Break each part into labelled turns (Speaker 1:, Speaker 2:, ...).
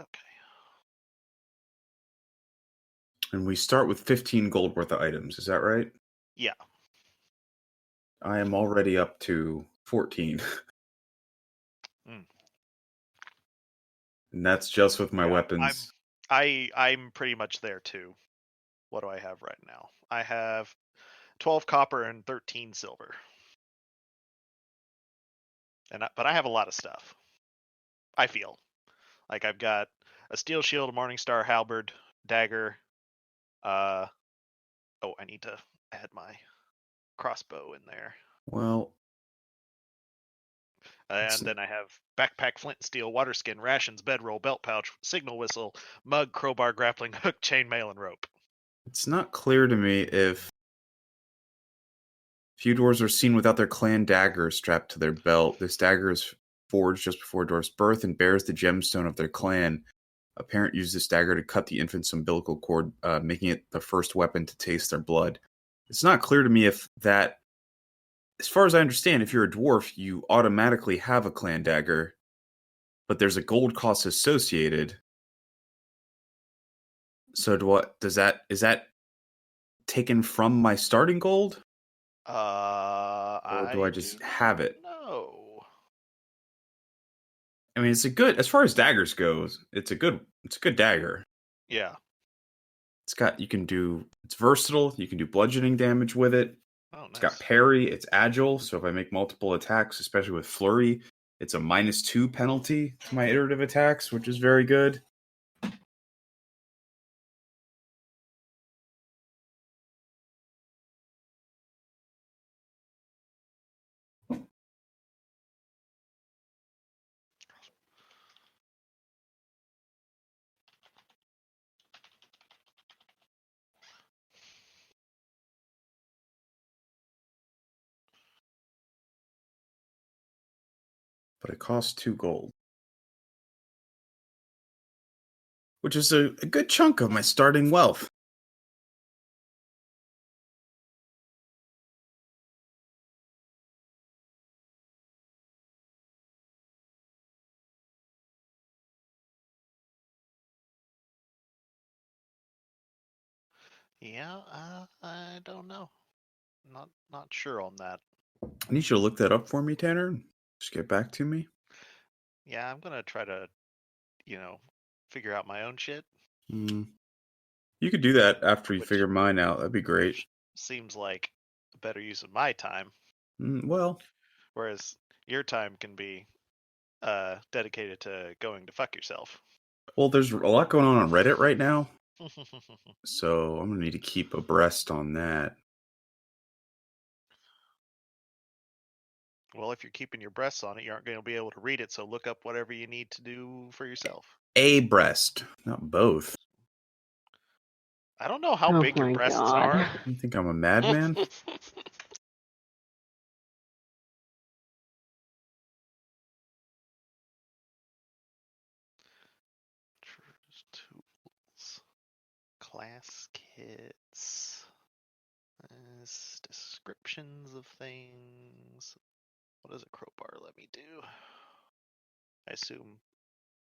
Speaker 1: Okay.
Speaker 2: And we start with 15 gold worth of items. Is that right?
Speaker 1: Yeah.
Speaker 2: I am already up to 14.
Speaker 1: Mm.
Speaker 2: And that's just with my
Speaker 1: Yeah,
Speaker 2: weapons.
Speaker 1: I'm pretty much there too. What do I have right now? I have 12 copper and 13 silver. But I have a lot of stuff. I feel like I've got a steel shield, a Morningstar halberd, dagger. Oh, I need to add my crossbow in there.
Speaker 2: Well,
Speaker 1: And then I have backpack, flint and steel, water skin, rations, bedroll, belt pouch, signal whistle, mug, crowbar, grappling hook, chainmail, and rope.
Speaker 2: it's not clear to me if few dwarves are seen without their clan dagger strapped to their belt. This dagger is forged just before a dwarf's birth and bears the gemstone of their clan. A parent used this dagger to cut the infant's umbilical cord, making it the first weapon to taste their blood. It's not clear to me if that, as far as I understand, if you're a dwarf, you automatically have a clan dagger, but there's a gold cost associated. So is that taken from my starting gold? Or do I just have it?
Speaker 1: No.
Speaker 2: I mean, as far as daggers goes, it's a good dagger.
Speaker 1: Yeah.
Speaker 2: It's versatile. You can do bludgeoning damage with it.
Speaker 1: Oh, nice.
Speaker 2: It's got parry. It's agile. So if I make multiple attacks, especially with flurry, it's a -2 penalty to my iterative attacks, which is very good. But it costs 2 gold, which is a good chunk of my starting wealth.
Speaker 1: Yeah, I don't know. Not sure on that.
Speaker 2: I need you to look that up for me, Tanner. Just get back to me.
Speaker 1: Yeah, I'm gonna try to, figure out my own shit.
Speaker 2: You could do that after you figure mine out. That'd be great.
Speaker 1: Seems like a better use of my time.
Speaker 2: Well,
Speaker 1: whereas your time can be dedicated to going to fuck yourself.
Speaker 2: Well, there's a lot going on Reddit right now, so I'm gonna need to keep abreast on that.
Speaker 1: Well, if you're keeping your breasts on it, you aren't going to be able to read it, so look up whatever you need to do for yourself.
Speaker 2: A breast, not both.
Speaker 1: I don't know how big your breasts are.
Speaker 2: You think I'm a madman?
Speaker 1: Tools. Class kits. Descriptions of things. What does a crowbar let me do? I assume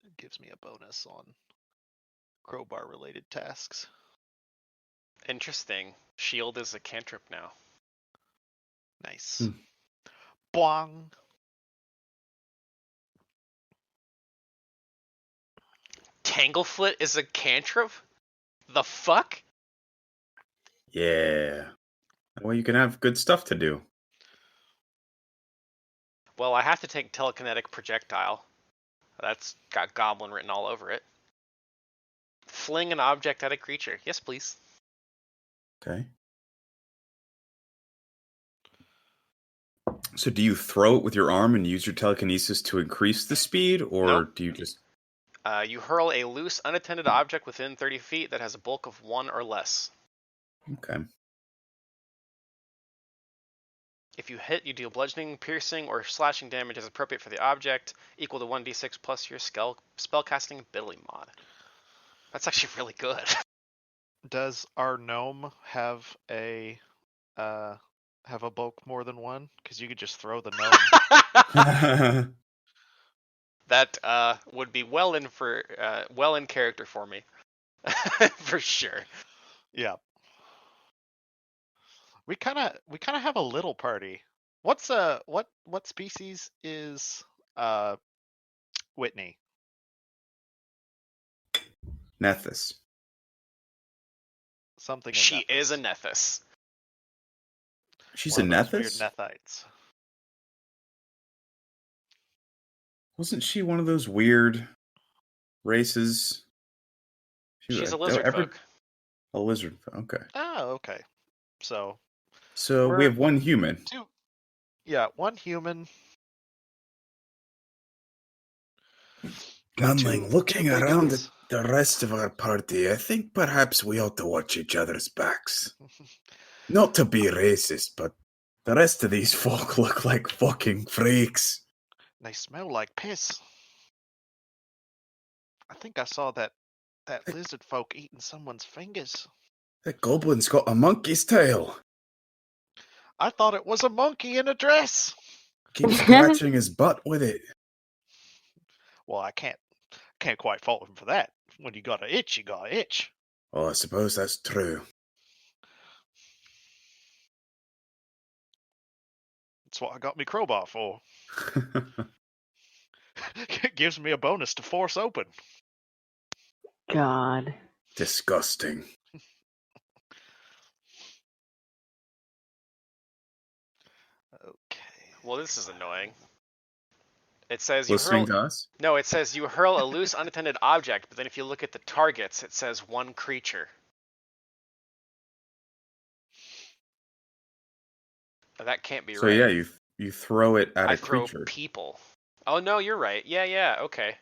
Speaker 1: it gives me a bonus on crowbar related tasks.
Speaker 3: Interesting. Shield is a cantrip now.
Speaker 1: Nice. Boing.
Speaker 3: Tanglefoot is a cantrip? The fuck?
Speaker 2: Yeah. Well, you can have good stuff to do.
Speaker 3: Well, I have to take telekinetic projectile. That's got goblin written all over it. Fling an object at a creature. Yes, please.
Speaker 2: Okay. So do you throw it with your arm and use your telekinesis to increase the speed, or do you just...
Speaker 3: You hurl a loose, unattended object within 30 feet that has a bulk of 1 or less.
Speaker 2: Okay.
Speaker 3: If you hit, you deal bludgeoning, piercing, or slashing damage as appropriate for the object, equal to 1d6 plus your spellcasting ability mod. That's actually really good.
Speaker 1: Does our gnome have a bulk more than 1? Because you could just throw the gnome.
Speaker 3: That would be well in character for me, for sure.
Speaker 1: Yeah. We kind of have a little party. What's what species is Whitney?
Speaker 2: Nethys.
Speaker 1: Something.
Speaker 3: She is a Nethys.
Speaker 2: She's
Speaker 1: One
Speaker 2: a
Speaker 1: of those weird
Speaker 2: Nethys?
Speaker 1: Nethites.
Speaker 2: Wasn't she one of those weird races?
Speaker 3: She's a lizard folk.
Speaker 2: A lizard. Okay.
Speaker 1: Oh, okay. So
Speaker 2: we have one human.
Speaker 1: Yeah, one human.
Speaker 2: Manling, looking around at the rest of our party, I think perhaps we ought to watch each other's backs. Not to be racist, but the rest of these folk look like fucking freaks.
Speaker 1: They smell like piss. I think I saw that lizard folk eating someone's fingers.
Speaker 2: That goblin's got a monkey's tail.
Speaker 1: I thought it was a monkey in a dress.
Speaker 2: Keeps scratching his butt with it.
Speaker 1: Well, I can't quite fault him for that. When you got an itch, you got an itch.
Speaker 2: Well, I suppose that's true.
Speaker 1: That's what I got me crowbar for. It gives me a bonus to force open.
Speaker 4: God.
Speaker 2: Disgusting.
Speaker 1: Okay.
Speaker 3: Well, this is annoying. It says
Speaker 2: listening to us?
Speaker 3: No, it says you hurl a loose unattended object, but then if you look at the targets, it says one creature. That can't be right.
Speaker 2: So yeah, you throw it at a
Speaker 3: throw
Speaker 2: creature.
Speaker 3: People. Oh no, you're right. Yeah, okay.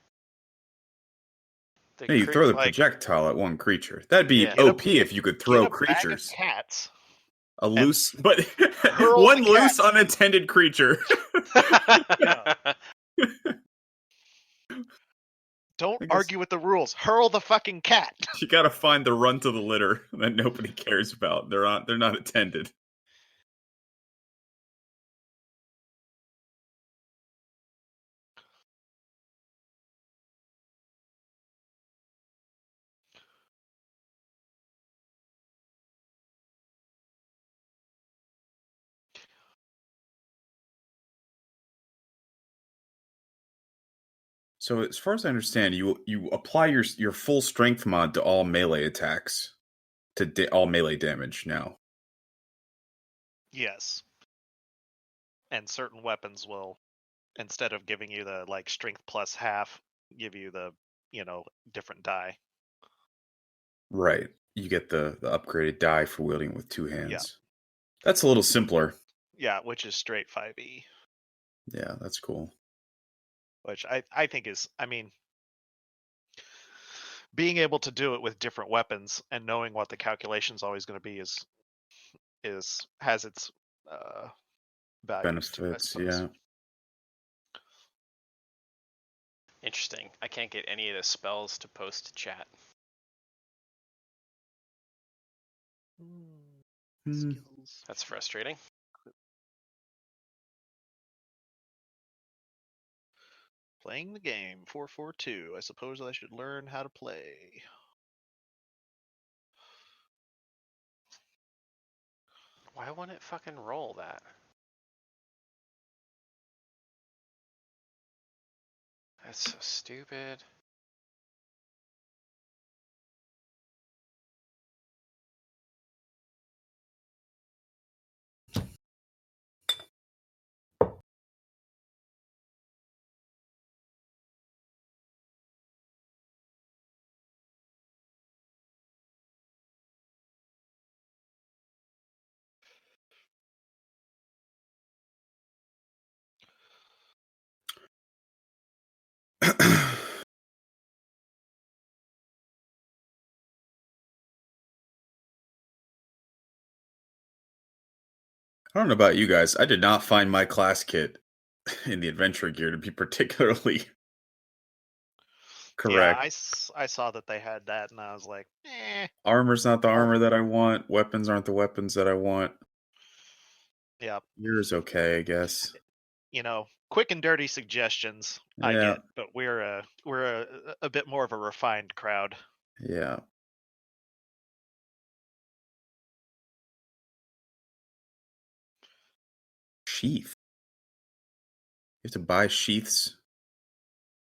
Speaker 2: Yeah, you throw the projectile at one creature. That'd be OP if you could throw creatures.
Speaker 1: Bag of cats.
Speaker 2: A loose, but one loose unattended creature.
Speaker 1: Don't argue with the rules. Hurl the fucking cat.
Speaker 2: You gotta find the runt of the litter that nobody cares about. They're not attended. So as far as I understand, you apply your full strength mod to all melee attacks, to all melee damage now.
Speaker 1: Yes. And certain weapons will, instead of giving you the strength plus half, give you the different die.
Speaker 2: Right. You get the upgraded die for wielding with two hands.
Speaker 1: Yeah.
Speaker 2: That's a little simpler.
Speaker 1: Yeah, which is straight 5e.
Speaker 2: Yeah, that's cool.
Speaker 1: Which I think is, being able to do it with different weapons and knowing what the calculation's always going to be has its values
Speaker 2: benefits.
Speaker 1: Too,
Speaker 2: yeah.
Speaker 3: Interesting. I can't get any of the spells to post to chat.
Speaker 1: Skills.
Speaker 3: That's frustrating.
Speaker 1: Playing the game 442. I suppose I should learn how to play.
Speaker 3: Why won't it fucking roll that? That's so stupid.
Speaker 2: I don't know about you guys. I did not find my class kit in the adventure gear to be particularly correct.
Speaker 1: Yeah, I saw that they had that, and I was like, eh.
Speaker 2: Armor's not the armor that I want. Weapons aren't the weapons that I want.
Speaker 1: Yeah.
Speaker 2: Yours okay, I guess.
Speaker 1: quick and dirty suggestions I
Speaker 2: Yeah.
Speaker 1: get, but we're a bit more of a refined crowd.
Speaker 2: Yeah. Sheath. You have to buy sheaths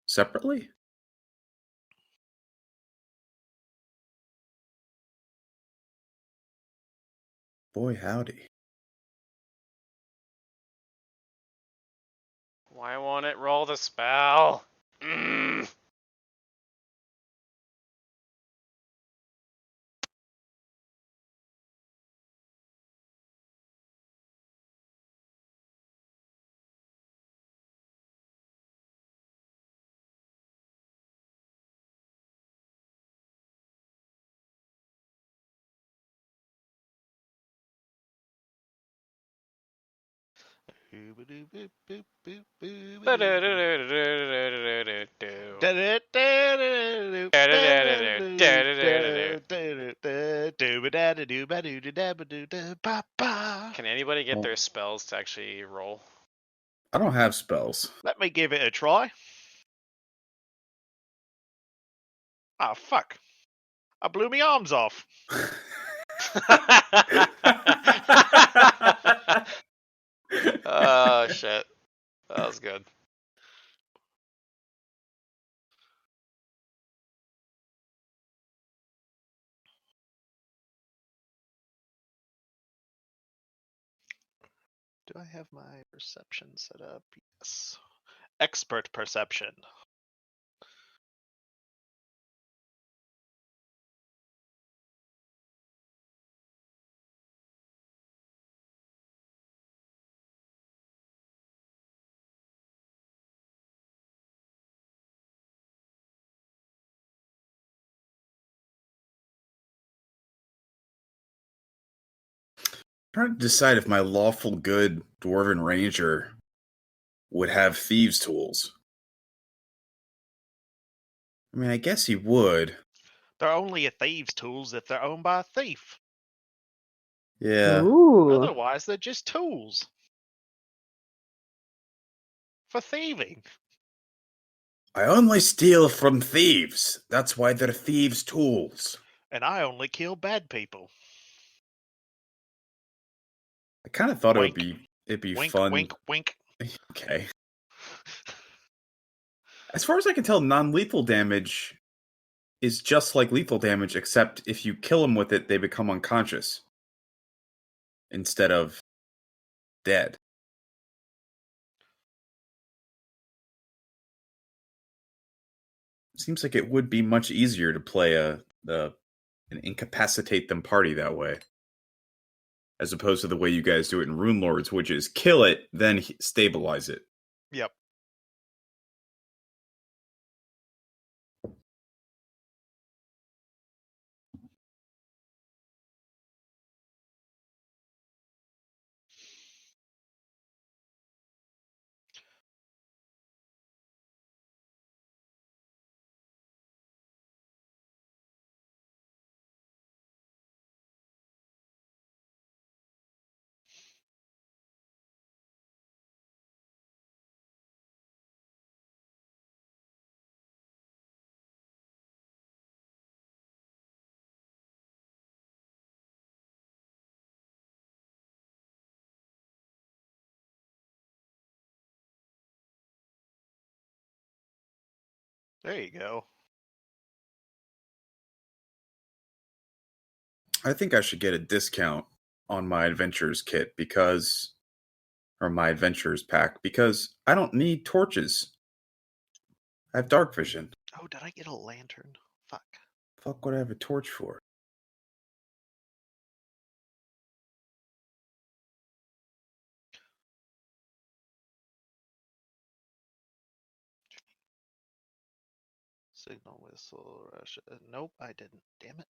Speaker 2: separately? Boy, howdy.
Speaker 3: Why won't it roll the spell? Mm. Can anybody get
Speaker 2: Well,
Speaker 3: their spells to actually roll?
Speaker 2: I don't have spells.
Speaker 1: Let me give it a try. Ah, fuck. I blew my arms off.
Speaker 3: Oh shit. That was good.
Speaker 1: Do I have my perception set up? Yes. Expert perception.
Speaker 2: Trying to decide if my lawful good dwarven ranger would have thieves' tools. I mean, I guess he would.
Speaker 1: They're only a thieves' tools if they're owned by a thief.
Speaker 2: Yeah.
Speaker 4: Ooh.
Speaker 1: Otherwise, they're just tools for thieving.
Speaker 2: I only steal from thieves. That's why they're thieves' tools.
Speaker 1: And I only kill bad people.
Speaker 2: I kind of thought
Speaker 1: Wink.
Speaker 2: it'd be
Speaker 1: Wink,
Speaker 2: fun.
Speaker 1: wink, wink.
Speaker 2: Okay. As far as I can tell, non-lethal damage is just like lethal damage, except if you kill them with it, they become unconscious instead of dead. Seems like it would be much easier to play an incapacitate them party that way, as opposed to the way you guys do it in Rune Lords, which is kill it, then stabilize it.
Speaker 1: Yep. There you go.
Speaker 2: I think I should get a discount on my adventures kit or my adventures pack, because I don't need torches. I have dark vision.
Speaker 1: Oh, did I get a lantern? Fuck.
Speaker 2: Fuck would I have a torch for?
Speaker 1: Signal whistle, Russia. Nope, I didn't. Damn it.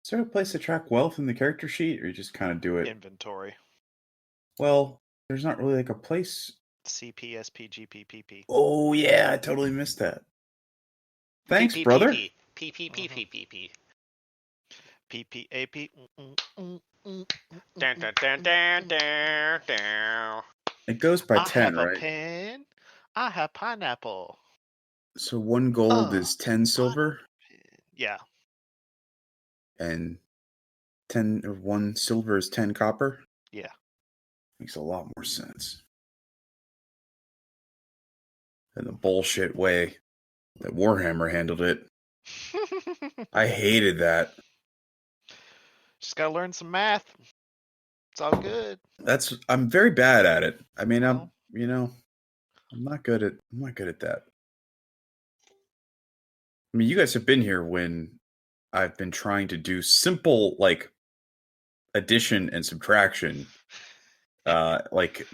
Speaker 2: Is there a place to track wealth in the character sheet, or you just kind of do it?
Speaker 1: Inventory.
Speaker 2: Well, there's not really like a place.
Speaker 1: CP, SP, GP, PP.
Speaker 2: Oh yeah, I totally missed that. Thanks,
Speaker 3: P,
Speaker 2: brother.
Speaker 3: P, P, P, P, P, P, P.
Speaker 1: PPAP.
Speaker 3: Dun, dun, dun, dun, dun, dun.
Speaker 2: It goes by
Speaker 1: I
Speaker 2: 10,
Speaker 1: have a
Speaker 2: right?
Speaker 1: pen. I have pineapple.
Speaker 2: So 1 gold is 10 silver,
Speaker 1: Yeah.
Speaker 2: and 10 or 1 silver is 10 copper.
Speaker 1: Yeah.
Speaker 2: Makes a lot more sense than the bullshit way that Warhammer handled it. I hated that.
Speaker 1: Just gotta learn some math. It's all good.
Speaker 2: I'm very bad at it. I mean,
Speaker 1: Well.
Speaker 2: I'm not good at that. I mean, you guys have been here when I've been trying to do simple like addition and subtraction, like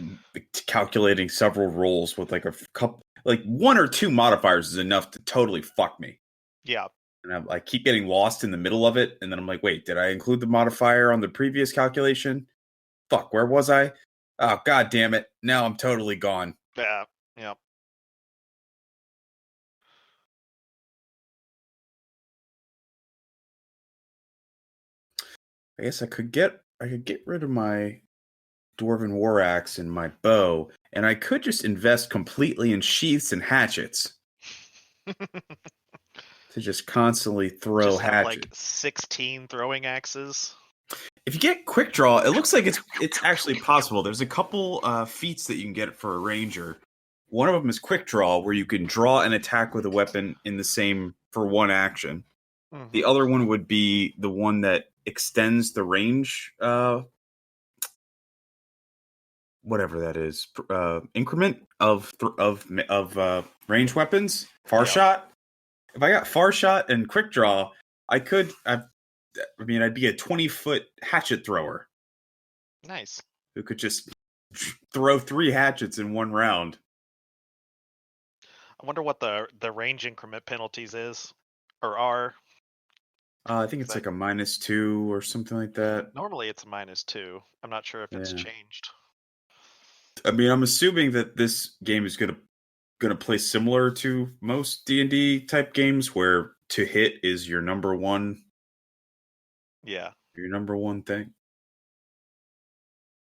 Speaker 2: calculating several rolls with like a couple, like 1 or 2 modifiers is enough to totally fuck me.
Speaker 1: Yeah.
Speaker 2: And I keep getting lost in the middle of it, and then I'm like, wait, did I include the modifier on the previous calculation? Fuck, where was I? Oh, god damn it. Now I'm totally gone.
Speaker 1: Yeah. Yeah.
Speaker 2: I guess I could get rid of my dwarven war axe and my bow, and I could just invest completely in sheaths and hatchets to just constantly throw
Speaker 1: Just have
Speaker 2: hatchets.
Speaker 1: like 16 throwing axes.
Speaker 2: If you get quick draw, it looks like it's actually possible. There's a couple feats that you can get for a ranger. One of them is quick draw, where you can draw an attack with a weapon in the same for 1 action.
Speaker 1: Mm-hmm.
Speaker 2: The other one would be the one that extends the range, whatever that is, increment of range weapons. Far shot. If I got far shot and quick draw, I'd be a 20-foot hatchet thrower.
Speaker 1: Nice.
Speaker 2: Who could just throw 3 hatchets in 1 round.
Speaker 1: I wonder what the range increment penalties is or are.
Speaker 2: I think it's like a -2 or something like that.
Speaker 1: Normally it's a -2. I'm not sure if it's changed.
Speaker 2: I mean, I'm assuming that this game is gonna play similar to most D&D type games, where to hit is your number one.
Speaker 1: Yeah.
Speaker 2: Your number one thing.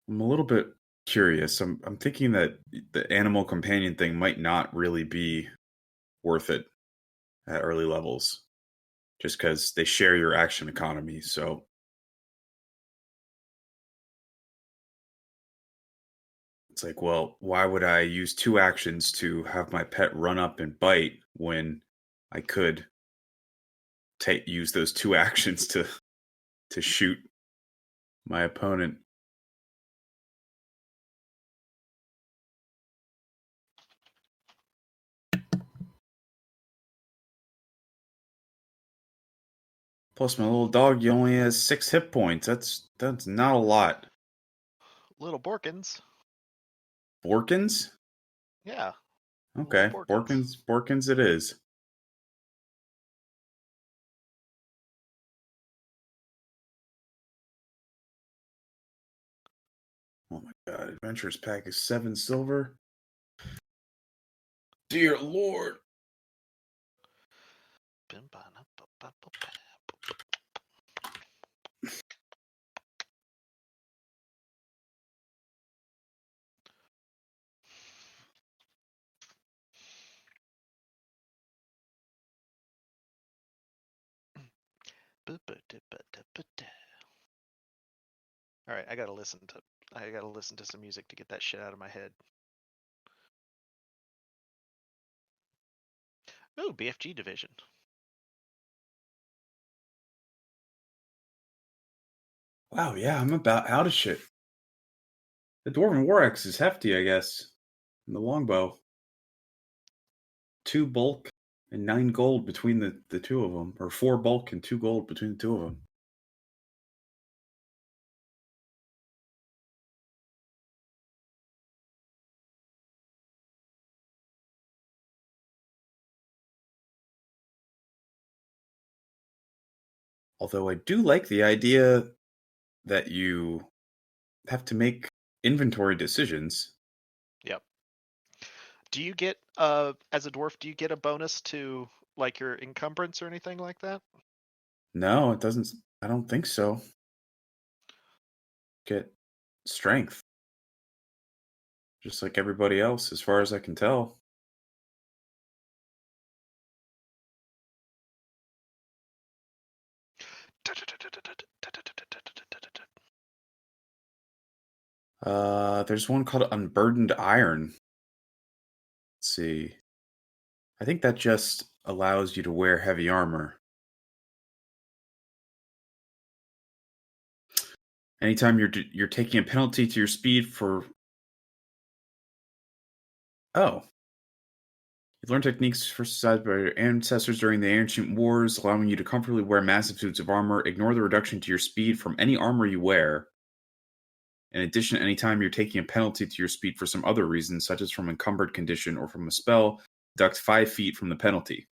Speaker 2: I'm a little bit curious. I'm thinking that the animal companion thing might not really be worth it at early levels, just because they share your action economy. So it's like, well, why would I use 2 actions to have my pet run up and bite when I could use those 2 actions to shoot my opponent? Plus, my little dog, he only has 6 hit points. That's not a lot.
Speaker 1: Little Borkins.
Speaker 2: Borkins?
Speaker 1: Yeah.
Speaker 2: Okay, Borkins it is. Oh my god, Adventures Pack is 7 silver. Dear Lord.
Speaker 1: All right, I gotta listen to some music to get that shit out of my head. Ooh, BFG division.
Speaker 2: Wow, yeah, I'm about out of shit. The Dwarven War Axe is hefty, I guess. And the longbow. 2 bulk and 9 gold between the 2 of them. Or 4 bulk and 2 gold between the 2 of them. Although I do like the idea that you have to make inventory decisions.
Speaker 1: Yep. Do you get as a dwarf? Do you get a bonus to like your encumbrance or anything like that?
Speaker 2: No, it doesn't. I don't think so. Get strength, just like everybody else, as far as I can tell. There's one called Unburdened Iron. Let's see. I think that just allows you to wear heavy armor. Anytime you're taking a penalty to your speed for... Oh. You learn techniques first decided by your ancestors during the ancient wars, allowing you to comfortably wear massive suits of armor. Ignore the reduction to your speed from any armor you wear. In addition, anytime you're taking a penalty to your speed for some other reason, such as from encumbered condition or from a spell, deduct 5 feet from the penalty.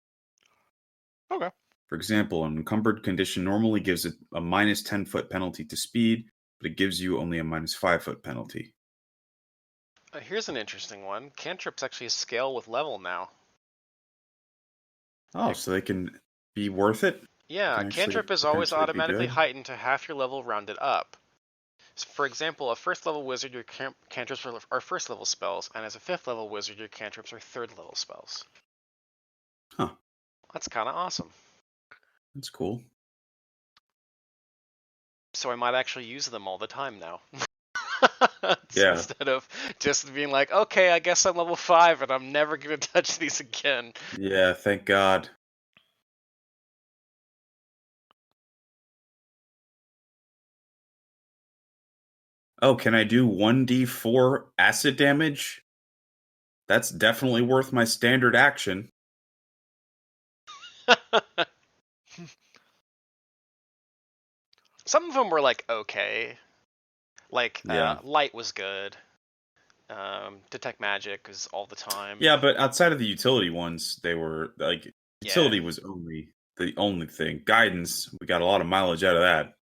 Speaker 1: Okay.
Speaker 2: For example, an encumbered condition normally gives a minus 10-foot penalty to speed, but it gives you only a minus 5-foot penalty.
Speaker 3: Here's an interesting one. Cantrips actually scale with level now.
Speaker 2: Oh, so they can be worth it?
Speaker 3: Yeah, cantrip is always automatically heightened to half your level rounded up. So for example, a first level wizard, your cantrips are first level spells, and as a 5th level wizard, your cantrips are 3rd level spells.
Speaker 2: Huh.
Speaker 3: That's kind of awesome.
Speaker 2: That's cool.
Speaker 3: So I might actually use them all the time now.
Speaker 2: Yeah.
Speaker 3: Instead of just being like, okay, I guess I'm level 5 and I'm never going to touch these again.
Speaker 2: Yeah, thank God. Oh, can I do 1d4 acid damage? That's definitely worth my standard action.
Speaker 3: Some of them were like, okay. Like,
Speaker 2: Yeah.
Speaker 3: light was good. Detect magic is all the time.
Speaker 2: Yeah, but outside of the utility ones, they were like utility was only the only thing. Guidance, we got a lot of mileage out of that.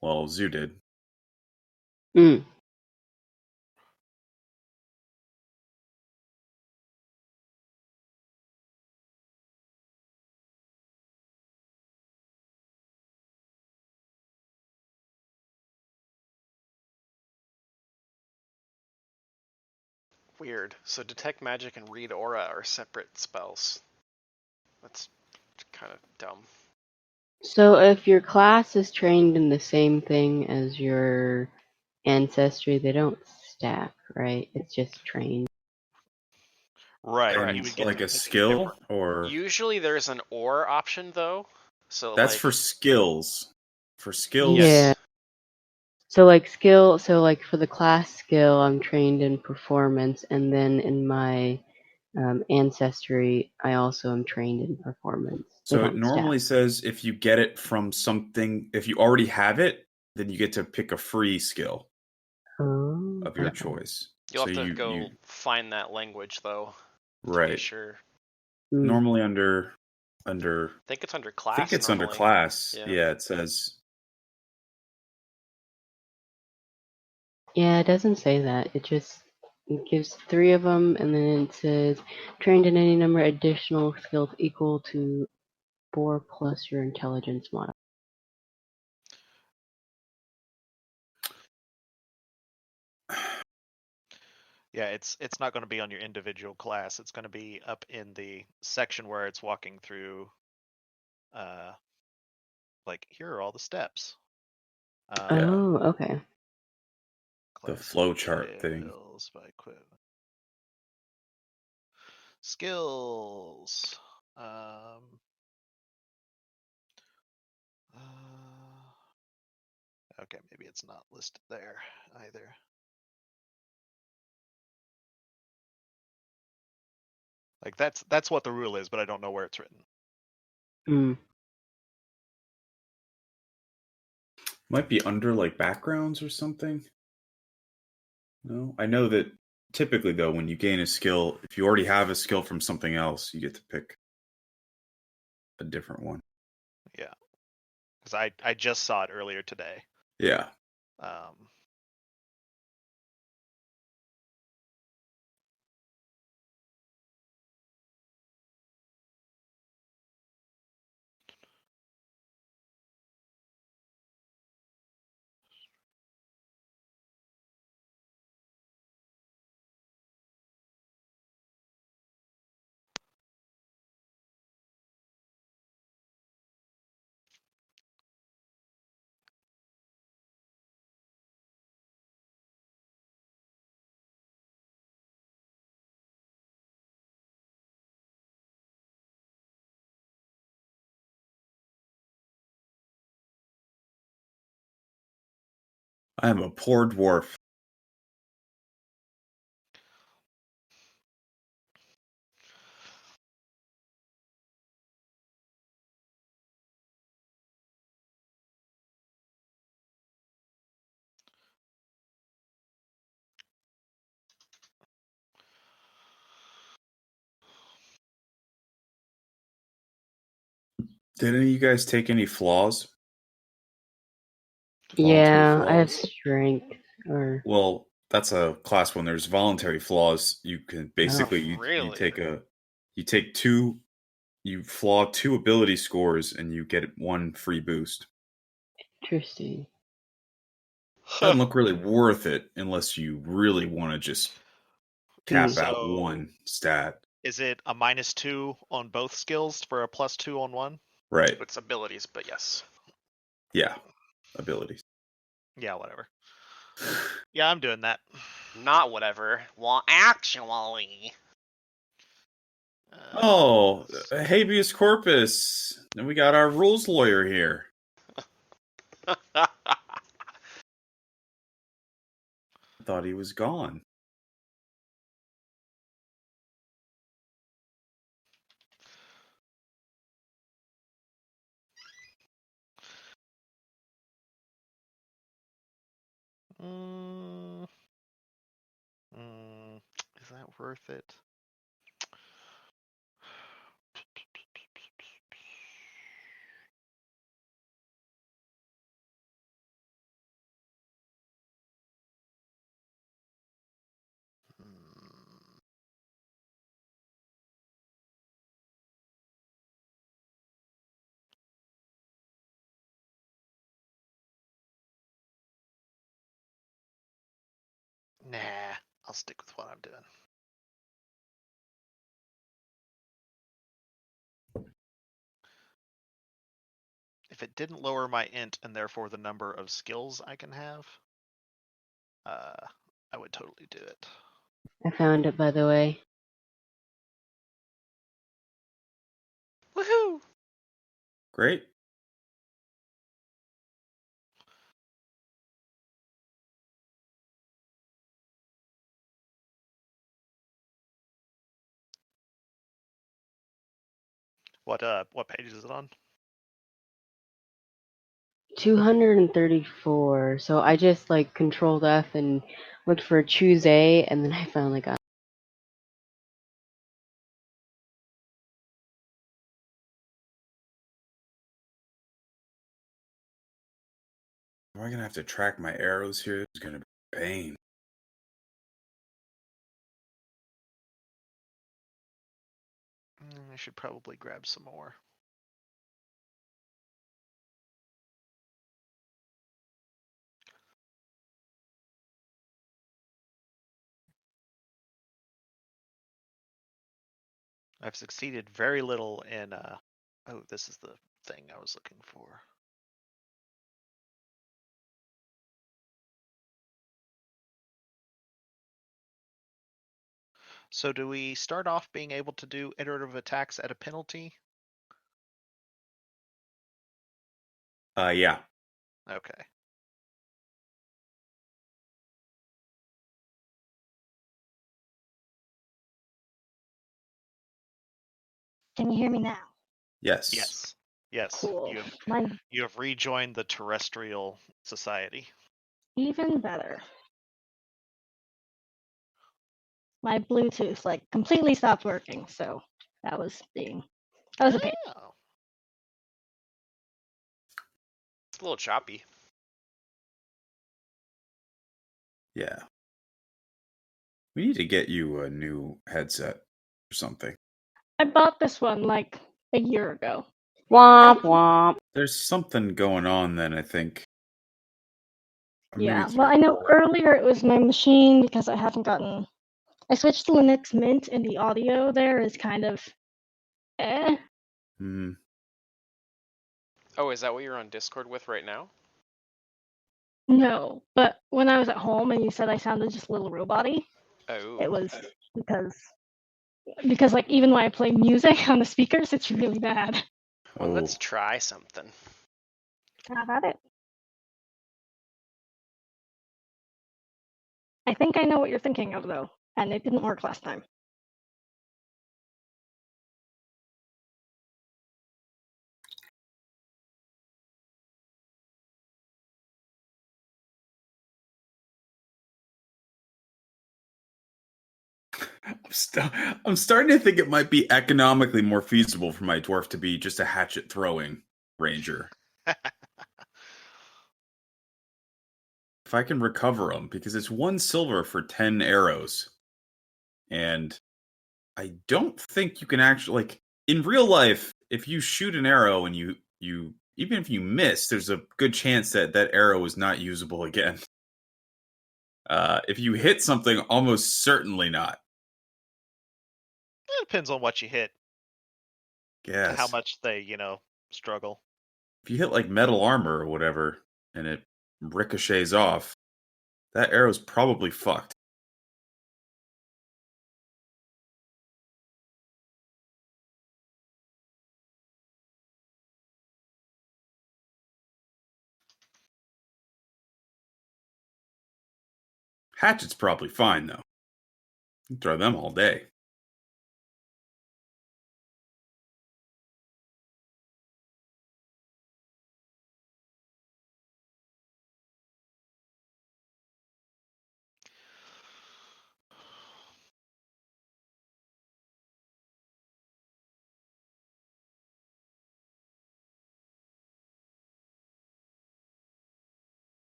Speaker 2: Well, Zoo did.
Speaker 4: Mm.
Speaker 3: Weird. So detect magic and read aura are separate spells. That's kind of dumb.
Speaker 4: So if your class is trained in the same thing as your ancestry, they don't stack, right? It's just trained.
Speaker 1: Right.
Speaker 3: Correct.
Speaker 1: You would get
Speaker 2: Like
Speaker 1: to
Speaker 2: a
Speaker 1: pick
Speaker 2: skill,
Speaker 1: different.
Speaker 2: or
Speaker 3: Usually there's an or option though. So
Speaker 2: that's
Speaker 3: like,
Speaker 2: for skills. For skills,
Speaker 4: Yeah. So like skill, so like for the class skill, I'm trained in performance, and then in my ancestry, I also am trained in performance. They
Speaker 2: So it
Speaker 4: don't
Speaker 2: normally
Speaker 4: stack.
Speaker 2: says if you get it from something, if you already have it, then you get to pick a free skill
Speaker 4: Oh,
Speaker 2: of your
Speaker 4: okay.
Speaker 2: choice.
Speaker 3: you'll
Speaker 2: So
Speaker 3: have to
Speaker 2: you
Speaker 3: go find that language though. To be
Speaker 2: right.
Speaker 3: sure.
Speaker 4: Mm.
Speaker 2: Normally under
Speaker 3: I think it's under class.
Speaker 2: I think it's under
Speaker 3: normally.
Speaker 2: class.
Speaker 3: Yeah.
Speaker 2: Yeah, it says.
Speaker 4: Yeah, it doesn't say that. It gives 3 of them, and then it says trained in any number of additional skills equal to 4 plus your intelligence modifier.
Speaker 1: Yeah, it's not going to be on your individual class. It's going to be up in the section where it's walking through. Like here are all the steps.
Speaker 4: Oh, okay.
Speaker 2: The
Speaker 1: Class
Speaker 2: flow chart thing.
Speaker 1: details by equipment. Skills. Okay, maybe it's not listed there either. Like that's what the rule is, but I don't know where it's written.
Speaker 4: Mm.
Speaker 2: Might be under like backgrounds or something. No, I know that typically though, when you gain a skill, if you already have a skill from something else, you get to pick a different one.
Speaker 1: Yeah, because I just saw it earlier today.
Speaker 2: Yeah. I am a poor dwarf. Did any of you guys take any flaws? Voluntary
Speaker 4: Yeah, I have
Speaker 2: flaws?
Speaker 4: strength. Or
Speaker 2: Well, that's a class when there's voluntary flaws. You can basically you
Speaker 3: Really?
Speaker 2: take two, you flaw 2 ability scores and you get 1 free boost.
Speaker 4: interesting.
Speaker 2: Doesn't look really worth it unless you really want to just cap
Speaker 1: So-
Speaker 2: out 1 stat.
Speaker 1: Is it a -2 on both skills for a +2 on one?
Speaker 2: Right.
Speaker 3: It's abilities, but yes.
Speaker 2: Yeah. Abilities.
Speaker 1: Yeah, whatever. Yeah, I'm doing that.
Speaker 3: Not whatever. Well, actually.
Speaker 2: Oh, habeas corpus. And we got our rules lawyer here. I thought he was gone.
Speaker 1: Is that worth it? Nah, I'll stick with what I'm doing. If it didn't lower my int and therefore the number of skills I can have, I would totally do it.
Speaker 4: I found it, by the way.
Speaker 3: Woohoo!
Speaker 2: Great.
Speaker 1: What page is it on?
Speaker 4: 234. So I just like controlled F and looked for choose A, and then I finally got.
Speaker 2: Am I gonna have to track my arrows here? It's gonna be pain.
Speaker 1: I should probably grab some more. I've succeeded very little in oh, this is the thing I was looking for. So do we start off being able to do iterative attacks at a penalty?
Speaker 2: Yeah.
Speaker 1: Okay.
Speaker 5: Can you hear me now?
Speaker 2: Yes.
Speaker 1: Yes. Yes.
Speaker 5: Cool.
Speaker 1: You have rejoined the terrestrial society.
Speaker 5: Even better. My Bluetooth completely stopped working, so that was a pain.
Speaker 1: Oh.
Speaker 3: It's a little choppy.
Speaker 2: Yeah. We need to get you a new headset or something.
Speaker 5: I bought this one like a year ago.
Speaker 4: Womp womp.
Speaker 2: There's something going on then, I think. Or maybe
Speaker 5: Yeah,
Speaker 2: it's
Speaker 5: well,
Speaker 2: your
Speaker 5: I know
Speaker 2: phone.
Speaker 5: earlier it was my machine because I haven't gotten. I switched to Linux Mint, and the audio there is kind of eh.
Speaker 2: Hmm.
Speaker 3: Oh, is that what you're on Discord with right now?
Speaker 5: No, but when I was at home and you said I sounded just a little robot-y,
Speaker 3: Oh.
Speaker 5: it was because like even when I play music on the speakers, it's really bad.
Speaker 3: Well,
Speaker 2: Oh.
Speaker 3: let's try something.
Speaker 5: How about it? I think I know what you're thinking of though, and it didn't work last time.
Speaker 2: I'm starting to think it might be economically more feasible for my dwarf to be just a hatchet throwing ranger. If I can recover them, because it's 1 silver for 10 arrows. And I don't think you can actually, like, in real life, if you shoot an arrow and you even if you miss, there's a good chance that that arrow is not usable again. If you hit something, almost certainly not.
Speaker 1: It depends on what you hit.
Speaker 2: Yes.
Speaker 1: How much they, struggle.
Speaker 2: If you hit like metal armor or whatever, and it ricochets off, that arrow's probably fucked. Hatchet's probably fine, though. You can throw them all day.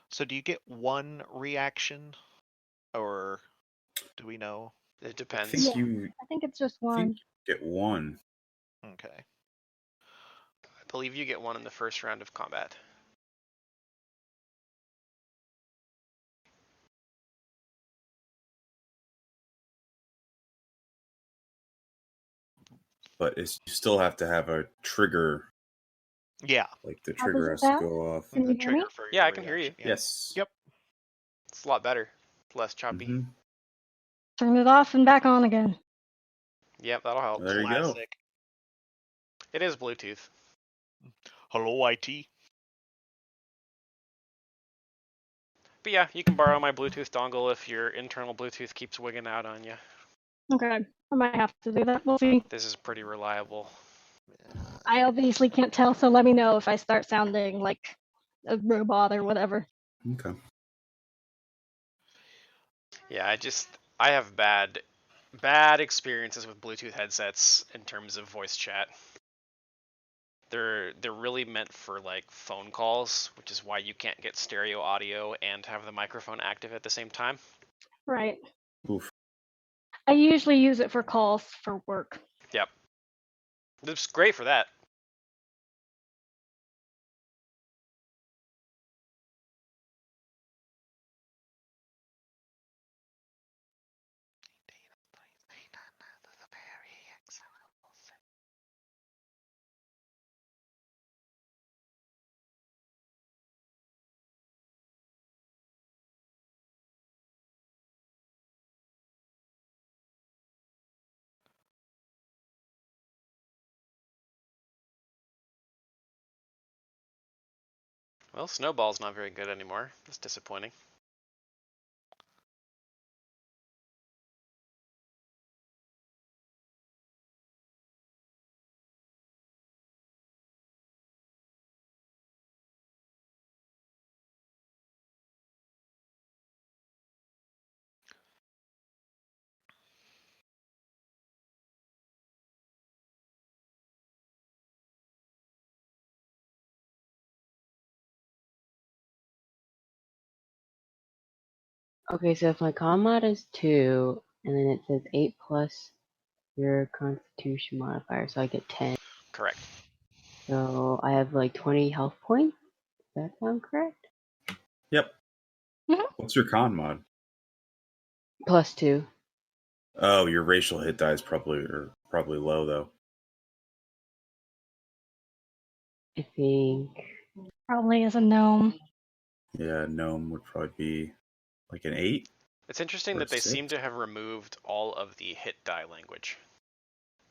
Speaker 1: So do you get one reaction, or do we know?
Speaker 3: It
Speaker 2: I
Speaker 3: depends.
Speaker 2: think
Speaker 5: Yeah. I think it's just
Speaker 2: I think
Speaker 5: one.
Speaker 2: you get one.
Speaker 1: Okay.
Speaker 3: I believe you get one in the first round of combat.
Speaker 2: But you still have to have a trigger.
Speaker 1: Yeah.
Speaker 2: Like the
Speaker 5: How does
Speaker 2: trigger
Speaker 5: it
Speaker 2: has to
Speaker 5: sound?
Speaker 2: go off.
Speaker 5: Can you hear me?
Speaker 1: For
Speaker 3: Yeah,
Speaker 1: your
Speaker 3: I can hear you.
Speaker 1: reaction, yeah.
Speaker 2: Yes.
Speaker 1: Yep.
Speaker 3: It's a lot better. Less choppy.
Speaker 2: Mhm.
Speaker 5: Turn it off and back on again.
Speaker 3: Yep, that'll help.
Speaker 2: There you go.
Speaker 1: Classic.
Speaker 3: It is Bluetooth.
Speaker 1: Hello, IT.
Speaker 3: But yeah, you can borrow my Bluetooth dongle if your internal Bluetooth keeps wigging out on you.
Speaker 5: Okay, I might have to do that. We'll see.
Speaker 3: This is pretty reliable.
Speaker 5: I obviously can't tell, so let me know if I start sounding like a robot or whatever.
Speaker 2: Okay.
Speaker 3: Yeah, I have bad experiences with Bluetooth headsets in terms of voice chat. They're really meant for like phone calls, which is why you can't get stereo audio and have the microphone active at the same time.
Speaker 5: Right.
Speaker 2: Oof.
Speaker 5: I usually use it for calls for work.
Speaker 3: Yep. It's great for that. Well, Snowball's not very good anymore. That's disappointing.
Speaker 4: Okay, so if my con mod is 2, and then it says 8 plus your constitution modifier, so I get 10.
Speaker 3: Correct.
Speaker 4: So I have like 20 health points? Does that sound correct?
Speaker 2: Yep.
Speaker 5: Mhm.
Speaker 2: What's your con mod?
Speaker 4: Plus 2.
Speaker 2: Oh, your racial hit die is probably low though.
Speaker 4: I think.
Speaker 5: Probably as a gnome.
Speaker 2: Yeah, gnome would probably be like an 8.
Speaker 3: It's interesting
Speaker 2: Or
Speaker 3: that they
Speaker 2: 6?
Speaker 3: seem to have removed all of the hit die language.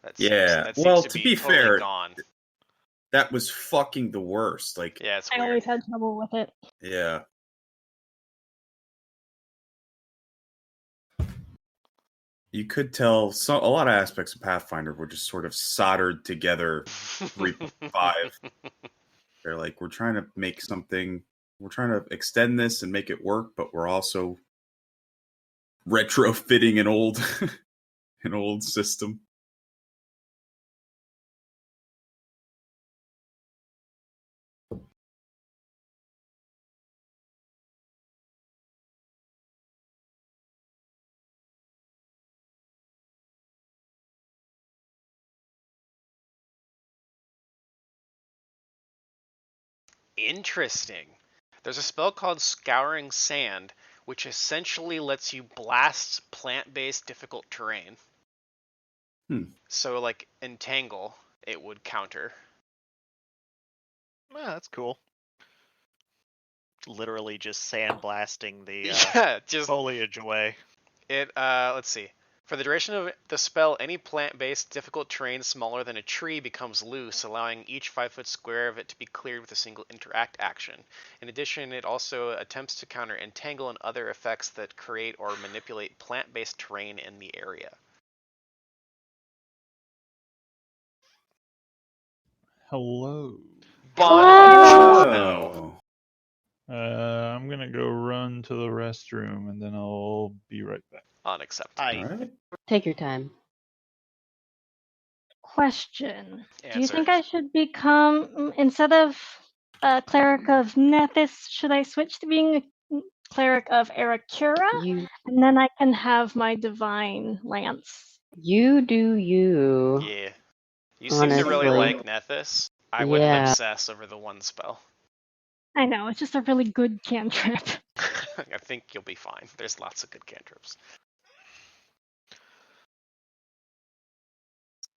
Speaker 3: That
Speaker 2: Yeah.
Speaker 3: seems
Speaker 2: To
Speaker 3: to
Speaker 2: be
Speaker 3: totally
Speaker 2: fair,
Speaker 3: gone.
Speaker 2: that was fucking the worst. Like,
Speaker 3: Yeah, it's
Speaker 5: I
Speaker 3: weird.
Speaker 5: always had trouble with it.
Speaker 2: yeah. You could tell a lot of aspects of Pathfinder were just sort of soldered together 3.5. They're like, we're trying to make something, we're trying to extend this and make it work, but we're also retrofitting an old an old system.
Speaker 3: Interesting. There's a spell called Scouring Sand, which essentially lets you blast plant-based difficult terrain. So, like, Entangle, it would counter.
Speaker 1: That's cool. Literally just sandblasting the
Speaker 3: Yeah, just
Speaker 1: foliage away.
Speaker 3: let's see. For the duration of the spell, any plant-based difficult terrain smaller than a tree becomes loose, allowing each 5-foot square of it to be cleared with a single interact action. In addition, it also attempts to counter entangle and other effects that create or manipulate plant-based terrain in the area.
Speaker 6: Hello.
Speaker 2: Oh.
Speaker 6: I'm gonna go run to the restroom and then I'll be right back.
Speaker 3: Unacceptable.
Speaker 1: I
Speaker 2: All right.
Speaker 4: Take your time.
Speaker 5: Question. Do you
Speaker 3: Answer.
Speaker 5: think I should become, instead of a cleric of Nethys, should I switch to being a cleric of Arakura?
Speaker 4: You
Speaker 5: And then I can have my divine lance.
Speaker 4: do you.
Speaker 3: Yeah. You seem to really
Speaker 4: Honestly.
Speaker 3: like Nethys. I wouldn't
Speaker 4: Yeah.
Speaker 3: obsess over the one spell.
Speaker 5: I know, it's just a really good cantrip.
Speaker 3: I think you'll be fine. There's lots of good cantrips.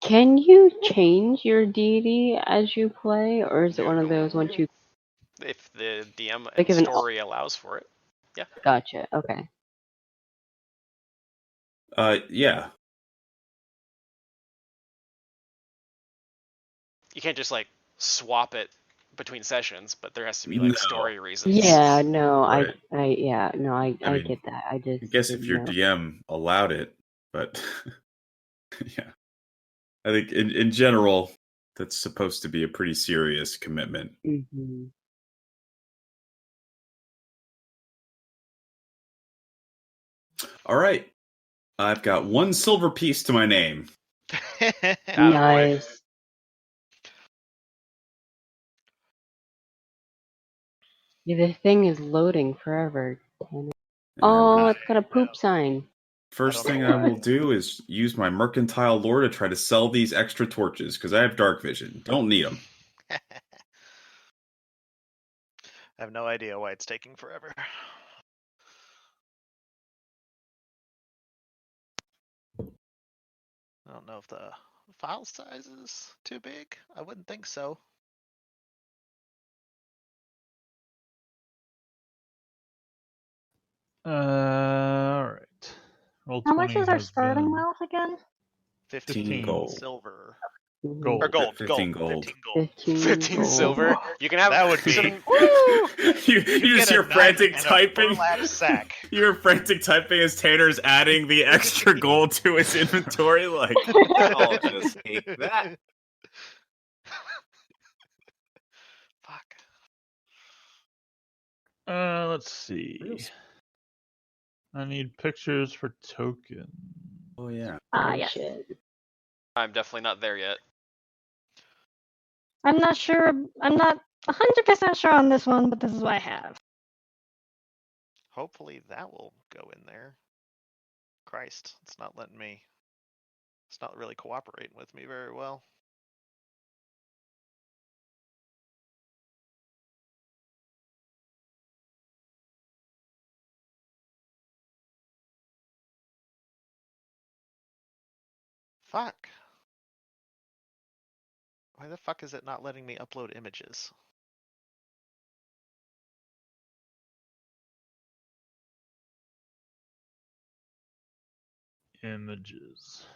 Speaker 4: Can you change your deity as you play, or is it one of those once you
Speaker 3: If the DM
Speaker 4: Like
Speaker 3: and
Speaker 4: if an-
Speaker 3: story allows for it. Yeah.
Speaker 4: Gotcha? Okay.
Speaker 2: Yeah.
Speaker 3: You can't just like swap it between sessions, but there has to be like
Speaker 2: No.
Speaker 3: story reasons.
Speaker 4: Yeah. No.
Speaker 2: Right.
Speaker 4: I
Speaker 2: I mean,
Speaker 4: get that. I
Speaker 2: I guess if your
Speaker 4: didn't know.
Speaker 2: DM allowed it, but yeah. I think in general, that's supposed to be a pretty serious commitment.
Speaker 4: Mm-hmm.
Speaker 2: All right. I've got 1 silver piece to my name.
Speaker 4: Nice. Yeah, the thing is loading forever. Damn it. Oh, it's got a poop sign.
Speaker 2: First thing
Speaker 1: know
Speaker 2: I
Speaker 1: why.
Speaker 2: will do is use my mercantile lore to try to sell these extra torches, because I have dark vision. Don't need them.
Speaker 1: I have no idea why it's taking forever. I don't know if the file size is too big. I wouldn't think so.
Speaker 6: All right. Roll
Speaker 5: How much
Speaker 6: 20
Speaker 5: is our
Speaker 6: has
Speaker 5: starting
Speaker 6: been
Speaker 5: wealth again?
Speaker 1: 15
Speaker 2: gold.
Speaker 1: silver.
Speaker 6: gold.
Speaker 1: Or gold.
Speaker 2: 15
Speaker 1: gold.
Speaker 2: gold.
Speaker 1: 15 gold.
Speaker 3: 15
Speaker 4: gold.
Speaker 3: silver. You can have
Speaker 1: That would be.
Speaker 3: some.
Speaker 1: Woo!
Speaker 2: you
Speaker 1: You
Speaker 2: just
Speaker 1: get a
Speaker 2: hear
Speaker 1: knife
Speaker 2: frantic
Speaker 1: and
Speaker 2: typing.
Speaker 1: a burlap sack.
Speaker 2: You hear frantic typing as Tanner's adding the extra gold to his inventory. Like, I'll just take that.
Speaker 1: Fuck.
Speaker 6: Let's see. I need pictures for token.
Speaker 2: Oh yeah.
Speaker 5: Yes.
Speaker 4: Shit.
Speaker 3: I'm definitely not there yet.
Speaker 5: I'm not sure. I'm not 100% sure on this one, but this is what I have.
Speaker 1: Hopefully that will go in there. Christ, it's not letting me. It's not really cooperating with me very well. Fuck. Why the fuck is it not letting me upload images?
Speaker 6: Images.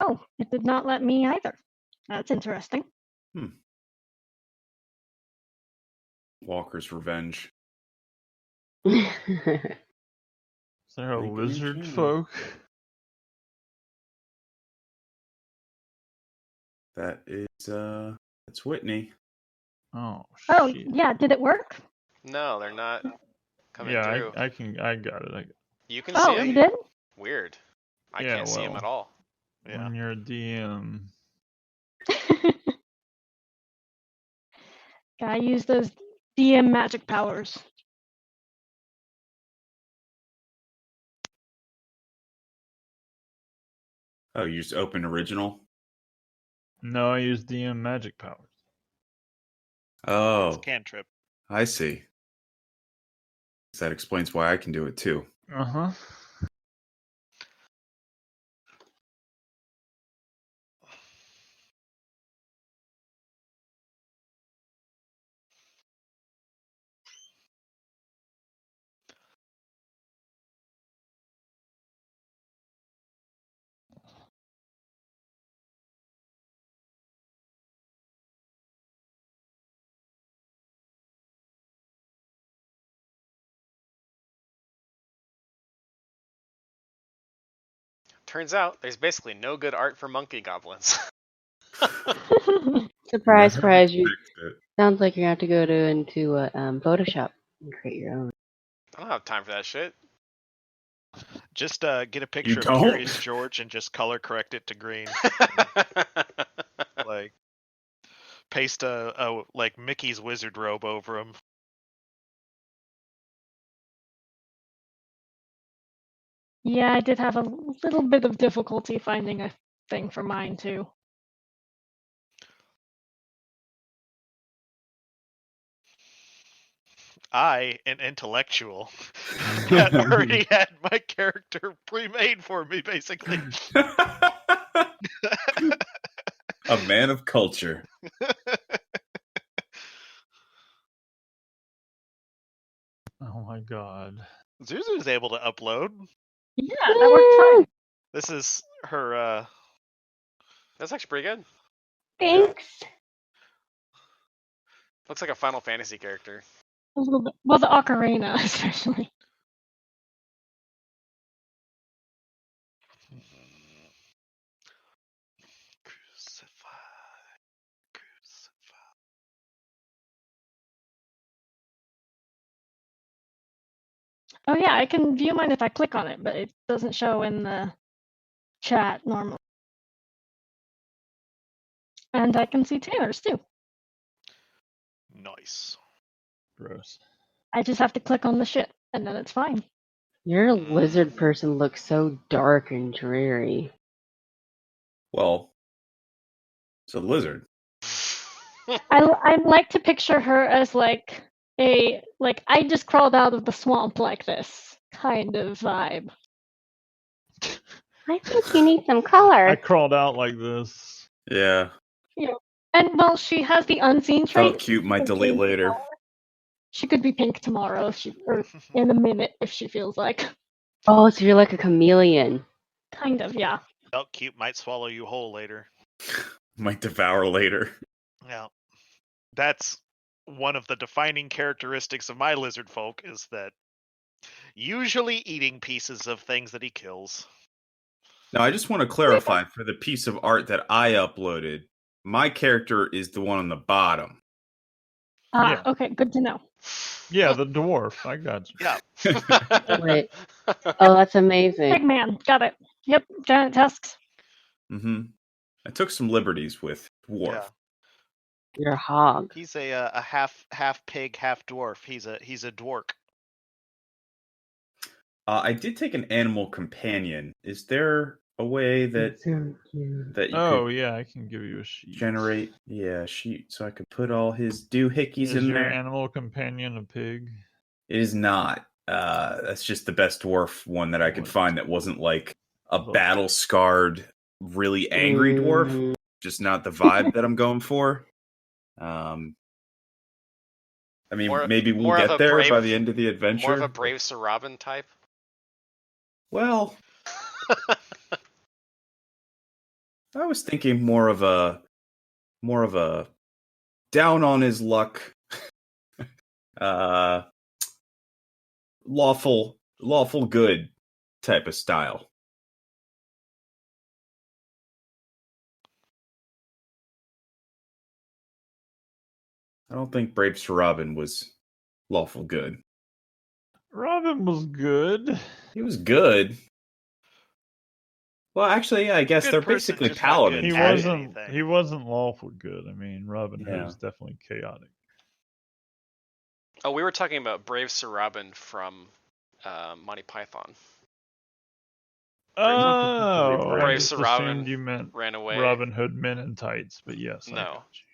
Speaker 5: Oh, it did not let me either. That's interesting.
Speaker 2: Walker's revenge.
Speaker 6: Is there a
Speaker 2: Think
Speaker 6: lizard
Speaker 2: you can.
Speaker 6: folk?
Speaker 2: That is it's Whitney.
Speaker 6: Oh,
Speaker 5: Oh,
Speaker 6: shit.
Speaker 5: yeah. Did it work?
Speaker 3: No, they're not coming
Speaker 6: Yeah,
Speaker 3: through.
Speaker 6: I got it.
Speaker 3: You can
Speaker 5: Oh,
Speaker 3: see
Speaker 5: you
Speaker 3: them.
Speaker 5: did?
Speaker 3: Weird. I
Speaker 6: Yeah,
Speaker 3: can't see them
Speaker 6: well.
Speaker 3: at all.
Speaker 1: Yeah.
Speaker 6: When you're a DM.
Speaker 5: Gotta use those DM magic powers.
Speaker 2: Oh, you just open original?
Speaker 6: No, I use DM magic powers.
Speaker 1: It's
Speaker 2: Oh,
Speaker 1: cantrip.
Speaker 2: I see. That explains why I can do it too.
Speaker 6: Uh-huh.
Speaker 3: Turns out there's basically no good art for monkey goblins.
Speaker 4: Surprise,
Speaker 2: Never
Speaker 4: surprise! You
Speaker 2: expected it.
Speaker 4: sounds like you're gonna have to go into Photoshop and create your own.
Speaker 3: I don't have time for that shit.
Speaker 1: Just get a picture of
Speaker 2: don't?
Speaker 1: Curious George and just color correct it to green. Like paste a like Mickey's wizard robe over him.
Speaker 5: Yeah, I did have a little bit of difficulty finding a thing for mine too.
Speaker 1: I, an intellectual, that already had my character pre-made for me, basically.
Speaker 2: A man of culture.
Speaker 6: Oh my god.
Speaker 1: Zuzu's able to upload.
Speaker 5: Yeah, that worked fine.
Speaker 1: This is her.
Speaker 3: That's actually pretty good.
Speaker 4: Thanks.
Speaker 3: Looks like a Final Fantasy character.
Speaker 5: A little bit. Well, the ocarina, especially.
Speaker 1: Crucify.
Speaker 5: Oh yeah, I can view mine if I click on it, but it doesn't show in the chat normally. And I can see Tanner's too.
Speaker 1: Nice.
Speaker 6: Gross.
Speaker 5: I just have to click on the shit, and then it's fine.
Speaker 4: Your lizard person looks so dark and dreary.
Speaker 2: Well, it's a lizard.
Speaker 5: I like to picture her as like I just crawled out of the swamp like this kind of vibe.
Speaker 4: I think you need some
Speaker 6: I
Speaker 4: color.
Speaker 6: crawled out like this.
Speaker 2: Yeah.
Speaker 5: Yeah. And well, she has the unseen trait.
Speaker 2: Felt cute, might
Speaker 5: of
Speaker 2: delete
Speaker 5: changing
Speaker 2: later.
Speaker 5: color. She could be pink tomorrow if she or in a minute if she feels like.
Speaker 4: Oh, so you're like a chameleon.
Speaker 5: Kind of, yeah.
Speaker 1: Felt cute, might swallow you whole later.
Speaker 2: Might devour later.
Speaker 1: Yeah. That's one of the defining characteristics of my lizard folk is that usually eating pieces of things that he kills.
Speaker 2: Now, I just want to clarify for the piece of art that I uploaded, my character is the one on the bottom.
Speaker 6: Yeah.
Speaker 5: Okay, good to know.
Speaker 6: Yeah, the dwarf. I got you.
Speaker 1: Yeah.
Speaker 4: Wait. Oh, that's amazing.
Speaker 5: Eggman, got it. Yep, giant tusks.
Speaker 2: Mm-hmm. I took some liberties with dwarf.
Speaker 1: Yeah.
Speaker 4: You're a hog.
Speaker 1: He's a half pig, half dwarf. He's a dwark.
Speaker 2: I did take an animal companion. Is there a way that
Speaker 4: So cute.
Speaker 2: that you
Speaker 6: Oh
Speaker 2: could
Speaker 6: yeah, I can give you a sheet.
Speaker 2: generate? Yeah, sheet, so I could put all his doohickeys
Speaker 6: Is
Speaker 2: in
Speaker 6: your
Speaker 2: there.
Speaker 6: animal companion a pig?
Speaker 2: It is not. That's just the best dwarf one that I could find that wasn't like a battle scarred, really angry dwarf. Just not the vibe that I'm going for. I mean, maybe we'll get there by the end of the adventure.
Speaker 3: More of a brave Sir Robin type.
Speaker 2: Well, I was thinking more of a down on his luck, lawful good type of style. I don't think brave Sir Robin was lawful good.
Speaker 6: Robin was good.
Speaker 2: He was good. Well, actually, yeah, I guess
Speaker 1: Good
Speaker 2: they're
Speaker 1: person,
Speaker 2: basically
Speaker 1: just not good
Speaker 2: paladins.
Speaker 6: He
Speaker 1: at
Speaker 2: right?
Speaker 1: anything.
Speaker 6: He wasn't lawful good. I mean, Robin Hood
Speaker 2: Yeah.
Speaker 6: is definitely chaotic.
Speaker 3: Oh, we were talking about brave Sir Robin from Monty Python.
Speaker 6: Oh, I
Speaker 3: Brave
Speaker 6: just
Speaker 3: Sir
Speaker 6: assumed
Speaker 3: Robin
Speaker 6: you meant
Speaker 3: ran away.
Speaker 6: Robin Hood Men in Tights, but yes, I
Speaker 3: No.
Speaker 6: got you.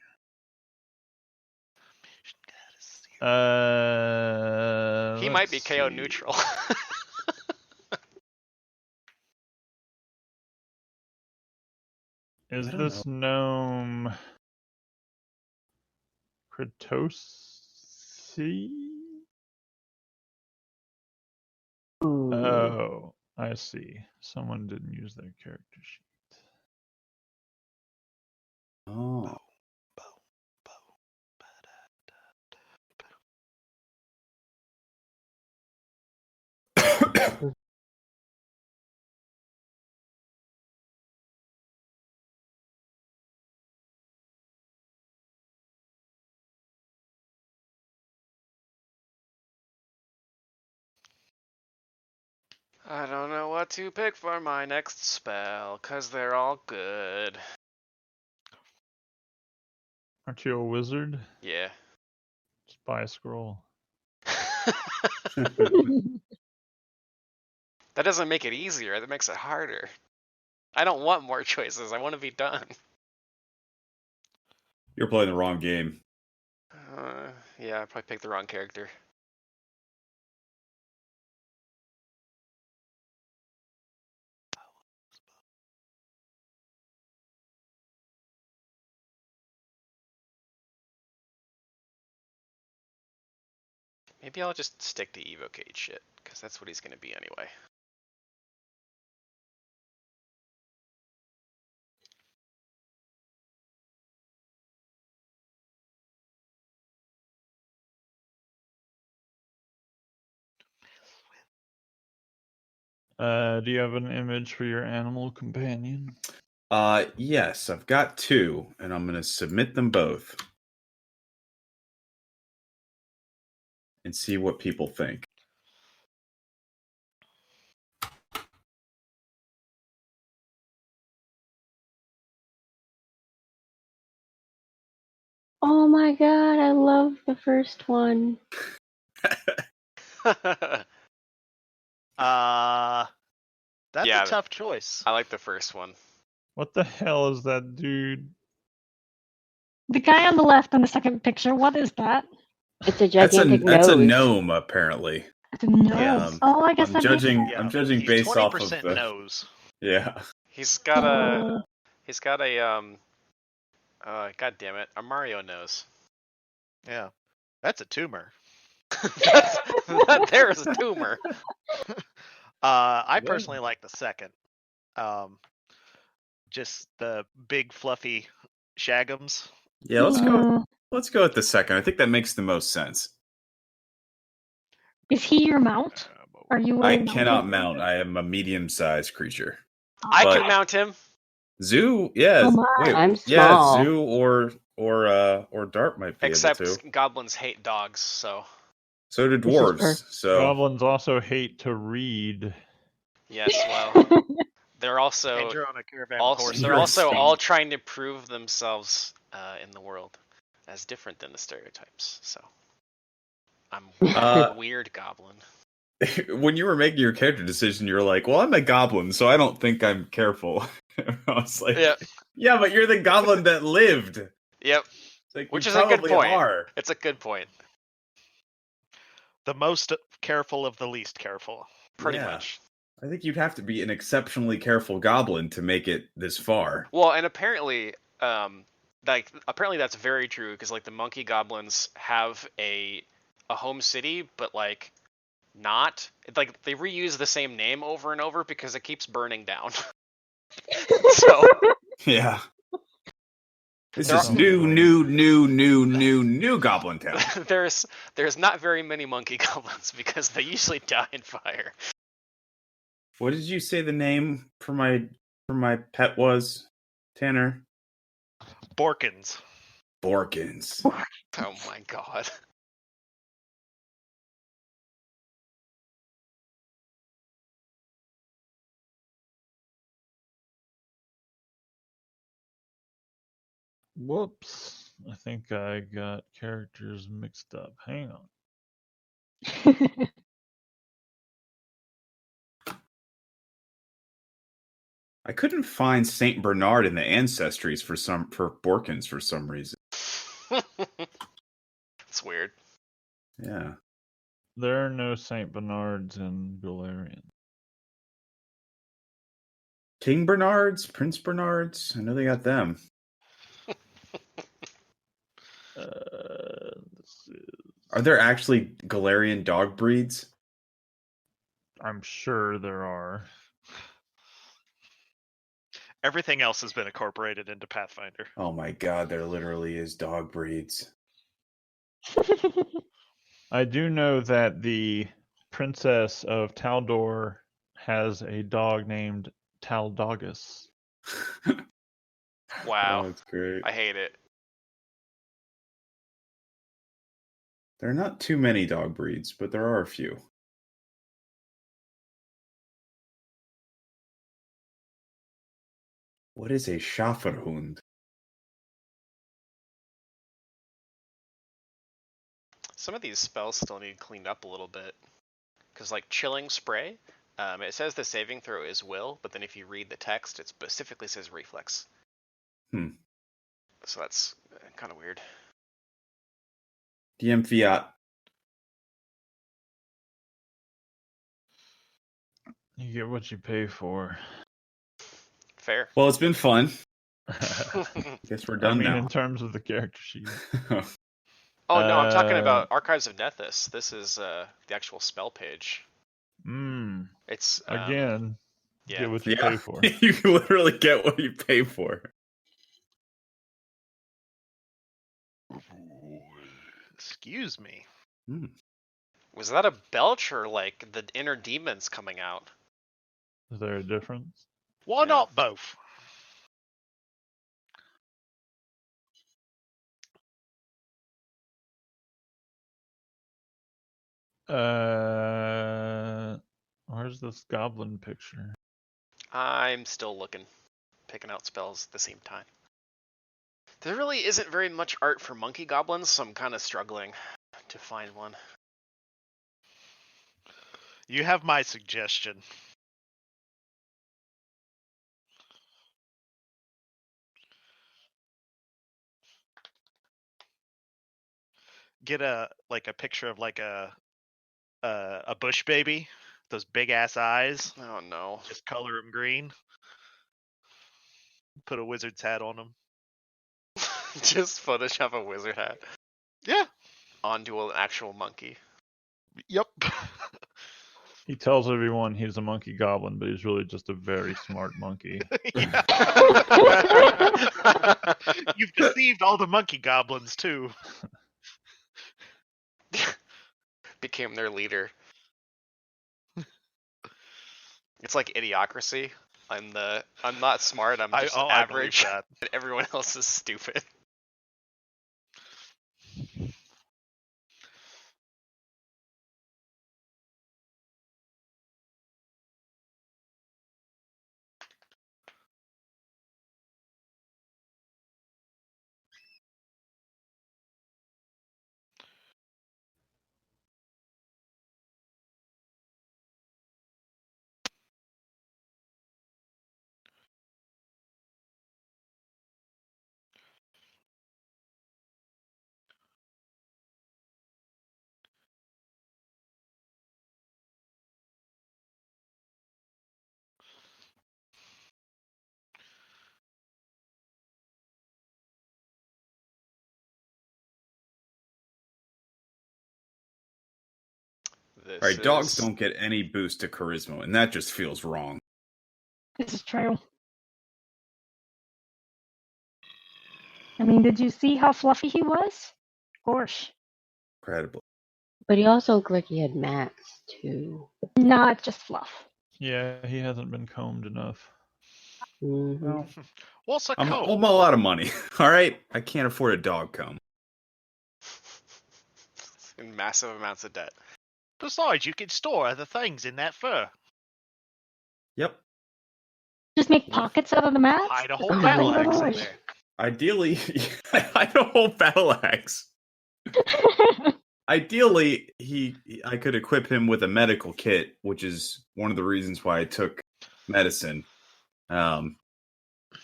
Speaker 3: He might be
Speaker 6: let's
Speaker 3: KO
Speaker 6: see.
Speaker 3: neutral.
Speaker 6: Is
Speaker 2: I don't
Speaker 6: this gnome Kratosi?
Speaker 4: Ooh.
Speaker 6: Oh, I see. Someone didn't use their character sheet.
Speaker 2: Oh.
Speaker 3: I don't know what to pick for my next spell, cause they're all good.
Speaker 6: Aren't you a wizard?
Speaker 3: Yeah.
Speaker 6: Just buy a scroll.
Speaker 3: That doesn't make it easier, that makes it harder. I don't want more choices, I want to be done.
Speaker 2: You're playing the wrong game.
Speaker 3: Yeah, I probably picked the wrong character. Maybe I'll just stick to evocate shit, because that's what he's going to be anyway.
Speaker 6: Do you have an image for your animal companion?
Speaker 2: Yes, I've got 2, and I'm going to submit them both and see what people think.
Speaker 4: Oh my god, I love the first one.
Speaker 1: That's
Speaker 3: Yeah.
Speaker 1: a tough choice.
Speaker 3: I like the first one.
Speaker 6: What the hell is that dude?
Speaker 5: The guy on the left in the second picture, what is that?
Speaker 4: It's a gigantic
Speaker 2: That's
Speaker 4: nose.
Speaker 2: a gnome, apparently.
Speaker 5: It's a nose.
Speaker 2: Yeah,
Speaker 5: Oh, I guess
Speaker 2: I'm
Speaker 5: that
Speaker 2: judging.
Speaker 5: makes sense.
Speaker 2: I'm judging
Speaker 1: He's
Speaker 2: based off
Speaker 1: 20%
Speaker 2: of the
Speaker 1: nose.
Speaker 2: Yeah.
Speaker 3: He's got a god damn it, a Mario nose.
Speaker 1: Yeah, that's a tumor.
Speaker 3: That there is a tumor.
Speaker 1: I personally like the second. Just the big fluffy shagums.
Speaker 2: Yeah, let's go with the second. I think that makes the most sense.
Speaker 5: Is he your mount? Are you?
Speaker 2: I cannot mount. I am a medium-sized creature.
Speaker 3: I
Speaker 2: But-
Speaker 3: can mount him.
Speaker 2: Zoo, yeah.
Speaker 5: Oh my.
Speaker 2: Wait,
Speaker 4: I'm
Speaker 2: yeah,
Speaker 4: small.
Speaker 2: Zoo or Dart might be
Speaker 3: Except
Speaker 2: able to.
Speaker 3: goblins hate dogs, so
Speaker 2: So do
Speaker 4: This is
Speaker 2: dwarves. So
Speaker 6: Goblins also hate to read.
Speaker 3: yes, well, they're also
Speaker 1: And you're on a caravan with horses.
Speaker 3: they're
Speaker 2: You're a
Speaker 3: also
Speaker 2: steed.
Speaker 3: all trying to prove themselves in the world as different than the stereotypes. So I'm a weird goblin.
Speaker 2: when you were making your character decision, you were like, "Well, I'm a goblin, so I don't think I'm careful." I was like,
Speaker 3: Yeah.
Speaker 2: "Yeah, but you're the goblin that lived."
Speaker 3: Yep,
Speaker 2: It's like,
Speaker 3: which
Speaker 2: you
Speaker 3: is a good
Speaker 2: probably
Speaker 3: point.
Speaker 2: are.
Speaker 3: It's a good point.
Speaker 1: The most careful of the least careful.
Speaker 3: Pretty
Speaker 2: Yeah.
Speaker 3: much.
Speaker 2: I think you'd have to be an exceptionally careful goblin to make it this far.
Speaker 3: Well, and apparently, apparently that's very true because like the monkey goblins have a home city, but like not like they reuse the same name over and over because it keeps burning down. So
Speaker 2: Yeah. This
Speaker 3: There
Speaker 2: is
Speaker 6: are-
Speaker 2: new Goblin Town.
Speaker 3: there's not very many monkey goblins because they usually die in fire.
Speaker 2: What did you say the name for my pet was, Tanner?
Speaker 1: Borkins.
Speaker 2: Borkins.
Speaker 3: Oh my god.
Speaker 6: Whoops. I think I got characters mixed up. Hang on.
Speaker 2: I couldn't find Saint Bernard in the ancestries for Borkins for some reason.
Speaker 3: It's weird.
Speaker 2: Yeah.
Speaker 6: There are no Saint Bernards in Galarian.
Speaker 2: King Bernards, Prince Bernards. I know they got them.
Speaker 6: This is...
Speaker 2: Are there actually Galarian dog breeds?
Speaker 6: I'm sure there are.
Speaker 1: Everything else has been incorporated into Pathfinder.
Speaker 2: Oh my god, there literally is dog breeds.
Speaker 6: I do know that the princess of Taldor has a dog named Taldogus.
Speaker 3: Wow.
Speaker 2: Oh, that's great.
Speaker 3: I hate it.
Speaker 2: There are not too many dog breeds, but there are a few. What is a Schäferhund?
Speaker 3: Some of these spells still need cleaned up a little bit. Because like Chilling Spray, it says the saving throw is will, but then if you read the text, it specifically says reflex. So that's kind of weird.
Speaker 2: DM Fiat.
Speaker 6: You get what you pay for.
Speaker 3: Fair.
Speaker 2: Well, it's been fun.
Speaker 6: I
Speaker 2: Guess we're done
Speaker 6: mean,
Speaker 2: now.
Speaker 6: in terms of the character sheet.
Speaker 3: Oh no, I'm talking about Archives of Nethys. This is the actual spell page. It's
Speaker 6: again,
Speaker 3: yeah.
Speaker 6: get what you pay for.
Speaker 2: You can literally get what you pay for.
Speaker 1: Excuse me.
Speaker 3: Was that a belch or like the inner demons coming out?
Speaker 6: Is there a difference?
Speaker 1: Why not both?
Speaker 6: Where's this goblin picture?
Speaker 3: I'm still looking, picking out spells at the same time. There really isn't very much art for monkey goblins, so I'm kind of struggling to find one.
Speaker 1: You have my suggestion. Get a picture of like a bush baby, those big ass eyes.
Speaker 3: Oh no!
Speaker 1: Just color them green. Put a wizard's hat on them.
Speaker 3: Just Photoshop a wizard hat.
Speaker 1: Yeah.
Speaker 3: Onto an actual monkey.
Speaker 1: Yep.
Speaker 6: He tells everyone he's a monkey goblin, but he's really just a very smart monkey.
Speaker 1: You've deceived all the monkey goblins too.
Speaker 3: Became their leader. It's like Idiocracy. I'm not smart, I'm just average, and everyone else is stupid.
Speaker 2: Alright, dogs don't get any boost to charisma, and that just feels wrong.
Speaker 5: This is true. I mean, did you see how fluffy he was? Gosh.
Speaker 2: Incredible.
Speaker 4: But he also looked like he had mats, too.
Speaker 5: Not just fluff.
Speaker 6: Yeah, he hasn't been combed enough.
Speaker 4: Mm-hmm.
Speaker 1: What's a comb?
Speaker 2: I'm a lot of money. Alright? I can't afford a dog comb.
Speaker 3: In massive amounts of debt.
Speaker 1: Besides, you can store other things in that fur.
Speaker 2: Yep.
Speaker 5: Just make pockets out of the mats?
Speaker 1: Hide a whole battle axe in there.
Speaker 2: Ideally, I don't hold battle axe. Ideally, I could equip him with a medical kit, which is one of the reasons why I took medicine.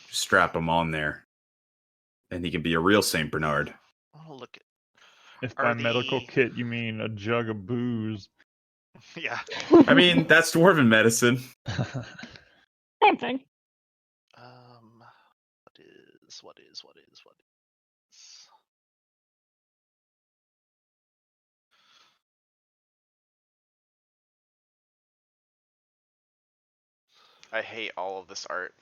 Speaker 2: Strap him on there, and he can be a real Saint Bernard.
Speaker 1: Oh, look at.
Speaker 6: If by medical kit you mean a jug of booze.
Speaker 1: Yeah.
Speaker 2: I mean, that's dwarven medicine.
Speaker 5: Same thing.
Speaker 1: What is?
Speaker 3: I hate all of this art.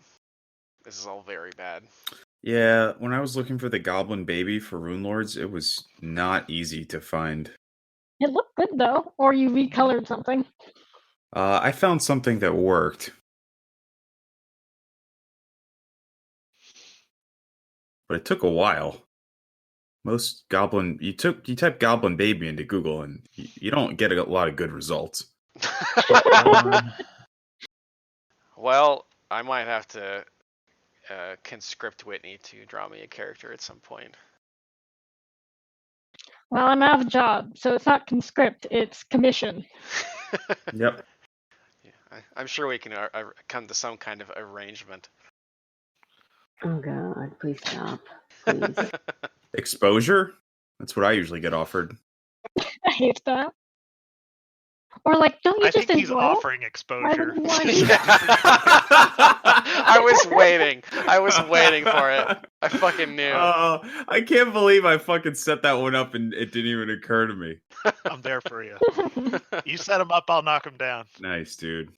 Speaker 3: This is all very bad.
Speaker 2: Yeah, when I was looking for the goblin baby for Rune Lords, it was not easy to find.
Speaker 5: It looked good, though. Or you recolored something.
Speaker 2: I found something that worked. But it took a while. Most goblin... You type goblin baby into Google, and you don't get a lot of good results.
Speaker 3: Well, I might have to conscript Whitney to draw me a character at some point.
Speaker 5: Well, I'm out of a job, so it's not conscript, it's commission.
Speaker 2: Yep.
Speaker 3: Yeah, I'm sure we can come to some kind of arrangement.
Speaker 4: Oh god, please stop. Please.
Speaker 2: Exposure? That's what I usually get offered.
Speaker 5: I hate that. Or like, don't you
Speaker 1: I
Speaker 5: just
Speaker 1: think he's
Speaker 5: enjoy it?
Speaker 1: offering exposure.
Speaker 3: I was waiting. I was waiting for it. I fucking knew.
Speaker 2: I can't believe I fucking set that one up and it didn't even occur to me.
Speaker 1: I'm there for you. You set him up, I'll knock him down.
Speaker 2: Nice, dude.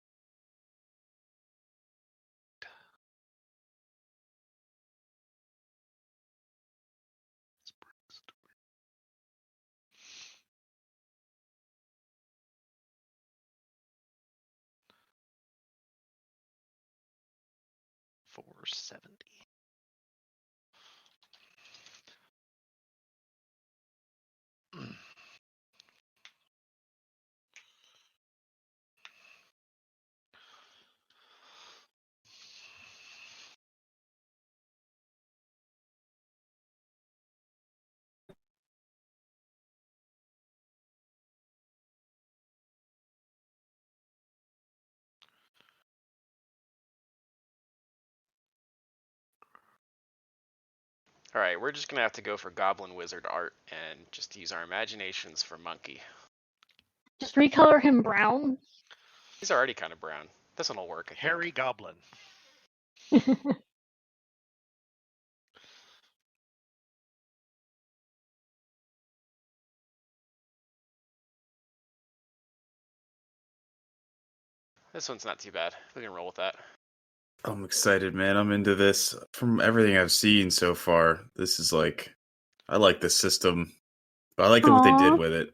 Speaker 1: $470.
Speaker 3: Alright, we're just gonna have to go for Goblin Wizard art and just use our imaginations for Monkey.
Speaker 5: Just recolor him brown.
Speaker 3: He's already kind of brown. This one will work. I think.
Speaker 1: Harry Goblin.
Speaker 3: This one's not too bad. We can roll with that.
Speaker 2: I'm excited, man. I'm into this. From everything I've seen so far, this is like, I like this system. But I like what they did
Speaker 4: Aw.
Speaker 2: with it.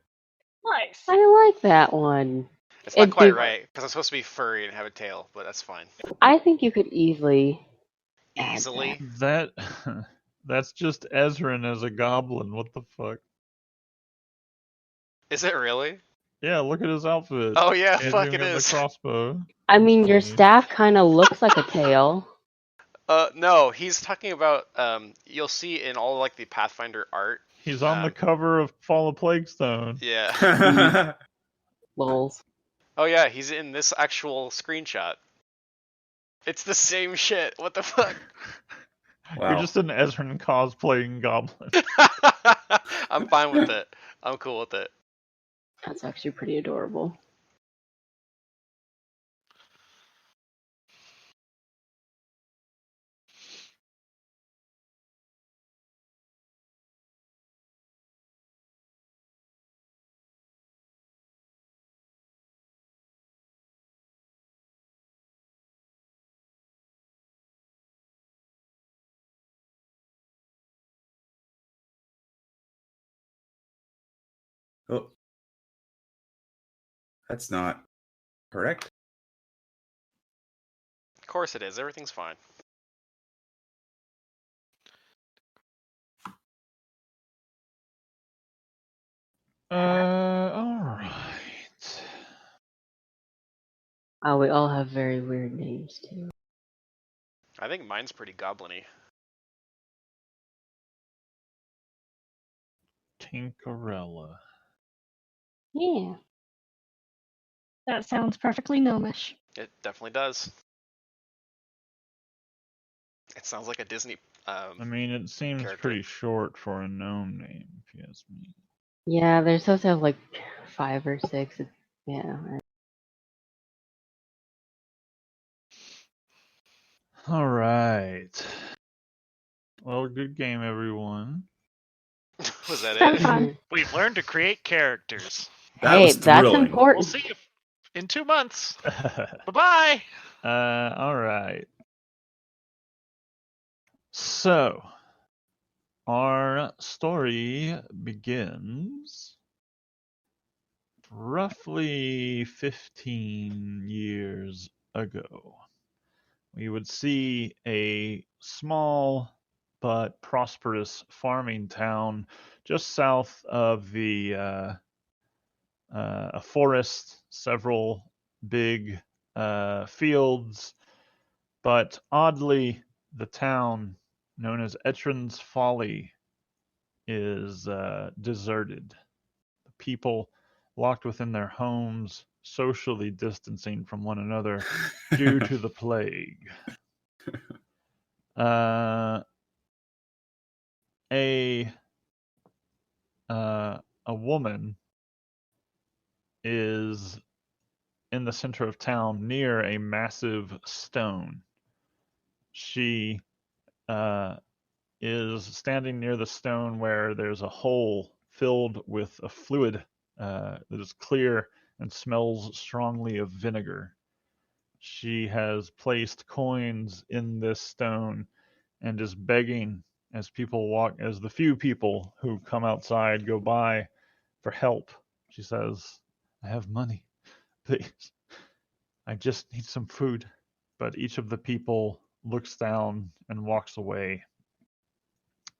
Speaker 5: Nice.
Speaker 4: I like that one.
Speaker 3: It's not
Speaker 4: It'd
Speaker 3: quite
Speaker 4: be-
Speaker 3: right because I'm supposed to be furry and have a tail, but that's fine.
Speaker 4: I think you could easily add
Speaker 3: Easily.
Speaker 6: That that's just Ezrin as a goblin. What the fuck?
Speaker 3: Is it really?
Speaker 6: Yeah, look at his outfit.
Speaker 3: Oh yeah,
Speaker 6: Can't
Speaker 3: fuck
Speaker 6: even
Speaker 3: it
Speaker 6: get
Speaker 3: is.
Speaker 6: the crossbow.
Speaker 4: I mean, your
Speaker 6: funny.
Speaker 4: staff kind of looks like a tail.
Speaker 3: No, he's talking about you'll see in all like the Pathfinder art.
Speaker 6: He's on the cover of Fall of Plaguestone.
Speaker 3: Yeah.
Speaker 4: Lols.
Speaker 3: Oh yeah, he's in this actual screenshot. It's the same shit. What the fuck?
Speaker 2: Wow.
Speaker 6: You're just an Ezrin cosplaying goblin.
Speaker 3: I'm fine with it. I'm cool with it.
Speaker 4: That's actually pretty adorable.
Speaker 2: Oh. That's not correct.
Speaker 3: Of course it is. Everything's fine.
Speaker 6: Alright.
Speaker 4: Oh, we all have very weird names too.
Speaker 3: I think mine's pretty goblin-y.
Speaker 6: Tinkerella.
Speaker 4: Yeah.
Speaker 5: That sounds perfectly gnomish.
Speaker 3: It definitely does. It sounds like a Disney.
Speaker 6: I mean, it seems
Speaker 3: character.
Speaker 6: pretty short for a gnome name, if you ask me.
Speaker 4: Yeah, they're supposed to have like 5 or 6. Yeah.
Speaker 6: Alright. Well, good game, everyone.
Speaker 3: Was that
Speaker 5: Sounds
Speaker 3: it?
Speaker 5: fun.
Speaker 1: We've learned to create characters.
Speaker 2: That
Speaker 4: Hey,
Speaker 2: was
Speaker 4: that's
Speaker 2: thrilling.
Speaker 1: We'll
Speaker 4: important.
Speaker 1: see you in 2 months. Bye-bye.
Speaker 6: Alright. So, our story begins roughly 15 years ago. We would see a small but prosperous farming town just south of a forest, several big fields, but oddly, the town known as Etrin's Folly is deserted. The people locked within their homes, socially distancing from one another due to the plague. A woman is in the center of town near a massive stone. She is standing near the stone where there's a hole filled with a fluid that is clear and smells strongly of vinegar. She has placed coins in this stone and is begging as the few people who come outside go by for help. She says, "I have money, please. I just need some food." But each of the people looks down and walks away.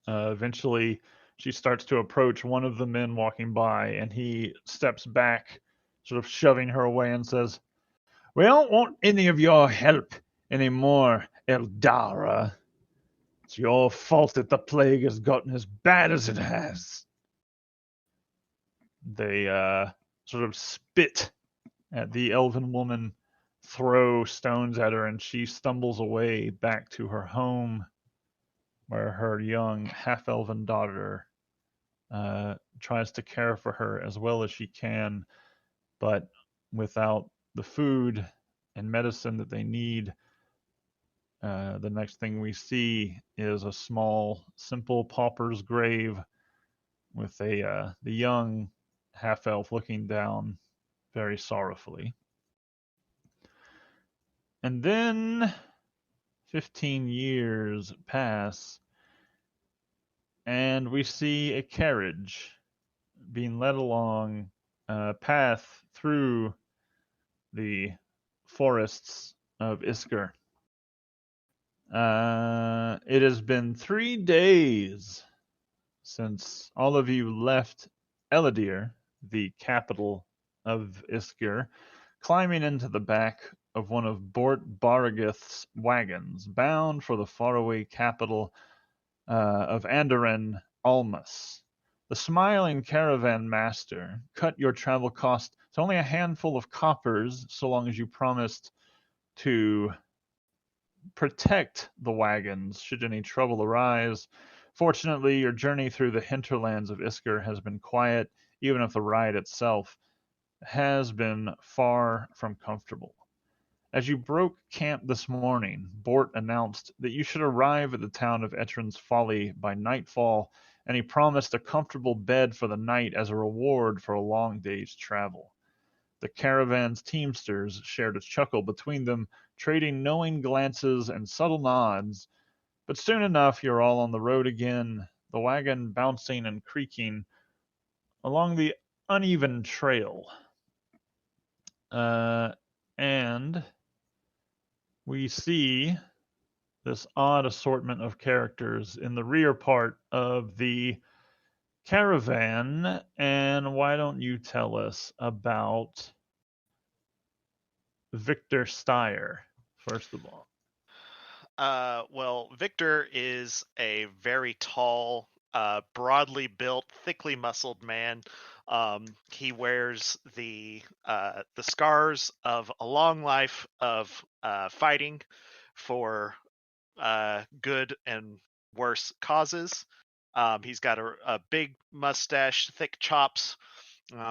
Speaker 6: Eventually, she starts to approach one of the men walking by, and he steps back, sort of shoving her away, and says, "We don't want any of your help anymore, Eldara. It's your fault that the plague has gotten as bad as it has." They sort of spit at the elven woman, throw stones at her, and she stumbles away back to her home, where her young half-elven daughter tries to care for her as well as she can, but without the food and medicine that they need. The next thing we see is a small, simple pauper's grave with the young half-elf looking down very sorrowfully. And then 15 years pass, and we see a carriage being led along a path through the forests of Isker. It has been 3 days since all of you left Eladir, the capital of Isker, climbing into the back of one of Bort Baragith's wagons, bound for the faraway capital of Andoran, Almas. The smiling caravan master cut your travel cost to only a handful of coppers, so long as you promised to protect the wagons should any trouble arise. Fortunately, your journey through the hinterlands of Isker has been quiet, even if the ride itself has been far from comfortable. As you broke camp this morning, Bort announced that you should arrive at the town of Etrin's Folly by nightfall, and he promised a comfortable bed for the night as a reward for a long day's travel. The caravan's teamsters shared a chuckle between them, trading knowing glances and subtle nods, but soon enough you're all on the road again, the wagon bouncing and creaking along the uneven trail. And we see this odd assortment of characters in the rear part of the caravan. And why don't you tell us about Victor Steyer, first of all?
Speaker 1: Well, Victor is a very tall, broadly built, thickly muscled man. He wears the scars of a long life of fighting for good and worse causes. He's got a big mustache, thick chops.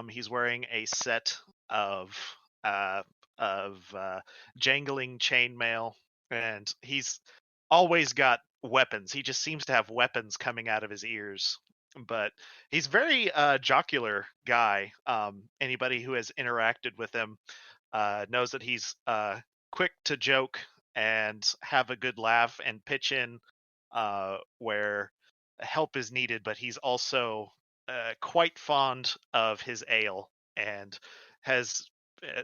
Speaker 1: He's wearing a set of jangling chainmail, and he's always got weapons. He just seems to have weapons coming out of his ears. But he's very jocular guy. Anybody who has interacted with him knows that he's quick to joke and have a good laugh and pitch in where help is needed, but he's also quite fond of his ale and has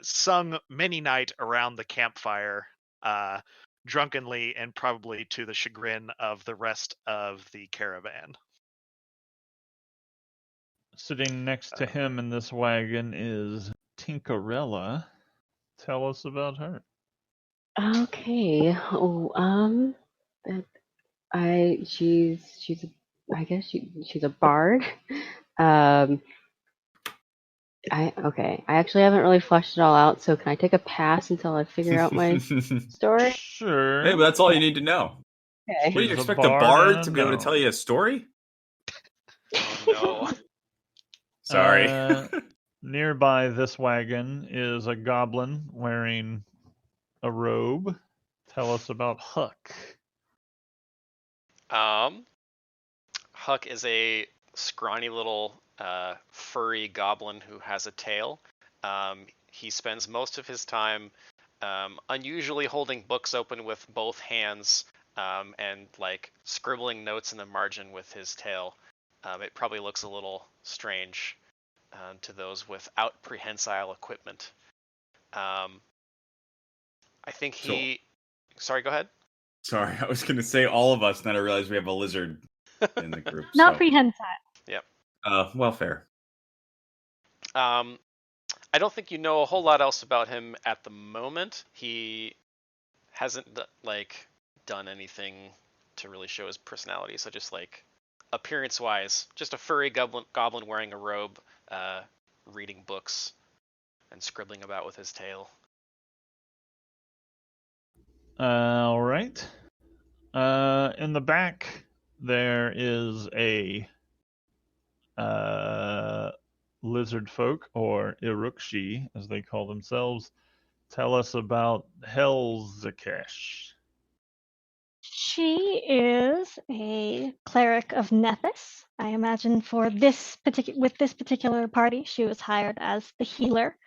Speaker 1: sung many night around the campfire drunkenly and probably to the chagrin of the rest of the caravan.
Speaker 6: Sitting next to him in this wagon is Tinkerella. Tell us about her.
Speaker 4: Okay. She's she's a bard. I actually haven't really fleshed it all out, so can I take a pass until I figure out my story?
Speaker 6: Sure.
Speaker 2: Hey, but that's all you need to know.
Speaker 4: Okay.
Speaker 2: What do you
Speaker 6: She's a
Speaker 2: expect a
Speaker 6: bard
Speaker 2: bard
Speaker 6: and
Speaker 2: to
Speaker 6: a
Speaker 2: be able to
Speaker 6: gnome.
Speaker 2: tell you a story?
Speaker 3: Oh no.
Speaker 2: Sorry.
Speaker 6: Nearby this wagon is a goblin wearing a robe. Tell us about Huck.
Speaker 3: Huck is a scrawny little furry goblin who has a tail. He spends most of his time unusually holding books open with both hands and like scribbling notes in the margin with his tail. It probably looks a little strange to those without prehensile equipment. I think he... Sorry, go ahead.
Speaker 2: Sorry, I was going to say all of us, and then I realized we have a lizard in the group.
Speaker 5: Not prehensile.
Speaker 3: Yep.
Speaker 2: Well, fair.
Speaker 3: I don't think you know a whole lot else about him at the moment. He hasn't done anything to really show his personality. So just like appearance-wise, just a furry goblin wearing a robe, reading books, and scribbling about with his tail.
Speaker 6: All right. In the back, there is a lizard folk, or Irukshi, as they call themselves. Tell us about Helzakesh.
Speaker 5: She is a cleric of Nethys. I imagine with this particular party, she was hired as the healer.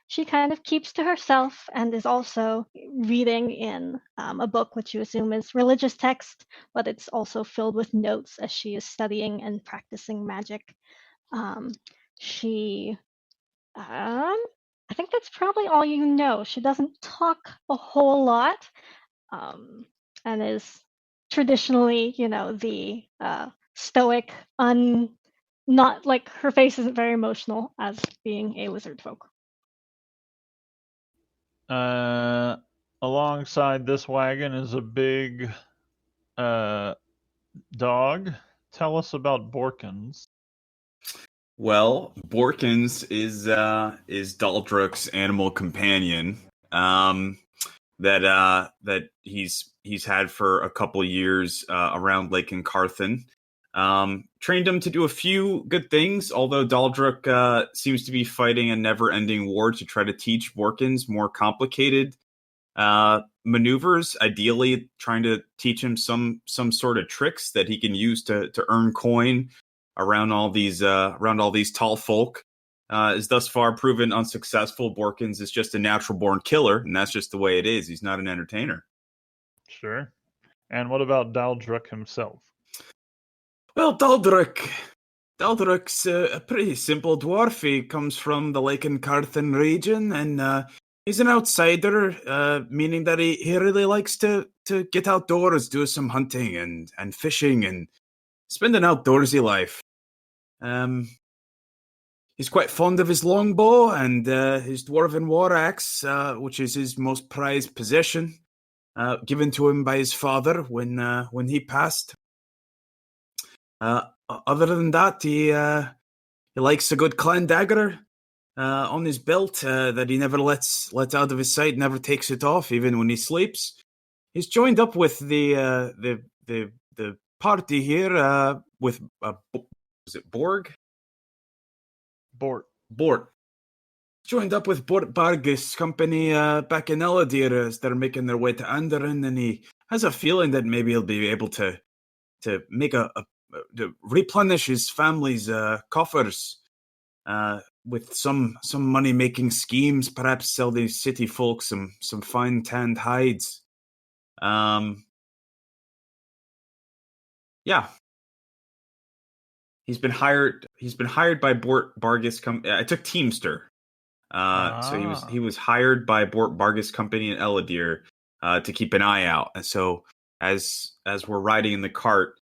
Speaker 5: She kind of keeps to herself and is also reading in a book which you assume is religious text, but it's also filled with notes as she is studying and practicing magic. I think that's probably all you know. She doesn't talk a whole lot, and is traditionally, the stoic, not like her face isn't very emotional as being a lizard folk.
Speaker 6: Alongside this wagon is a big dog. Tell us about Borkins.
Speaker 2: Well, Borkins is Daldruk's animal companion. That he's had for a couple years around Lake Incarthen. Trained him to do a few good things, although Daldruk seems to be fighting a never-ending war to try to teach Borkins more complicated maneuvers, ideally trying to teach him some sort of tricks that he can use to earn coin around all these tall folk. Is thus far proven unsuccessful. Borkins is just a natural-born killer, and that's just the way it is. He's not an entertainer.
Speaker 6: Sure. And what about Daldruk himself?
Speaker 2: Well, Daldruk's a pretty simple dwarf. He comes from the Lake Incarthen region, and he's an outsider, meaning that he really likes to get outdoors, do some hunting and fishing, and spend an outdoorsy life. He's quite fond of his longbow and his dwarven war axe, which is his most prized possession, given to him by his father when he passed. Other than that, he likes a good clan dagger on his belt that he never lets out of his sight, never takes it off, even when he sleeps. He's joined up with the party here with was it Borg? Bort. Joined up with Bort Bargis company back in Eladir as they're making their way to Andoran, and he has a feeling that maybe he'll be able to make to replenish his family's coffers with some money making schemes. Perhaps sell these city folk some fine tanned hides. Yeah. He's been hired by Bort Bargis I took Teamster. So he was hired by Bort Bargis company in Eladir to keep an eye out. And so as we're riding in the cart,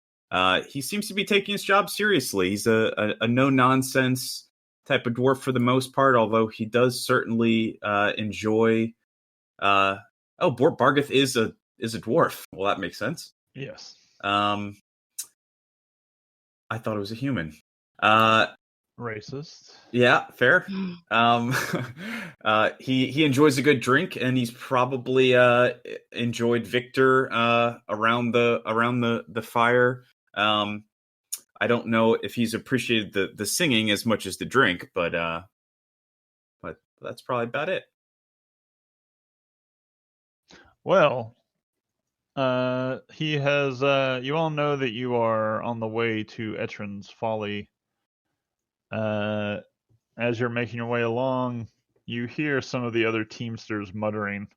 Speaker 2: he seems to be taking his job seriously. He's a no nonsense type of dwarf for the most part, although he does certainly enjoy Bort Bargith is a dwarf. Well, that makes sense.
Speaker 6: Yes.
Speaker 2: I thought it was a human.
Speaker 6: Racist.
Speaker 2: Yeah, fair. He enjoys a good drink, and he's probably enjoyed Victor around the fire. I don't know if he's appreciated the singing as much as the drink, but but that's probably about it.
Speaker 6: Well, he has. You all know that you are on the way to Etrin's Folly. As you're making your way along, you hear some of the other Teamsters muttering,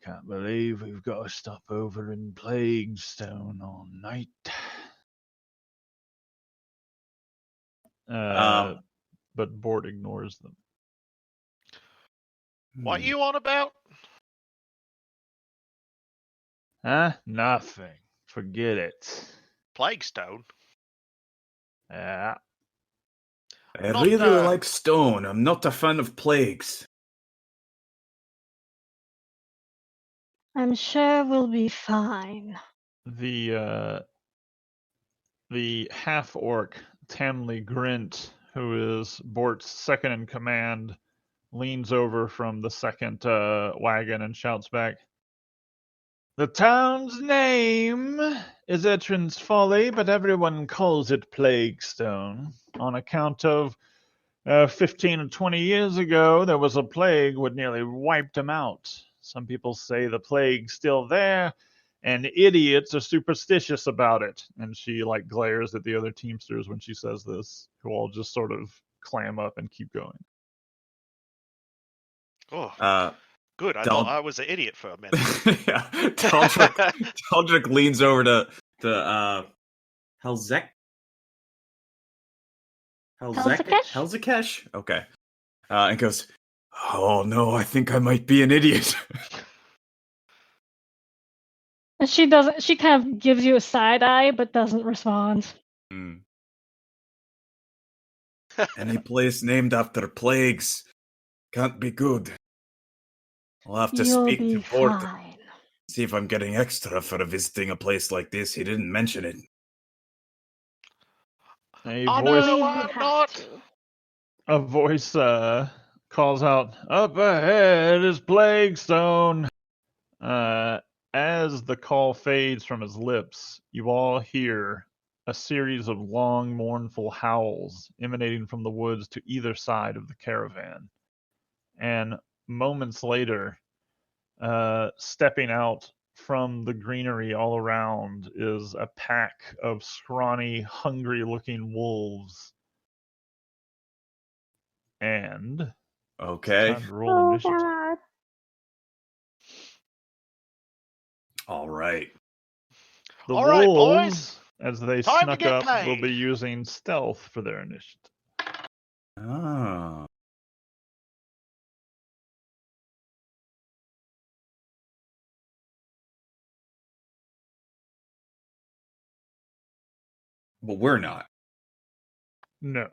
Speaker 6: "Can't believe we've got to stop over in Plaguestone all night." But Bort ignores them.
Speaker 1: What you on about?
Speaker 6: Huh? Nothing. Forget it.
Speaker 1: Plaguestone?
Speaker 6: Yeah.
Speaker 2: I
Speaker 1: Not,
Speaker 2: really like stone. I'm not a fan of plagues.
Speaker 5: I'm sure we'll be fine.
Speaker 6: The half-orc Tamley Grint, who is Bort's second in command, leans over from the second wagon and shouts back, "The town's name is Etrin's Folly, but everyone calls it Plaguestone on account of 15 or 20 years ago, there was a plague that nearly wiped them out. Some people say the plague's still there, and idiots are superstitious about it." And she glares at the other Teamsters when she says this, who all just sort of clam up and keep going.
Speaker 1: Oh, good. I thought I was an idiot for a minute.
Speaker 2: Yeah. Taldric leans over to Helzakesh? Okay. And goes, "Oh no, I think I might be an idiot."
Speaker 5: And she doesn't. She kind of gives you a side eye, but doesn't respond.
Speaker 2: Any place named after plagues can't be good. I'll have to
Speaker 5: You'll
Speaker 2: speak
Speaker 5: be
Speaker 2: to Bort.
Speaker 5: fine.
Speaker 2: See if I'm getting extra for visiting a place like this. He didn't mention it.
Speaker 6: A
Speaker 1: Oh
Speaker 6: voice,
Speaker 1: no, I'm not.
Speaker 6: A voice calls out, "Up ahead is Plaguestone." As the call fades from his lips, you all hear a series of long, mournful howls emanating from the woods to either side of the caravan. And moments later, stepping out from the greenery all around is a pack of scrawny, hungry-looking wolves. And
Speaker 2: okay,
Speaker 6: time to roll initiative.
Speaker 5: God.
Speaker 2: All right.
Speaker 6: The
Speaker 1: All right,
Speaker 6: wolves,
Speaker 1: boys.
Speaker 6: as they
Speaker 1: Time to
Speaker 6: snuck
Speaker 1: get
Speaker 6: up,
Speaker 1: paid.
Speaker 6: will be using stealth for their initiative.
Speaker 2: Ah. But we're not.
Speaker 6: No.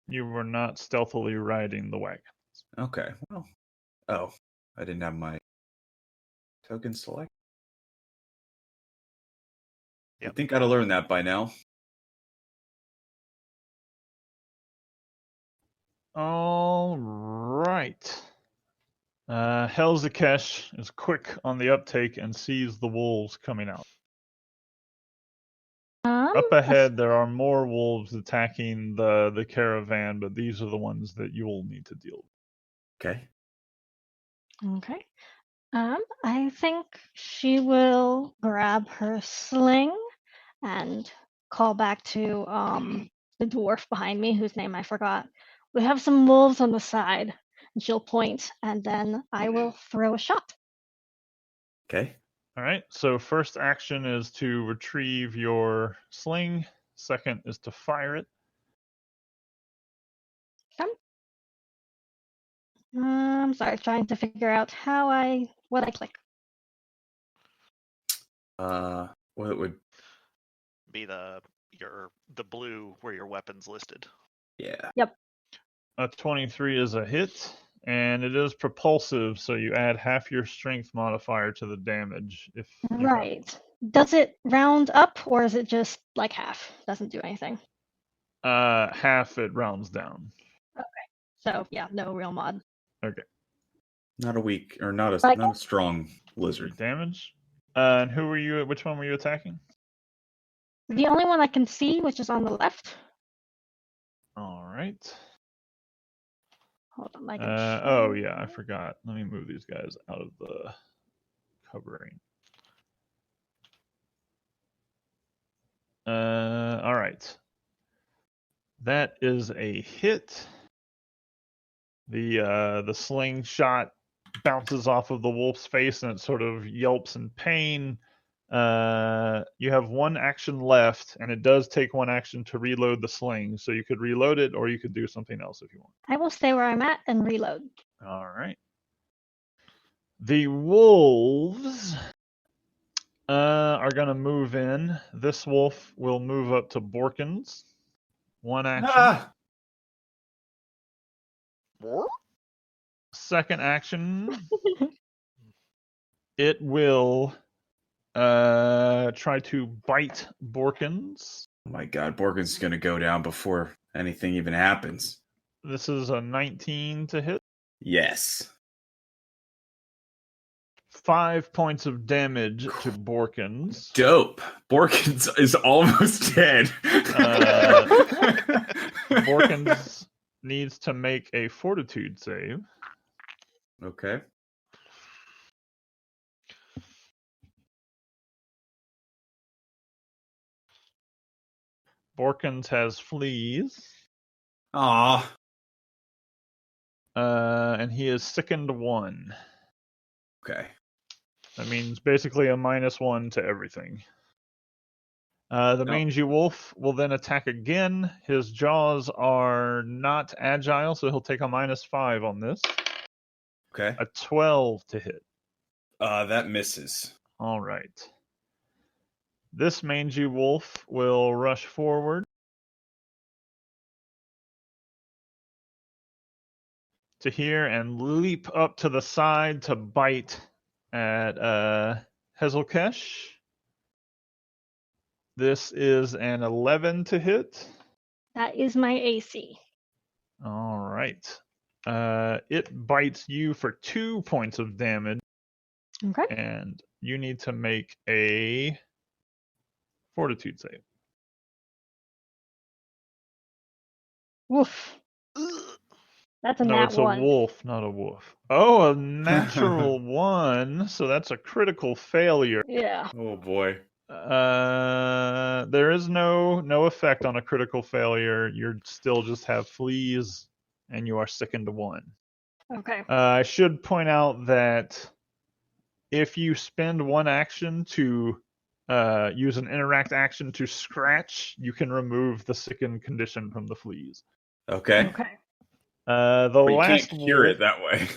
Speaker 6: You were not stealthily riding the wagon.
Speaker 2: Okay. Well. Oh, I didn't have my token select.
Speaker 1: Yep.
Speaker 2: I think I'd have learned that by now.
Speaker 6: All right. Helzakesh is quick on the uptake and sees the wolves coming out. Up ahead, there are more wolves attacking the caravan, but these are the ones that you will need to deal with.
Speaker 2: Okay.
Speaker 5: Okay. I think she will grab her sling and call back to the dwarf behind me, whose name I forgot. We have some wolves on the side, and she'll point, and then I will throw a shot.
Speaker 2: Okay.
Speaker 6: All right. So first action is to retrieve your sling. Second is to fire it.
Speaker 5: I'm sorry, trying to figure out what I click.
Speaker 2: What would
Speaker 1: be the blue where your weapon's listed?
Speaker 2: Yeah.
Speaker 5: Yep.
Speaker 6: A 23 is a hit, and it is propulsive, so you add half your strength modifier to the damage. If
Speaker 5: right. Does it round up, or is it just like half? Doesn't do anything.
Speaker 6: Half it rounds down.
Speaker 5: Okay. So yeah, no real mod.
Speaker 6: Okay.
Speaker 2: Not a weak or not a strong lizard.
Speaker 6: Damage. And who were you? Which one were you attacking?
Speaker 5: The only one I can see, which is on the left.
Speaker 6: All right.
Speaker 5: Hold on, I
Speaker 6: Oh yeah, I forgot. Let me move these guys out of the covering. All right. That is a hit. The slingshot bounces off of the wolf's face and it sort of yelps in pain. You have one action left, and it does take one action to reload the sling. So you could reload it, or you could do something else if you want.
Speaker 5: I will stay where I'm at and reload.
Speaker 6: All right. The wolves are going to move in. This wolf will move up to Borkins. One action. Second action, it will try to bite Borkins.
Speaker 2: Oh my god, Borkins is going to go down before anything even happens.
Speaker 6: This is a 19 to hit.
Speaker 2: Yes.
Speaker 6: 5 points of damage to Borkins.
Speaker 2: Dope. Borkins is almost dead.
Speaker 6: Borkins needs to make a fortitude save.
Speaker 2: Okay.
Speaker 6: Borkins has fleas.
Speaker 2: Aw.
Speaker 6: And he is sickened 1.
Speaker 2: Okay.
Speaker 6: That means basically a -1 to everything. The mangy wolf will then attack again. His jaws are not agile, so he'll take a -5 on this.
Speaker 2: Okay.
Speaker 6: A 12 to hit.
Speaker 2: That misses.
Speaker 6: All right. This mangy wolf will rush forward to here and leap up to the side to bite at Hazelkesh. This is an 11 to hit.
Speaker 5: That is my AC.
Speaker 6: All right. It bites you for 2 points of damage.
Speaker 5: Okay.
Speaker 6: And you need to make a fortitude save.
Speaker 5: Woof. That's a
Speaker 6: No,
Speaker 5: nat
Speaker 6: it's a
Speaker 5: 1.
Speaker 6: wolf, not a wolf. Oh, a natural 1. So that's a critical failure.
Speaker 5: Yeah.
Speaker 2: Oh boy.
Speaker 6: There is no effect on a critical failure. You still just have fleas, and you are sickened 1.
Speaker 5: Okay.
Speaker 6: I should point out that if you spend one action to use an interact action to scratch, you can remove the sickened condition from the fleas.
Speaker 2: Okay.
Speaker 5: Okay.
Speaker 6: The
Speaker 2: But you
Speaker 6: last
Speaker 2: can't cure
Speaker 6: wolf,
Speaker 2: it that way.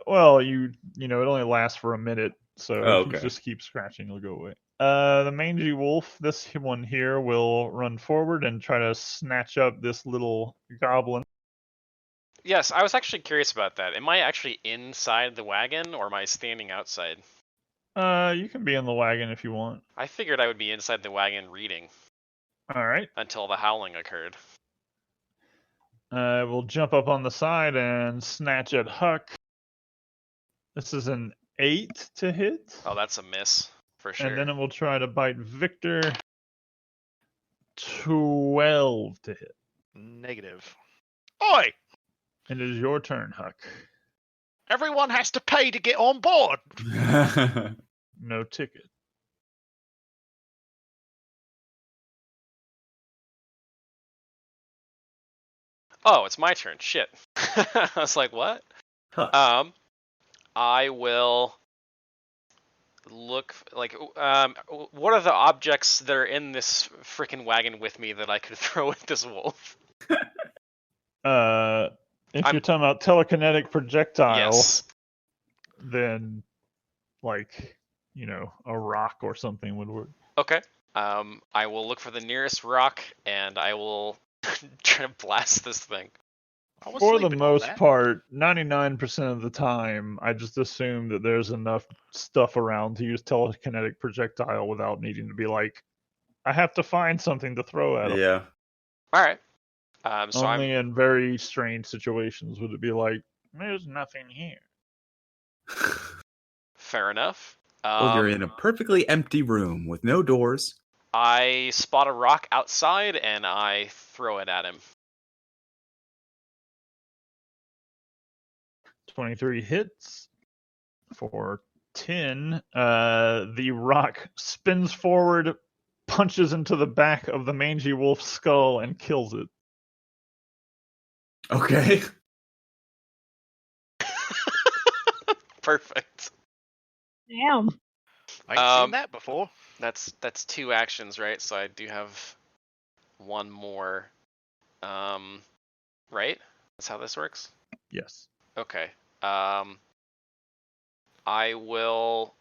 Speaker 6: well, you know, it only lasts for a minute, so if you
Speaker 2: Okay.
Speaker 6: just keep scratching, it'll go away. The mangy wolf, this one here, will run forward and try to snatch up this little goblin.
Speaker 3: Yes, I was actually curious about that. Am I actually inside the wagon, or am I standing outside?
Speaker 6: You can be in the wagon if you want.
Speaker 3: I figured I would be inside the wagon reading.
Speaker 6: All right.
Speaker 3: Until the howling occurred.
Speaker 6: We'll jump up on the side and snatch at Huck. This is an 8 to hit.
Speaker 3: Oh, that's a miss, for sure.
Speaker 6: And then it will try to bite Victor. 12 to hit.
Speaker 1: Negative. Oi!
Speaker 6: It is your turn, Huck.
Speaker 1: Everyone has to pay to get on board.
Speaker 6: No ticket.
Speaker 3: Oh, it's my turn. Shit. I was like, what?
Speaker 2: Huh.
Speaker 3: I will look like what are the objects that are in this freaking wagon with me that I could throw at this wolf?
Speaker 6: If you're talking about telekinetic projectile,
Speaker 3: yes.
Speaker 6: Then like, you know, a rock or something would work.
Speaker 3: Okay. I will look for the nearest rock and I will try to blast this thing.
Speaker 6: For the most part, 99% of the time, I just assume that there's enough stuff around to use telekinetic projectile without needing to be like, I have to find something to throw at them.
Speaker 2: Yeah.
Speaker 3: All right. So
Speaker 6: Only in very strange situations would it be like, there's nothing here.
Speaker 3: Fair enough.
Speaker 2: Well, you're in a perfectly empty room with no doors.
Speaker 3: I spot a rock outside and I throw it at him.
Speaker 6: 23 hits for 10. The rock spins forward, punches into the back of the mangy wolf's skull, and kills it.
Speaker 2: Okay.
Speaker 3: Perfect.
Speaker 5: Damn.
Speaker 1: I ain't seen that before.
Speaker 3: That's 2 actions, right? So I do have 1 more. Right? That's how this works?
Speaker 6: Yes.
Speaker 3: Okay. I will.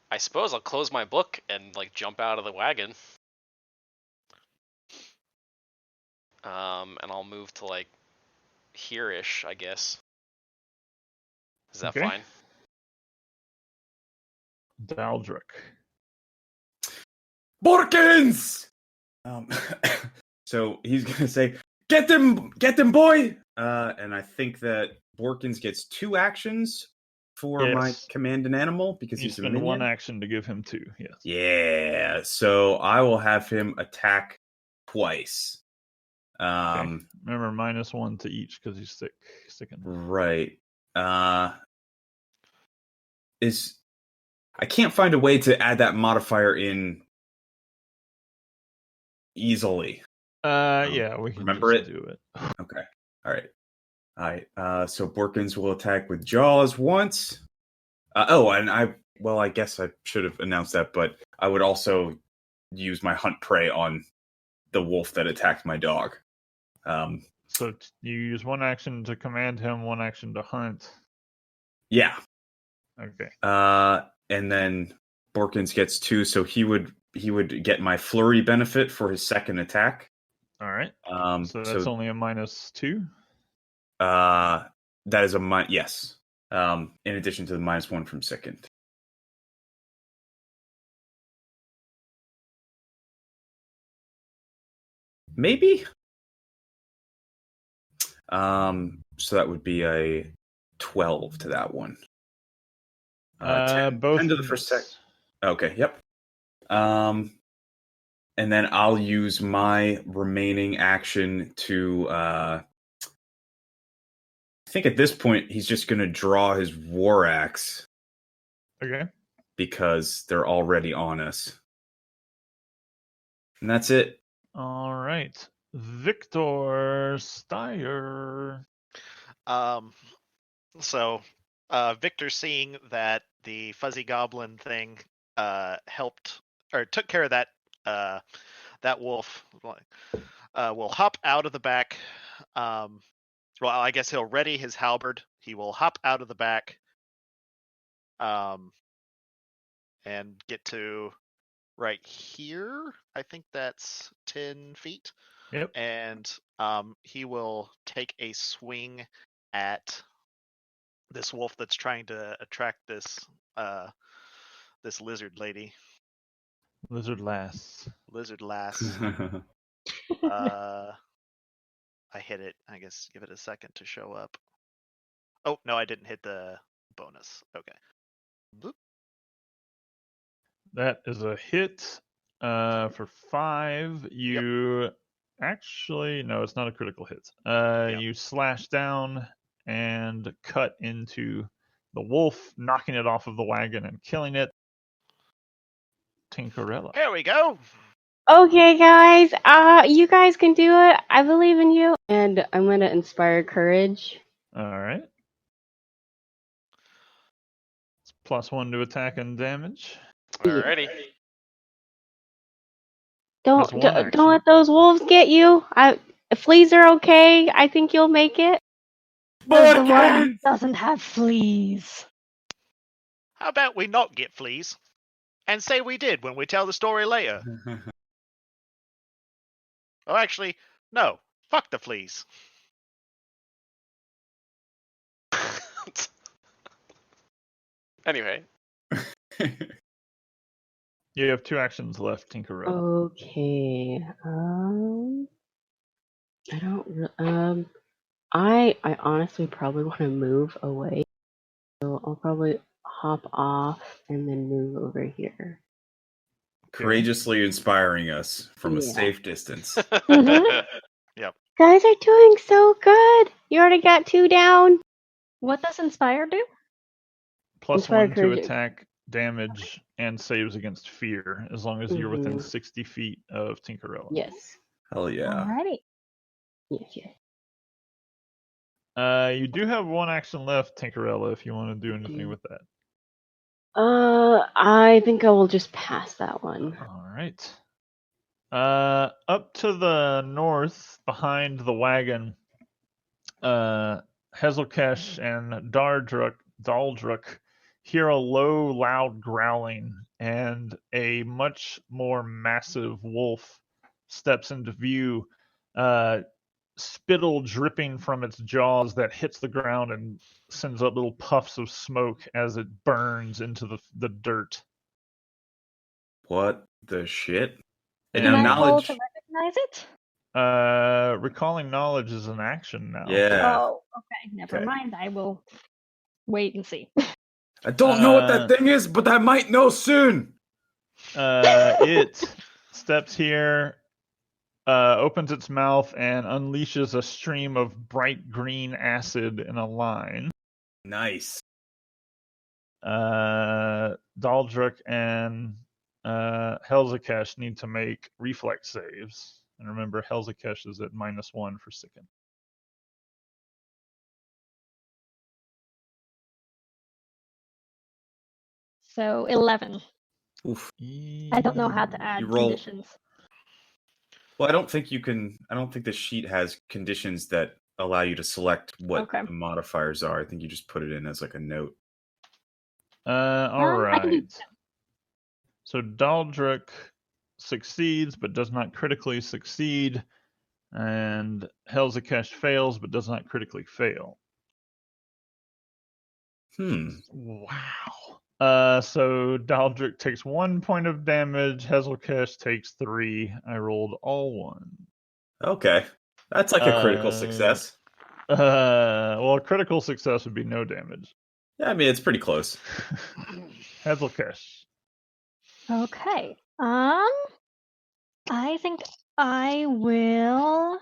Speaker 3: I suppose I'll close my book and like jump out of the wagon. And I'll move to like here-ish, I guess. Is that
Speaker 6: Okay.
Speaker 3: fine?
Speaker 6: Daldric.
Speaker 2: Borkins! So he's gonna say, get them, boy! And I think that Borkins gets 2 actions for my command an animal because
Speaker 6: you
Speaker 2: he's a
Speaker 6: spend
Speaker 2: minion.
Speaker 6: 1 action to give him 2. Yes.
Speaker 2: Yeah. So I will have him attack twice.
Speaker 6: Okay. Remember, -1 to each because he's sticking.
Speaker 2: Right. I can't find a way to add that modifier in easily.
Speaker 6: Yeah, we can
Speaker 2: remember
Speaker 6: just do it.
Speaker 2: Okay. All right. So Borkins will attack with Jaws once. And I guess I should have announced that, but I would also use my hunt prey on the wolf that attacked my dog.
Speaker 6: So you use 1 action to command him, 1 action to hunt.
Speaker 2: Yeah.
Speaker 6: Okay.
Speaker 2: And then Borkins gets 2, so he would get my flurry benefit for his second attack.
Speaker 6: All right. So that's only a -2.
Speaker 2: That is a yes. In addition to the -1 from second. Maybe. So that would be a 12 to that one. 10
Speaker 6: both
Speaker 2: to the first sec. Okay, yep. And then I'll use my remaining action to I think at this point he's just gonna draw his war axe.
Speaker 6: Okay.
Speaker 2: Because they're already on us. And that's it.
Speaker 6: All right. Victor Steyer.
Speaker 1: So Victor, seeing that the fuzzy goblin thing helped or took care of that wolf, will hop out of the back. Well, I guess he'll ready his halberd. He will hop out of the back, and get to right here. I think that's 10 feet.
Speaker 6: Yep.
Speaker 1: And he will take a swing at this wolf that's trying to attract this lizard lady.
Speaker 6: Lizard lass.
Speaker 1: I hit it. I guess give it a second to show up. Oh, no, I didn't hit the bonus. Okay. Boop.
Speaker 6: That is a hit for 5. You actually, no, it's not a critical hit. You slash down and cut into the wolf, knocking it off of the wagon and killing it. Tinkerella.
Speaker 1: Here we go.
Speaker 4: Okay, guys. You guys can do it. I believe in you. And I'm going to inspire courage.
Speaker 6: All right. It's +1 to attack and damage.
Speaker 3: Alrighty.
Speaker 4: Don't let those wolves get you. Fleas are okay. I think you'll make it.
Speaker 5: The one doesn't have fleas.
Speaker 1: How about we not get fleas and say we did when we tell the story later? Oh, actually, no. Fuck the fleas.
Speaker 3: Anyway.
Speaker 6: You have 2 actions left, Tinkerella.
Speaker 4: Okay. I don't. I honestly probably want to move away, so I'll probably hop off and then move over here.
Speaker 2: Courageously inspiring us from a safe distance.
Speaker 4: Mm-hmm.
Speaker 1: Yep.
Speaker 4: Guys are doing so good. You already got 2 down.
Speaker 5: What does Inspire do?
Speaker 6: Plus
Speaker 4: Inspire
Speaker 6: 1 to
Speaker 4: courage.
Speaker 6: attack, damage, and saves against fear, as long as you're within
Speaker 4: Mhm.
Speaker 6: 60 feet of Tinkerella.
Speaker 4: Yes.
Speaker 2: Hell yeah.
Speaker 5: Alrighty.
Speaker 4: Yes.
Speaker 6: You do have 1 action left, Tinkerella, if you want to do anything with that.
Speaker 4: I think I will just pass that one.
Speaker 6: All right. Up to the north, behind the wagon, Hazelkesh and Daldruk hear a low, loud growling, and a much more massive wolf steps into view, spittle dripping from its jaws that hits the ground and sends up little puffs of smoke as it burns into the dirt.
Speaker 2: What the shit? And
Speaker 5: Can
Speaker 2: now
Speaker 5: I roll
Speaker 2: knowledge.
Speaker 5: to recognize it?
Speaker 6: Recalling knowledge is an action now.
Speaker 2: Yeah.
Speaker 5: Oh, okay. Never
Speaker 2: Okay.
Speaker 5: mind. I will wait and see.
Speaker 2: I don't know what that thing is, but I might know soon.
Speaker 6: It steps here, opens its mouth, and unleashes a stream of bright green acid in a line.
Speaker 2: Nice.
Speaker 6: Daldruk and Helzakesh need to make reflex saves. And remember, Helzakesh is at -1 for Sicken.
Speaker 5: So 11.
Speaker 2: Oof.
Speaker 5: I don't know how to add
Speaker 2: You roll-
Speaker 5: conditions.
Speaker 2: Well, I don't think you can. I don't think the sheet has conditions that allow you to select what
Speaker 5: Okay.
Speaker 2: the modifiers are. I think you just put it in as like a note.
Speaker 6: All
Speaker 5: I can do
Speaker 6: right. So Daldruk succeeds but does not critically succeed, and Helzakesh fails but does not critically fail. Wow. So Daldruk takes 1 point of damage, Hazelkesh takes 3. I rolled all 1.
Speaker 2: Okay. That's like a critical success.
Speaker 6: Well, a critical success would be no damage.
Speaker 2: Yeah, I mean, it's pretty close.
Speaker 6: Hazelkesh.
Speaker 5: Okay. I think I will.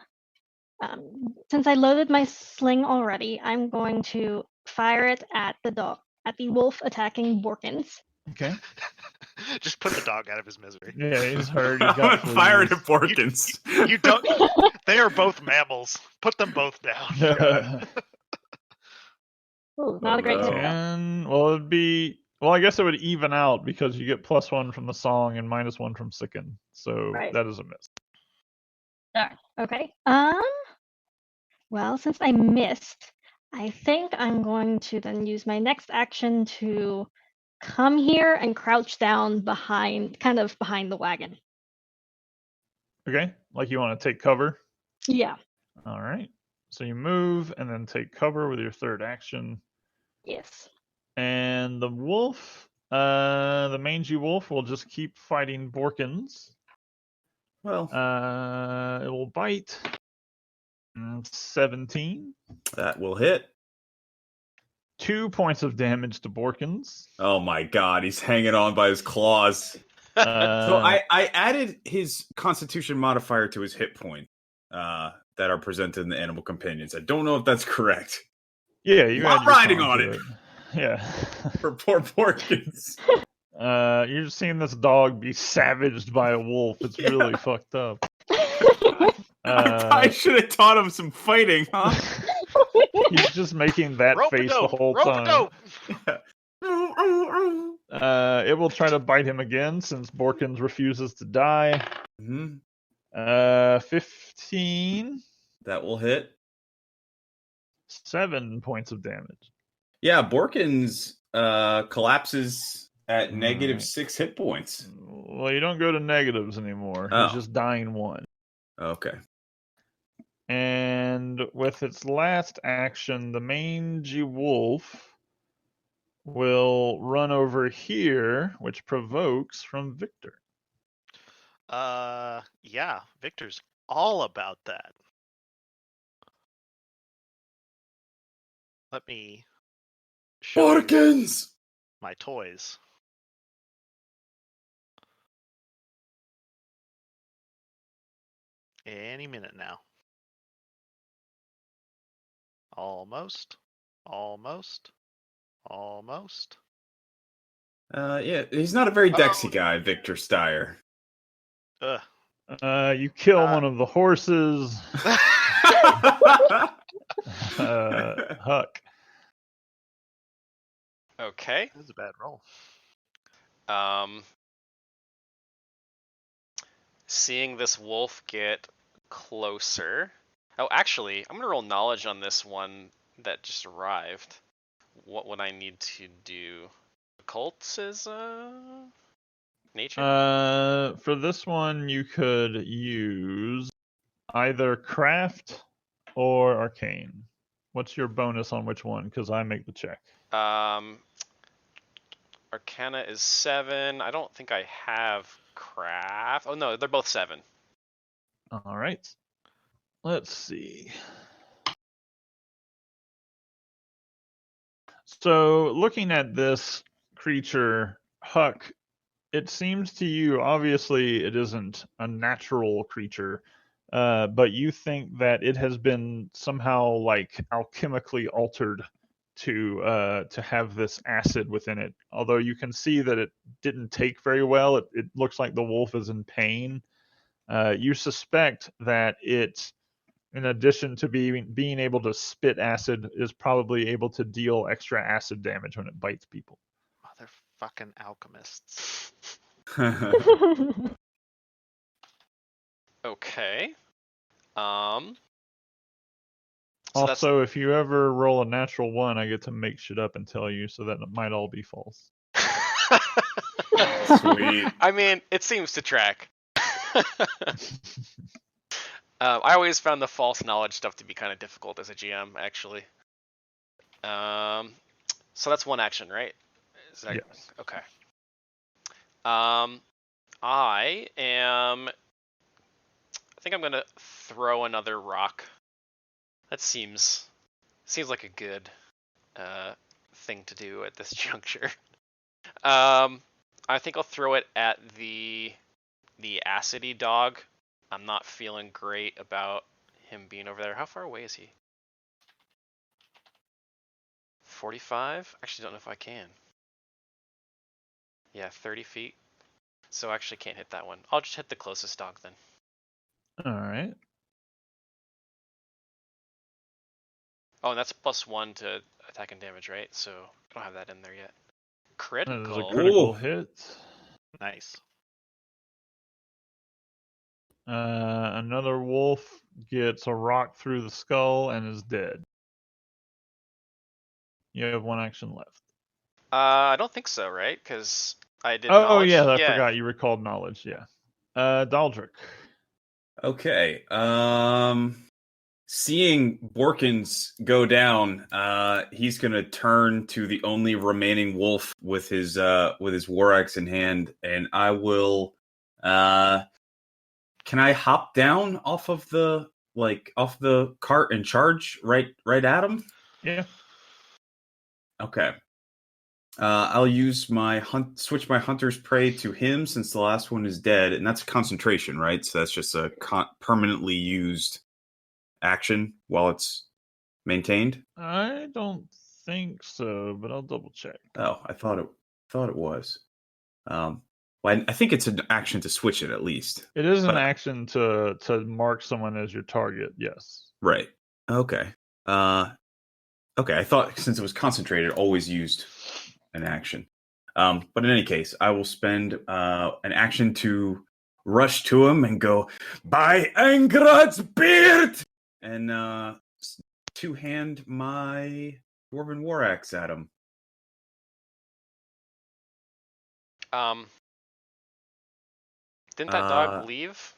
Speaker 5: Since I loaded my sling already, I'm going to fire it at the wolf attacking Borkins.
Speaker 6: Okay.
Speaker 1: Just put the dog out of his misery.
Speaker 6: Yeah, he's hurt. He's
Speaker 2: I'm
Speaker 6: got
Speaker 2: gonna fire it
Speaker 6: fleas.
Speaker 2: at Borkins.
Speaker 1: You don't. They are both mammals. Put them both down.
Speaker 5: Ooh, not a great
Speaker 2: no.
Speaker 5: hit though.
Speaker 6: And well, it'd be I guess it would even out because you get +1 from the song and -1 from Sicken. So
Speaker 5: Right.
Speaker 6: that is a miss.
Speaker 5: Darn. Okay. Well, since I missed, I think I'm going to then use my next action to come here and crouch down kind of behind the wagon.
Speaker 6: Okay, like you want to take cover.
Speaker 5: Yeah.
Speaker 6: All right. So you move and then take cover with your third action.
Speaker 5: Yes.
Speaker 6: And the wolf, the mangy wolf, will just keep fighting Borkins.
Speaker 2: Well,
Speaker 6: it will bite. 17.
Speaker 2: That will hit.
Speaker 6: 2 points of damage to Borkins.
Speaker 2: Oh my god, he's hanging on by his claws. So I added his constitution modifier to his hit point that are presented in the animal companions. I don't know if that's correct.
Speaker 6: Yeah, you
Speaker 2: I'm riding on it.
Speaker 6: Yeah.
Speaker 2: For poor Borkins.
Speaker 6: You're just seeing this dog be savaged by a wolf. It's really fucked up.
Speaker 2: I should have taught him some fighting, huh?
Speaker 6: He's just making that face the whole time. It will try to bite him again since Borkins refuses to die. 15.
Speaker 2: That will hit.
Speaker 6: 7 points of damage.
Speaker 2: Yeah, Borkins collapses at -6 hit points.
Speaker 6: Well, you don't go to negatives anymore. He's just dying 1.
Speaker 2: Okay.
Speaker 6: And with its last action, the mangy wolf will run over here, which provokes from Victor.
Speaker 1: Yeah, Victor's all about that. Let me show
Speaker 2: Borkins!
Speaker 1: My toys. Any minute now. Almost.
Speaker 2: Yeah, he's not a very dexy guy, Victor Steyer.
Speaker 1: Ugh.
Speaker 6: You kill one of the horses. Huck.
Speaker 3: Okay.
Speaker 1: That was a bad roll.
Speaker 3: Seeing this wolf get closer. Oh, actually, I'm gonna roll knowledge on this one that just arrived. What would I need to do? Occultism? Nature?
Speaker 6: For this one, you could use either craft or arcane. What's your bonus on which one? Because I make the check.
Speaker 3: Arcana is 7. I don't think I have craft. Oh no, they're both 7.
Speaker 6: All right. Let's see. So, looking at this creature, Huck, it seems to you, obviously, it isn't a natural creature, but you think that it has been somehow like alchemically altered to have this acid within it. Although you can see that it didn't take very well. It looks like the wolf is in pain. You suspect that it, in addition to being able to spit acid, is probably able to deal extra acid damage when it bites people.
Speaker 1: Motherfucking alchemists.
Speaker 3: Okay.
Speaker 6: So also, if you ever roll a natural 1, I get to make shit up and tell you, so that it might all be false.
Speaker 2: Sweet.
Speaker 3: I mean, it seems to track. I always found the false knowledge stuff to be kind of difficult as a GM, actually. So that's one action, right?
Speaker 6: Yes.
Speaker 3: Okay. I think I'm gonna throw another rock. That seems like a good thing to do at this juncture. I think I'll throw it at the acidy dog. I'm not feeling great about him being over there. How far away is he? 45? Actually, don't know if I can. Yeah, 30 feet. So I actually can't hit that one. I'll just hit the closest dog then.
Speaker 6: All right.
Speaker 3: Oh, and that's +1 to attack and damage, right? So I don't have that in there yet. Critical.
Speaker 6: That is a critical hit.
Speaker 1: Nice.
Speaker 6: Another wolf gets a rock through the skull and is dead. You have one action left.
Speaker 3: I don't think so, right? Because I did.
Speaker 6: Oh yeah, I forgot you recalled knowledge. Yeah. Daldric.
Speaker 2: Okay. Seeing Borkins go down, he's gonna turn to the only remaining wolf with his war axe in hand, and I will. Can I hop down off of the cart and charge right at him?
Speaker 6: Yeah.
Speaker 2: Okay. I'll use switch my hunter's prey to him since the last one is dead, and that's a concentration, right? So that's just a permanently used action while it's maintained.
Speaker 6: I don't think so, but I'll double check.
Speaker 2: Oh, I thought it was. Well, I think it's an action to switch it at least.
Speaker 6: It is an action to mark someone as your target. Yes.
Speaker 2: Right. Okay. Okay. I thought since it was concentrated, always used an action. But in any case, I will spend an action to rush to him and go, by Angrad's beard! And two-hand my Dwarven War Axe at him.
Speaker 3: Didn't that dog leave?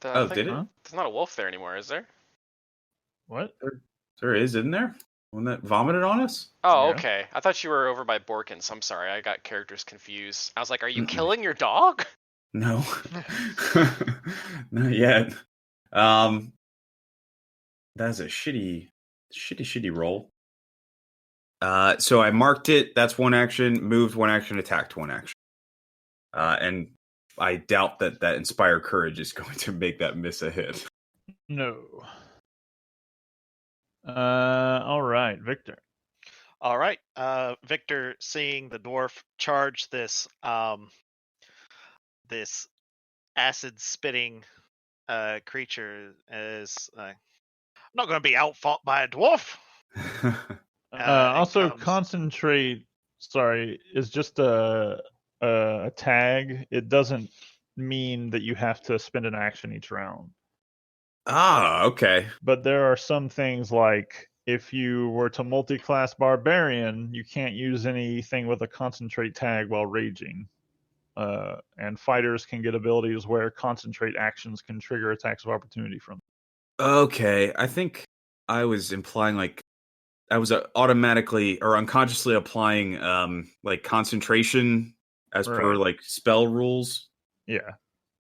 Speaker 2: Did it?
Speaker 3: There's not a wolf there anymore, is there?
Speaker 6: What?
Speaker 2: There is, isn't there? One that vomited on us?
Speaker 3: Oh, yeah. Okay. I thought you were over by Borkins. I'm sorry. I got characters confused. I was like, are you killing your dog?
Speaker 2: No. Not yet. That's a shitty roll. So I marked it. That's one action. Moved one action. Attacked one action. And I doubt that Inspire Courage is going to make that miss a hit.
Speaker 6: No. All right, Victor.
Speaker 1: All right. Victor, seeing the dwarf charge this this acid spitting creature, is I'm not going to be outfought by a dwarf.
Speaker 6: Also,
Speaker 1: comes...
Speaker 6: concentrate. Sorry, is just a tag. It doesn't mean that you have to spend an action each round.
Speaker 2: Ah, okay.
Speaker 6: But there are some things like if you were to multi-class barbarian, you can't use anything with a concentrate tag while raging. And fighters can get abilities where concentrate actions can trigger attacks of opportunity from them.
Speaker 2: Okay, I think I was implying like I was automatically or unconsciously applying like concentration as per like spell rules.
Speaker 6: Yeah.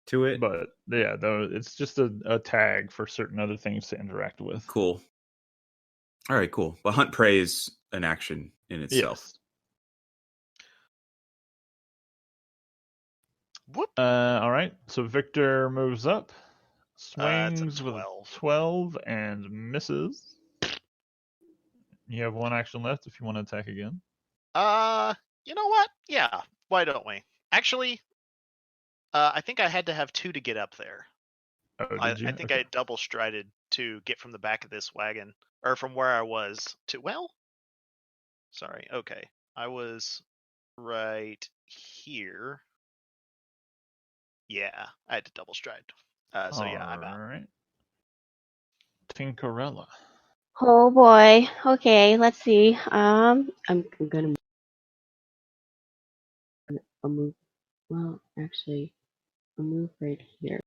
Speaker 2: To it.
Speaker 6: But yeah, though it's just a tag for certain other things to interact with.
Speaker 2: Cool. All right, cool. Well, hunt prey is an action in itself.
Speaker 6: Yes.
Speaker 1: Whoop.
Speaker 6: All right. So Victor moves up, swings
Speaker 1: It's a 12.
Speaker 6: with 12 and misses. You have one action left if you want to attack again.
Speaker 1: You know what? Yeah, why don't we? Actually, I think I had to have 2 to get up there.
Speaker 6: Oh,
Speaker 1: I
Speaker 6: did you?
Speaker 1: think
Speaker 6: Okay.
Speaker 1: I double strided to get from the back of this wagon, or from where I was to, well, sorry, okay. I was right here. Yeah, I had to double stride. So yeah, I'm out.
Speaker 6: All right. Tinkerella.
Speaker 4: Oh boy. Okay, let's see. I'm gonna I'll move. Well, actually, I'll move right here.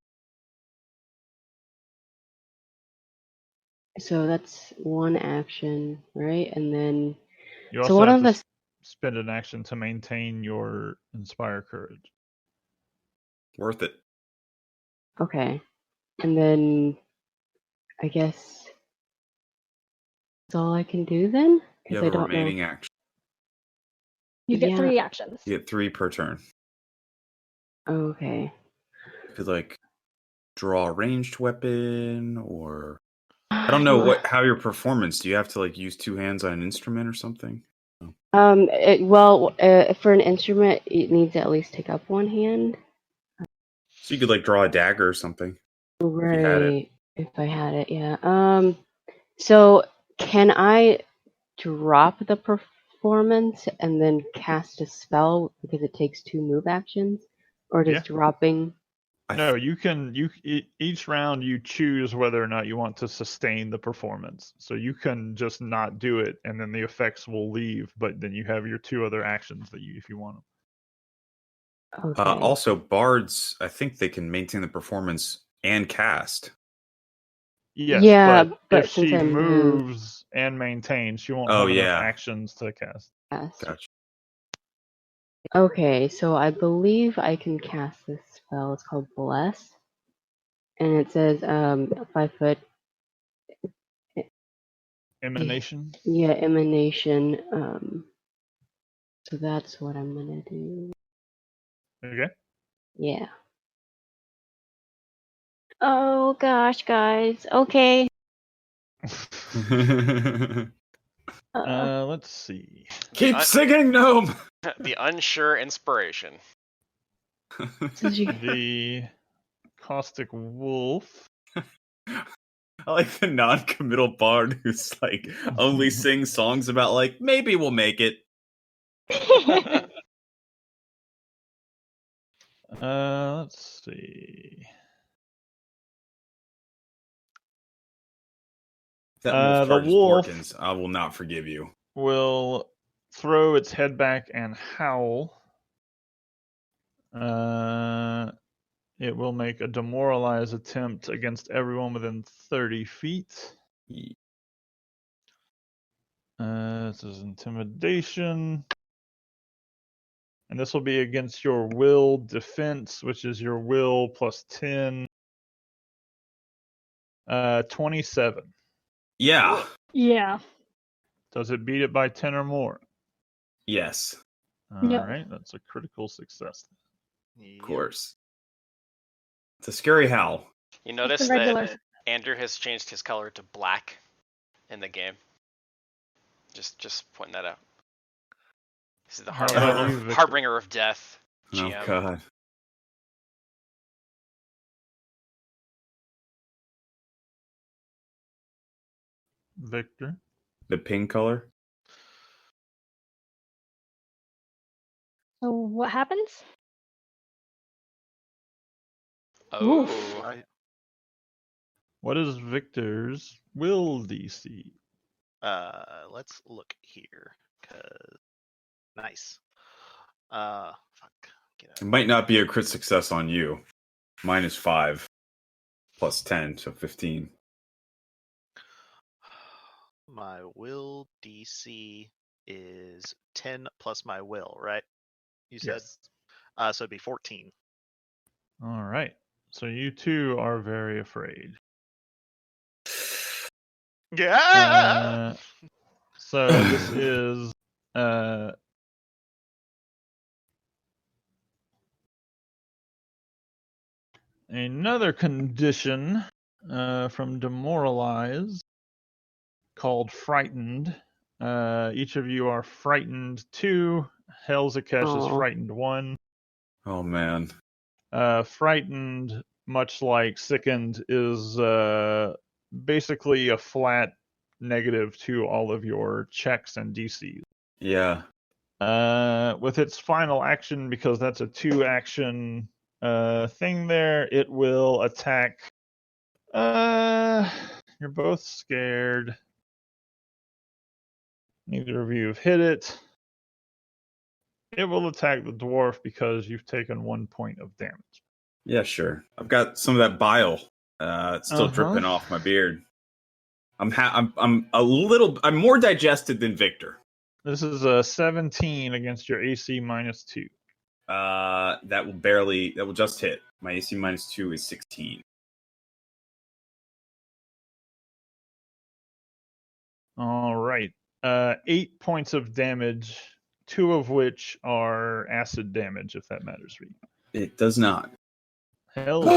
Speaker 4: So that's one action, right? And then
Speaker 6: You
Speaker 4: so
Speaker 6: also
Speaker 4: one
Speaker 6: have
Speaker 4: of
Speaker 6: to
Speaker 4: the
Speaker 6: spend an action to maintain your Inspire Courage.
Speaker 2: Worth it.
Speaker 4: okay, and then I guess that's all I can do then,
Speaker 2: You
Speaker 4: because
Speaker 2: have
Speaker 4: I
Speaker 2: a
Speaker 4: don't know.
Speaker 2: remaining action.
Speaker 5: You get
Speaker 4: Yeah.
Speaker 5: 3 actions.
Speaker 2: You get 3 per turn.
Speaker 4: Okay.
Speaker 2: You could like draw a ranged weapon, or I don't know how your performance. Do you have to like use 2 hands on an instrument or something?
Speaker 4: For an instrument, it needs to at least take up one hand.
Speaker 2: So you could like draw a dagger or something.
Speaker 4: Right.
Speaker 2: If you had it.
Speaker 4: If I had it, yeah. So can I drop the performance and then cast a spell because it takes 2 move actions, or does dropping?
Speaker 6: No, you can. Each round you choose whether or not you want to sustain the performance. So you can just not do it, and then the effects will leave. But then you have your 2 other actions that if you want them.
Speaker 4: Okay.
Speaker 2: Also, bards, I think they can maintain the performance and cast.
Speaker 6: Yes,
Speaker 4: yeah,
Speaker 6: but if
Speaker 4: since
Speaker 6: she
Speaker 4: I
Speaker 6: moves and maintains, she won't have enough actions to cast.
Speaker 2: Gotcha.
Speaker 4: Okay, so I believe I can cast this spell. It's called Bless, and it says 5 foot.
Speaker 6: Emanation.
Speaker 4: Yeah, emanation. So that's what I'm gonna do.
Speaker 6: Okay.
Speaker 4: Yeah. Oh gosh, guys. Okay.
Speaker 6: Let's see.
Speaker 2: Keep singing, gnome.
Speaker 3: The unsure inspiration.
Speaker 6: The caustic wolf.
Speaker 2: I like the non-committal bard who's like only sings songs about like maybe we'll make it.
Speaker 6: Let's see.
Speaker 2: That wolf
Speaker 6: the wolf
Speaker 2: Porkins, I will not forgive you.
Speaker 6: Will throw its head back and howl. It will make a demoralize attempt against everyone within 30 feet. This is intimidation. And this will be against your will defense, which is your will plus 10. 27.
Speaker 2: Yeah.
Speaker 5: Yeah.
Speaker 6: Does it beat it by 10 or more?
Speaker 2: Yes.
Speaker 6: All right, that's a critical success.
Speaker 2: Of course. It's a scary howl.
Speaker 3: You notice that Andrew has changed his color to black. in the game. Just pointing that out. This is the
Speaker 6: How about you, Victor?
Speaker 3: harbinger of death.
Speaker 2: Oh
Speaker 3: GM.
Speaker 2: god.
Speaker 6: Victor.
Speaker 2: The pink color?
Speaker 5: So what happens?
Speaker 3: Oh.
Speaker 5: Oof.
Speaker 6: What is Victor's will DC?
Speaker 1: Let's look here. Nice. Fuck. Get out.
Speaker 2: It might not be a crit success on you. Mine is 5 plus 10, so 15.
Speaker 1: My will DC is 10 plus my will, right? You said?
Speaker 6: Yes.
Speaker 1: So it'd be 14.
Speaker 6: All right. So you two are very afraid.
Speaker 1: Yeah.
Speaker 6: So this is another condition from Demoralize called Frightened. Each of you are frightened 2. Helzakesh is frightened 1.
Speaker 2: Oh man.
Speaker 6: Frightened, much like Sickened, is basically a flat negative to all of your checks and DCs.
Speaker 2: Yeah.
Speaker 6: With its final action, because that's a 2-action thing there, it will attack. You're both scared. Neither of you have hit it. It will attack the dwarf because you've taken 1 point of damage.
Speaker 2: Yeah, sure. I've got some of that bile still dripping off my beard. I'm more digested than Victor.
Speaker 6: This is a 17 against your AC -2.
Speaker 2: That will just hit. My AC -2 is 16.
Speaker 6: All right. 8 points of damage, 2 of which are acid damage, if that matters for you.
Speaker 2: It does not.
Speaker 6: Hell.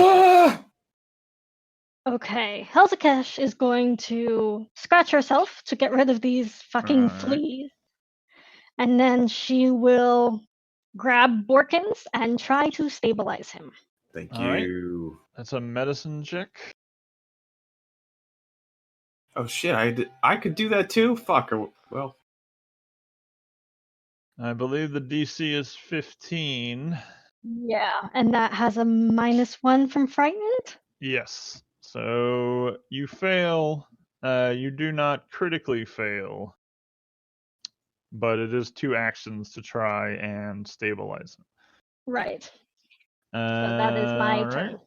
Speaker 5: Okay, Helzakesh is going to scratch herself to get rid of these fucking fleas. And then she will grab Borkins and try to stabilize him.
Speaker 2: Thank
Speaker 6: All
Speaker 2: you.
Speaker 6: Right. That's a medicine check.
Speaker 2: Oh shit, I could do that too? Fuck. Well.
Speaker 6: I believe the DC is 15.
Speaker 5: Yeah, and that has a -1 from Frightened?
Speaker 6: Yes. So you fail. You do not critically fail. But it is 2 actions to try and stabilize him.
Speaker 5: Right. So that is my turn.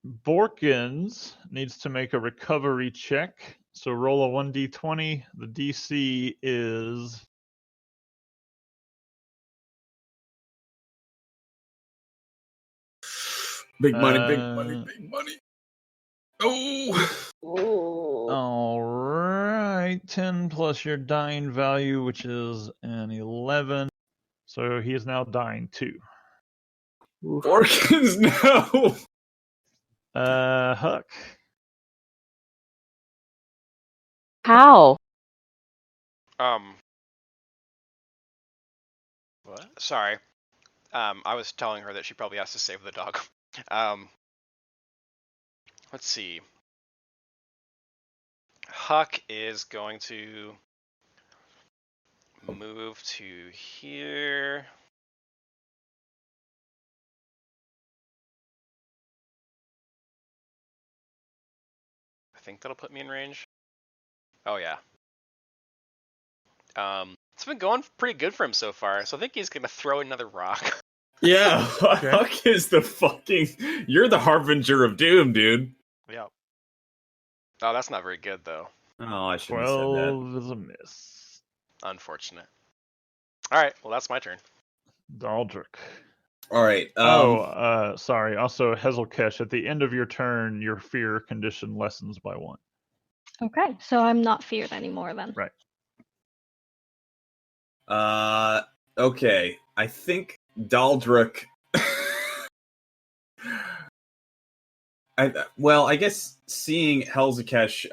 Speaker 6: Borkins needs to make a recovery check. So roll a 1d20. The DC is...
Speaker 2: Big money, big money, big money. Oh!
Speaker 6: All right. 10 plus your dying value, which is an 11. So he is now dying 2.
Speaker 2: Borkins, no!
Speaker 6: Huck.
Speaker 4: How?
Speaker 3: What? Sorry. I was telling her that she probably has to save the dog. Let's see. Huck is going to move to here. I think that'll put me in range. Oh yeah. It's been going pretty good for him so far, so I think he's gonna throw another rock.
Speaker 2: Yeah, Huck is the fucking... You're the harbinger of doom, dude.
Speaker 1: Yep.
Speaker 3: Oh, that's not very good though.
Speaker 2: Oh, I shouldn't have said that.
Speaker 6: 12 is a miss.
Speaker 3: Unfortunate. Alright, well that's my turn.
Speaker 6: Daldric.
Speaker 2: All right.
Speaker 6: Sorry. Also, Helzakesh, at the end of your turn, your fear condition lessens by 1.
Speaker 5: Okay, so I'm not feared anymore then.
Speaker 6: Right.
Speaker 2: Okay. I think Daldric I guess seeing Helzakesh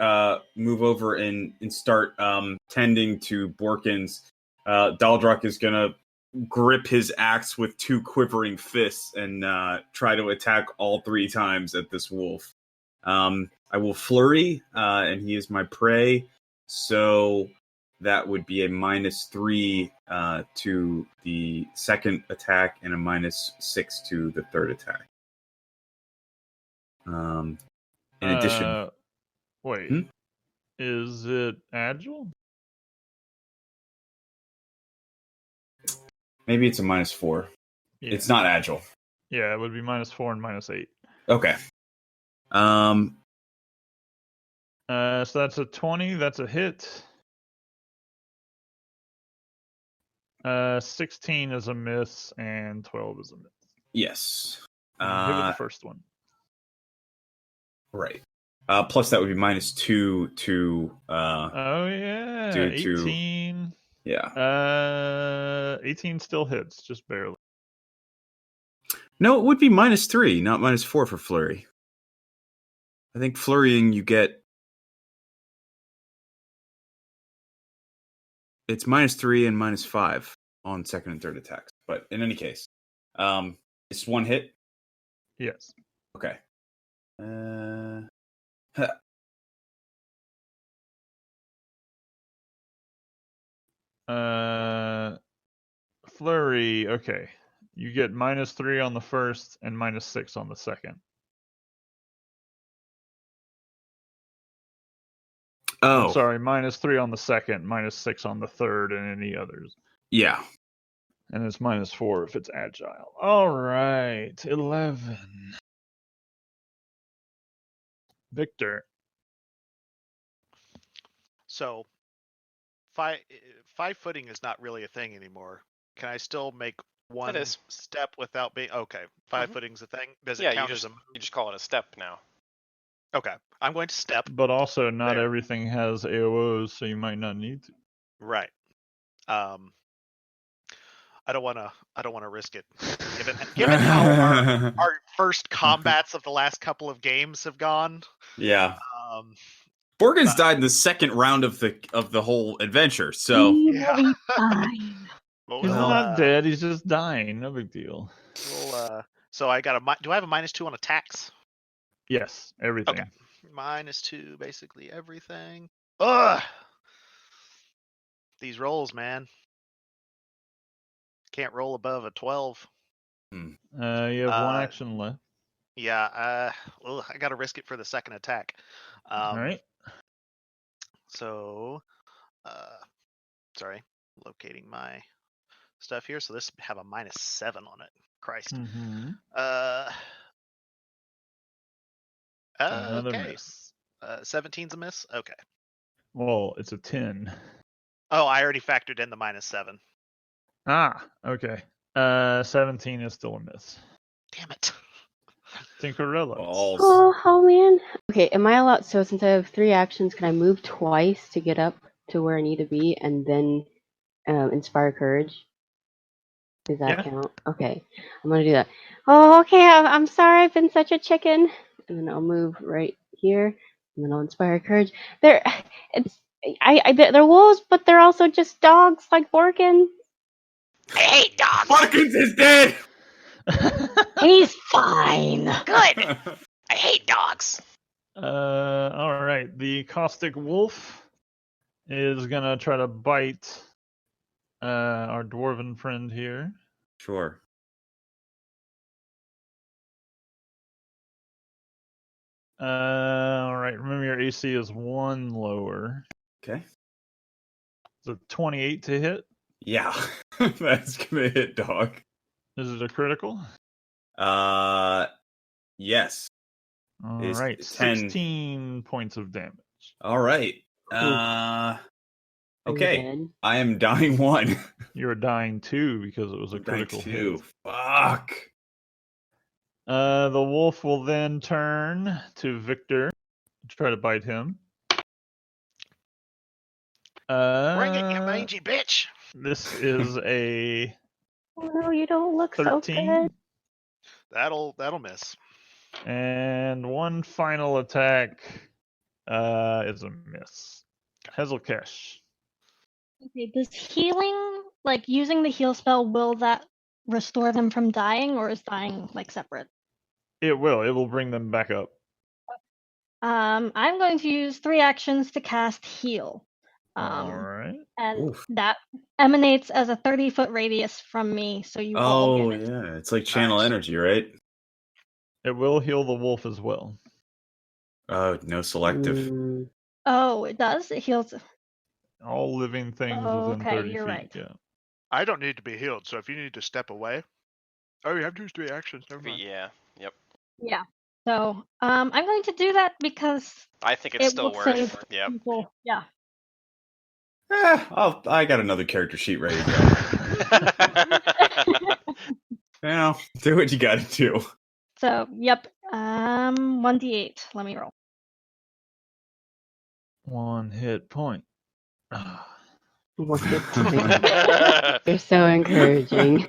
Speaker 2: move over and start tending to Borkins, Daldrak is gonna grip his axe with 2 quivering fists and try to attack all 3 times at this wolf. I will flurry, and he is my prey, so that would be a -3 to the second attack and a -6 to the third attack. In addition,
Speaker 6: wait, is it agile?
Speaker 2: maybe it's a -4.
Speaker 6: Yeah.
Speaker 2: It's not agile.
Speaker 6: Yeah, it would be -4 and -8.
Speaker 2: Okay.
Speaker 6: So that's a 20. That's a hit. 16 is a miss, and 12 is a miss.
Speaker 2: Yes.
Speaker 6: Hit with the first one.
Speaker 2: Right. Plus that would be -2 to.
Speaker 6: Oh yeah. 18.
Speaker 2: Yeah.
Speaker 6: 18 still hits, just barely.
Speaker 2: No, it would be -3, not -4 for flurry. I think flurrying you get. It's -3 and -5 on second and third attacks. But in any case, it's 1 hit.
Speaker 6: Yes.
Speaker 2: Okay.
Speaker 6: Flurry. Okay, you get -3 on the first and -6 on the second.
Speaker 2: Oh,
Speaker 6: I'm sorry, -3 on the second, -6 on the third, and any others.
Speaker 2: Yeah.
Speaker 6: And it's -4 if it's agile. All right, 11. Victor.
Speaker 1: So, five footing is not really a thing anymore. Can I still make one step without being okay? 5 footing's a thing. Does it count as a move?
Speaker 3: You just call it a step now.
Speaker 1: Okay, I'm going to step.
Speaker 6: But also, not everything has AOs, so you might not need to.
Speaker 1: Right. I don't want to risk it. Given how our first combats of the last couple of games have gone.
Speaker 2: Yeah. Borkins died in the second round of the whole adventure, so
Speaker 5: he will be fine.
Speaker 6: He's not dead. He's just dying. No big deal.
Speaker 1: Well, so I got do I have a -2 on attacks?
Speaker 6: Yes, everything.
Speaker 1: Okay. -2, basically everything. Ugh. These rolls, man. Can't roll above a 12.
Speaker 6: You have 1 action left.
Speaker 1: Yeah. Well, I got to risk it for the second attack.
Speaker 6: All right.
Speaker 1: So, sorry, locating my stuff here. So this have a -7 on it. Christ.
Speaker 6: Mm-hmm. Another
Speaker 1: Okay.
Speaker 6: miss.
Speaker 1: 17's a miss. Okay.
Speaker 6: Well, it's a 10.
Speaker 1: Oh, I already factored in the -7.
Speaker 6: Ah, okay. 17 is still a miss.
Speaker 1: Damn it.
Speaker 6: Tinkerella.
Speaker 4: Oh man. Okay, am I allowed? So since I have 3 actions, can I move twice to get up to where I need to be, and then inspire courage? Does that count? Okay, I'm gonna do that. Oh, okay. I'm sorry. I've been such a chicken. And then I'll move right here, and then I'll inspire courage. They're wolves, but they're also just dogs, like Borkins.
Speaker 3: I hate dogs.
Speaker 2: Borkins is dead.
Speaker 5: He's fine.
Speaker 3: Good. I hate dogs.
Speaker 6: All right. The caustic wolf is gonna try to bite our dwarven friend here.
Speaker 2: Sure.
Speaker 6: All right. Remember, your AC is 1 lower.
Speaker 2: Okay.
Speaker 6: So 28 to hit.
Speaker 2: Yeah, that's gonna hit, dog.
Speaker 6: Is it a critical?
Speaker 2: Yes.
Speaker 6: All right. 16 points of damage.
Speaker 2: All right. Okay. I am dying 1.
Speaker 6: You're dying 2 because it was a critical hit.
Speaker 2: Fuck.
Speaker 6: The wolf will then turn to Victor to try to bite him.
Speaker 1: Bring it, you mangy bitch.
Speaker 6: This is a
Speaker 5: Oh no, you don't look
Speaker 6: 13.
Speaker 5: so good.
Speaker 1: That'll miss.
Speaker 6: And one final attack is a miss. Hazelcash.
Speaker 5: Okay, does healing, like using the heal spell, will that restore them from dying, or is dying like separate?
Speaker 6: It will. It will bring them back up.
Speaker 5: I'm going to use 3 actions to cast heal.
Speaker 6: All right.
Speaker 5: And
Speaker 2: Oof.
Speaker 5: that emanates as a 30-foot radius from me, so you all
Speaker 2: Oh
Speaker 5: get it.
Speaker 2: yeah, it's like channel
Speaker 3: Nice.
Speaker 2: energy, right?
Speaker 6: It will heal the wolf as well.
Speaker 2: Oh, no selective.
Speaker 5: Oh, it does? It heals.
Speaker 6: All living things
Speaker 5: Oh,
Speaker 6: within
Speaker 5: okay,
Speaker 6: 30
Speaker 5: you're
Speaker 6: feet.
Speaker 5: right.
Speaker 6: Yeah.
Speaker 1: I don't need to be healed, so if you need to step away. Oh, you have to use 3 actions. Never mind.
Speaker 3: Yeah. Yep.
Speaker 5: Yeah. So, I'm going to do that because
Speaker 3: I think it's
Speaker 5: it
Speaker 3: still
Speaker 5: will save
Speaker 3: worth. Yep.
Speaker 5: people. Yeah.
Speaker 2: I got another character sheet ready to go. Do what you got to do.
Speaker 5: So, yep. 1d8. Let me roll.
Speaker 6: 1 hit point.
Speaker 4: What hit point? They're so encouraging.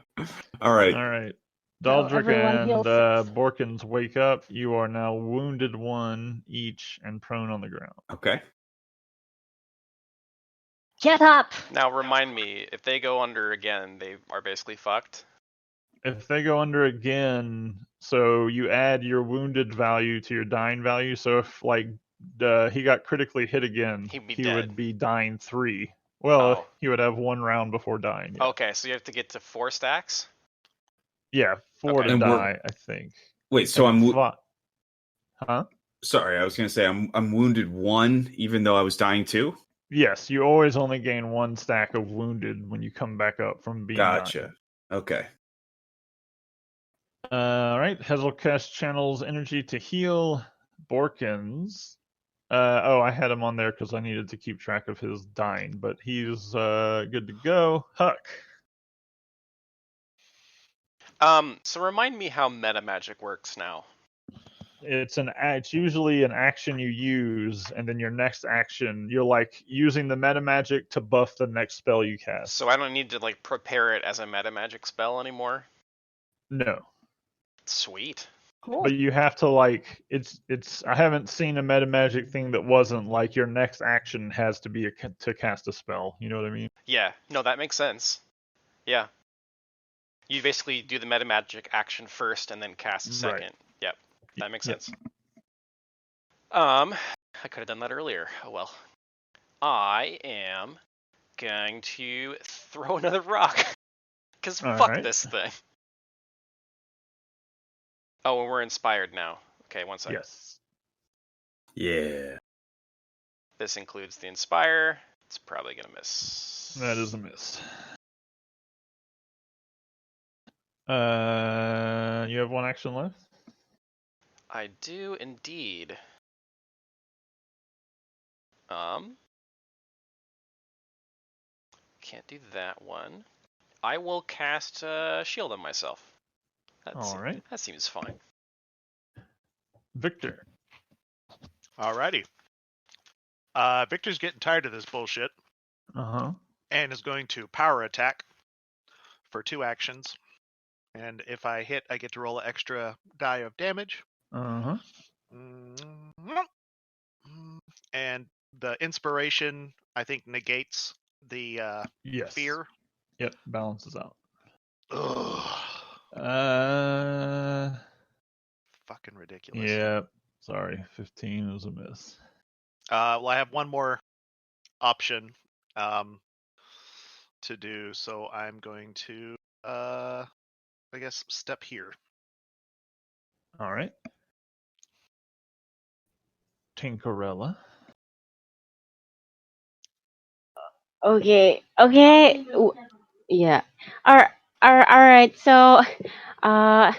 Speaker 2: All right.
Speaker 6: All right.
Speaker 5: So
Speaker 6: Daldric
Speaker 5: everyone
Speaker 6: and
Speaker 5: heals 6.
Speaker 6: Borkins wake up. You are now wounded 1 each and prone on the ground.
Speaker 2: Okay.
Speaker 5: Get up!
Speaker 3: Now remind me, if they go under again, they are basically fucked.
Speaker 6: If they go under again, so you add your wounded value to your dying value. So if like he got critically hit again,
Speaker 3: He'd be
Speaker 6: he
Speaker 3: dead.
Speaker 6: would be dying 3. Well,
Speaker 3: Oh.
Speaker 6: he would have 1 round before dying. Yeah.
Speaker 3: Okay, so you have to get to 4 stacks?
Speaker 6: Yeah, 4
Speaker 3: Okay.
Speaker 6: to
Speaker 2: And
Speaker 6: die, I think.
Speaker 2: Wait, so
Speaker 6: And
Speaker 2: I'm
Speaker 6: Huh?
Speaker 2: sorry, I was gonna say I'm wounded 1, even though I was dying 2.
Speaker 6: Yes, you always only gain 1 stack of wounded when you come back up from being
Speaker 2: Gotcha.
Speaker 6: dying.
Speaker 2: Okay.
Speaker 6: All right, Hazelcash channels energy to heal Borkins. I had him on there because I needed to keep track of his dying, but he's good to go. Huck.
Speaker 3: So remind me how meta magic works now.
Speaker 6: It's usually an action you use, and then your next action, you're like using the meta magic to buff the next spell you cast.
Speaker 3: So I don't need to like prepare it as a meta magic spell anymore?
Speaker 6: No.
Speaker 3: Sweet.
Speaker 5: Cool.
Speaker 6: But you have to like it's I haven't seen a meta magic thing that wasn't like your next action has to be to cast a spell. You know what I mean?
Speaker 3: Yeah, no, that makes sense. Yeah. You basically do the meta magic action first and then cast second.
Speaker 6: Right.
Speaker 3: Yep. That makes
Speaker 6: Yep.
Speaker 3: sense. I could have done that earlier. Oh well. I am going to throw another rock. Because fuck
Speaker 6: right.
Speaker 3: this thing. Oh, and we're inspired now. Okay, one second.
Speaker 6: Yes.
Speaker 2: Yeah.
Speaker 3: This includes the inspire. It's probably going to miss.
Speaker 6: That is a miss. You have 1 action left?
Speaker 3: I do indeed. Can't do that one. I will cast shield on myself.
Speaker 6: All right.
Speaker 3: That seems fine.
Speaker 6: Victor.
Speaker 1: Alrighty. Victor's getting tired of this bullshit. And is going to power attack for 2 actions. And if I hit, I get to roll an extra die of damage. And the inspiration, I think, negates the
Speaker 6: Yes.
Speaker 1: fear.
Speaker 6: Yep, balances out.
Speaker 1: Ugh. Fucking ridiculous.
Speaker 6: Yeah, sorry. 15 was a miss.
Speaker 1: Well, I have one more option to do, so I'm going to, I guess, step here.
Speaker 6: All right. Tinkerella.
Speaker 4: Okay. Yeah. All right. So, I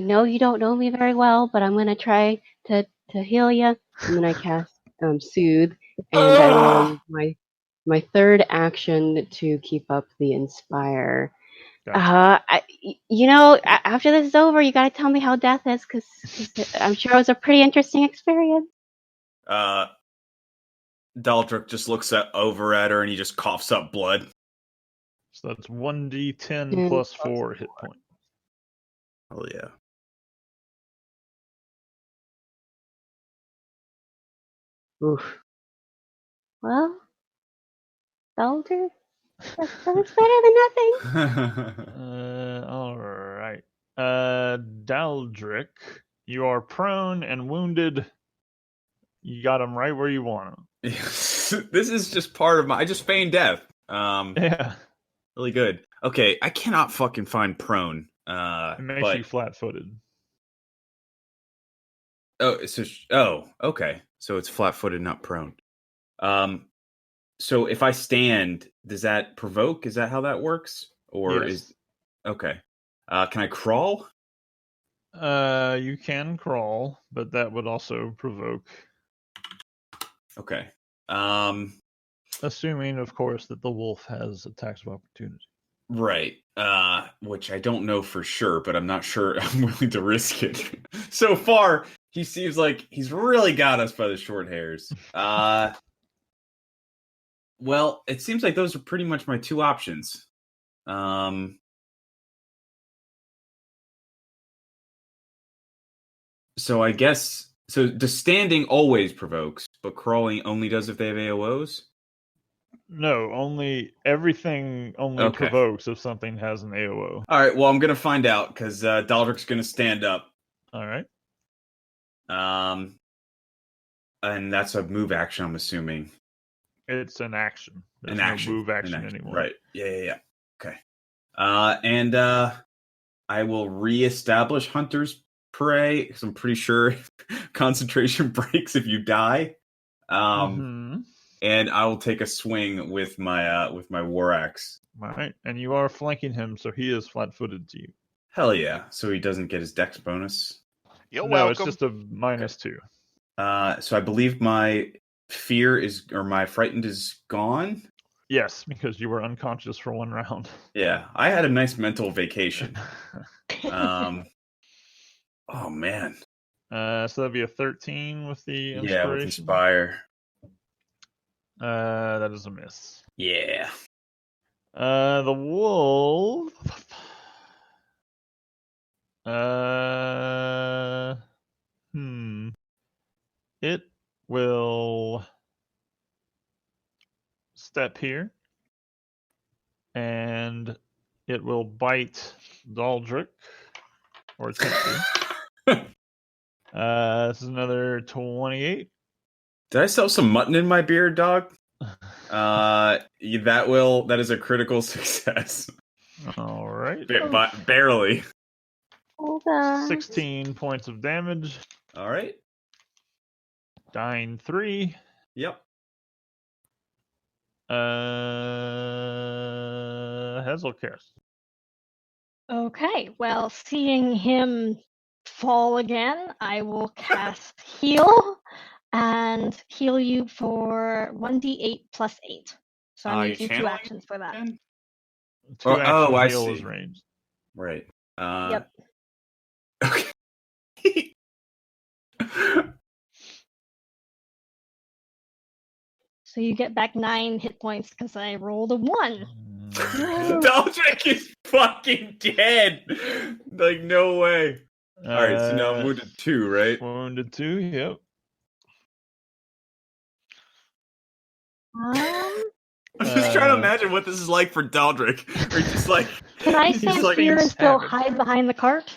Speaker 4: know you don't know me very well, but I'm gonna try to heal you. And then I cast soothe, and I will use my third action to keep up the inspire.
Speaker 6: Gotcha.
Speaker 4: After this is over, you gotta tell me how death is, because I'm sure it was a pretty interesting experience.
Speaker 2: Daldric just looks over at her and he just coughs up blood.
Speaker 6: So that's 1d10 plus 4 hit point.
Speaker 2: Oh yeah.
Speaker 4: Oof. Well, Soldier, that's better than nothing.
Speaker 6: All right. Daldric, you are prone and wounded. You got him right where you want him.
Speaker 2: This is just part of my. I just feigned death.
Speaker 6: Yeah.
Speaker 2: Really good. Okay, I cannot fucking find prone.
Speaker 6: It makes
Speaker 2: but
Speaker 6: you flat-footed.
Speaker 2: okay. So it's flat-footed, not prone. So if I stand, does that provoke? Is that how that works? Or
Speaker 6: Yes.
Speaker 2: is okay? Can I crawl?
Speaker 6: You can crawl, but that would also provoke.
Speaker 2: Okay.
Speaker 6: Assuming, of course, that the wolf has attacks of opportunity.
Speaker 2: Right. Which I don't know for sure, but I'm not sure I'm willing to risk it. So far, he seems like he's really got us by the short hairs. Well, it seems like those are pretty much my two options. So I guess the standing always provokes, but crawling only does if they have AOs?
Speaker 6: No, everything only
Speaker 2: Okay.
Speaker 6: provokes if something has an AOO.
Speaker 2: All right, well, I'm gonna find out because Daldric's gonna stand up.
Speaker 6: All right.
Speaker 2: And that's a move action, I'm assuming.
Speaker 6: It's an action. There's
Speaker 2: An
Speaker 6: no
Speaker 2: action.
Speaker 6: move action anymore.
Speaker 2: Right. Yeah. Okay. And I will reestablish Hunter's Prey because I'm pretty sure concentration breaks if you die. And I will take a swing with my war axe.
Speaker 6: All right, and you are flanking him, so he is flat-footed to you.
Speaker 2: Hell yeah! So he doesn't get his dex bonus.
Speaker 1: You're
Speaker 6: no,
Speaker 1: welcome.
Speaker 6: It's just a -2.
Speaker 2: So I believe my fear my frightened is gone.
Speaker 6: Yes, because you were unconscious for 1 round.
Speaker 2: Yeah, I had a nice mental vacation. Oh man.
Speaker 6: So that'd be a 13 with the inspiration.
Speaker 2: Yeah, with inspire.
Speaker 6: That is a miss.
Speaker 2: Yeah.
Speaker 6: The wolf. It will step here, and it will bite Daldric, or attempt to. This is another 28.
Speaker 2: Did I sell some mutton in my beard, dog? That is a critical success.
Speaker 6: All right.
Speaker 2: Barely.
Speaker 4: Hold on.
Speaker 6: 16 points of damage.
Speaker 2: All right.
Speaker 6: Dying 3.
Speaker 2: Yep.
Speaker 6: Hazelcast.
Speaker 5: Okay, well, seeing him fall again, I will cast Heal and heal you for 1d8 plus 8. So I'm using 2 actions for that.
Speaker 6: 2 action
Speaker 2: I
Speaker 6: heal
Speaker 2: see.
Speaker 6: is ranged.
Speaker 2: Right.
Speaker 5: Yep.
Speaker 2: Okay.
Speaker 5: So you get back 9 hit points because I rolled a 1.
Speaker 2: Daldric is fucking dead. Like, no way. All right, so now I'm wounded 2, right?
Speaker 6: Wounded 2, yep.
Speaker 2: I'm just trying to imagine what this is like for Daldric. Or just like,
Speaker 5: can I stand here and still hide behind the cart?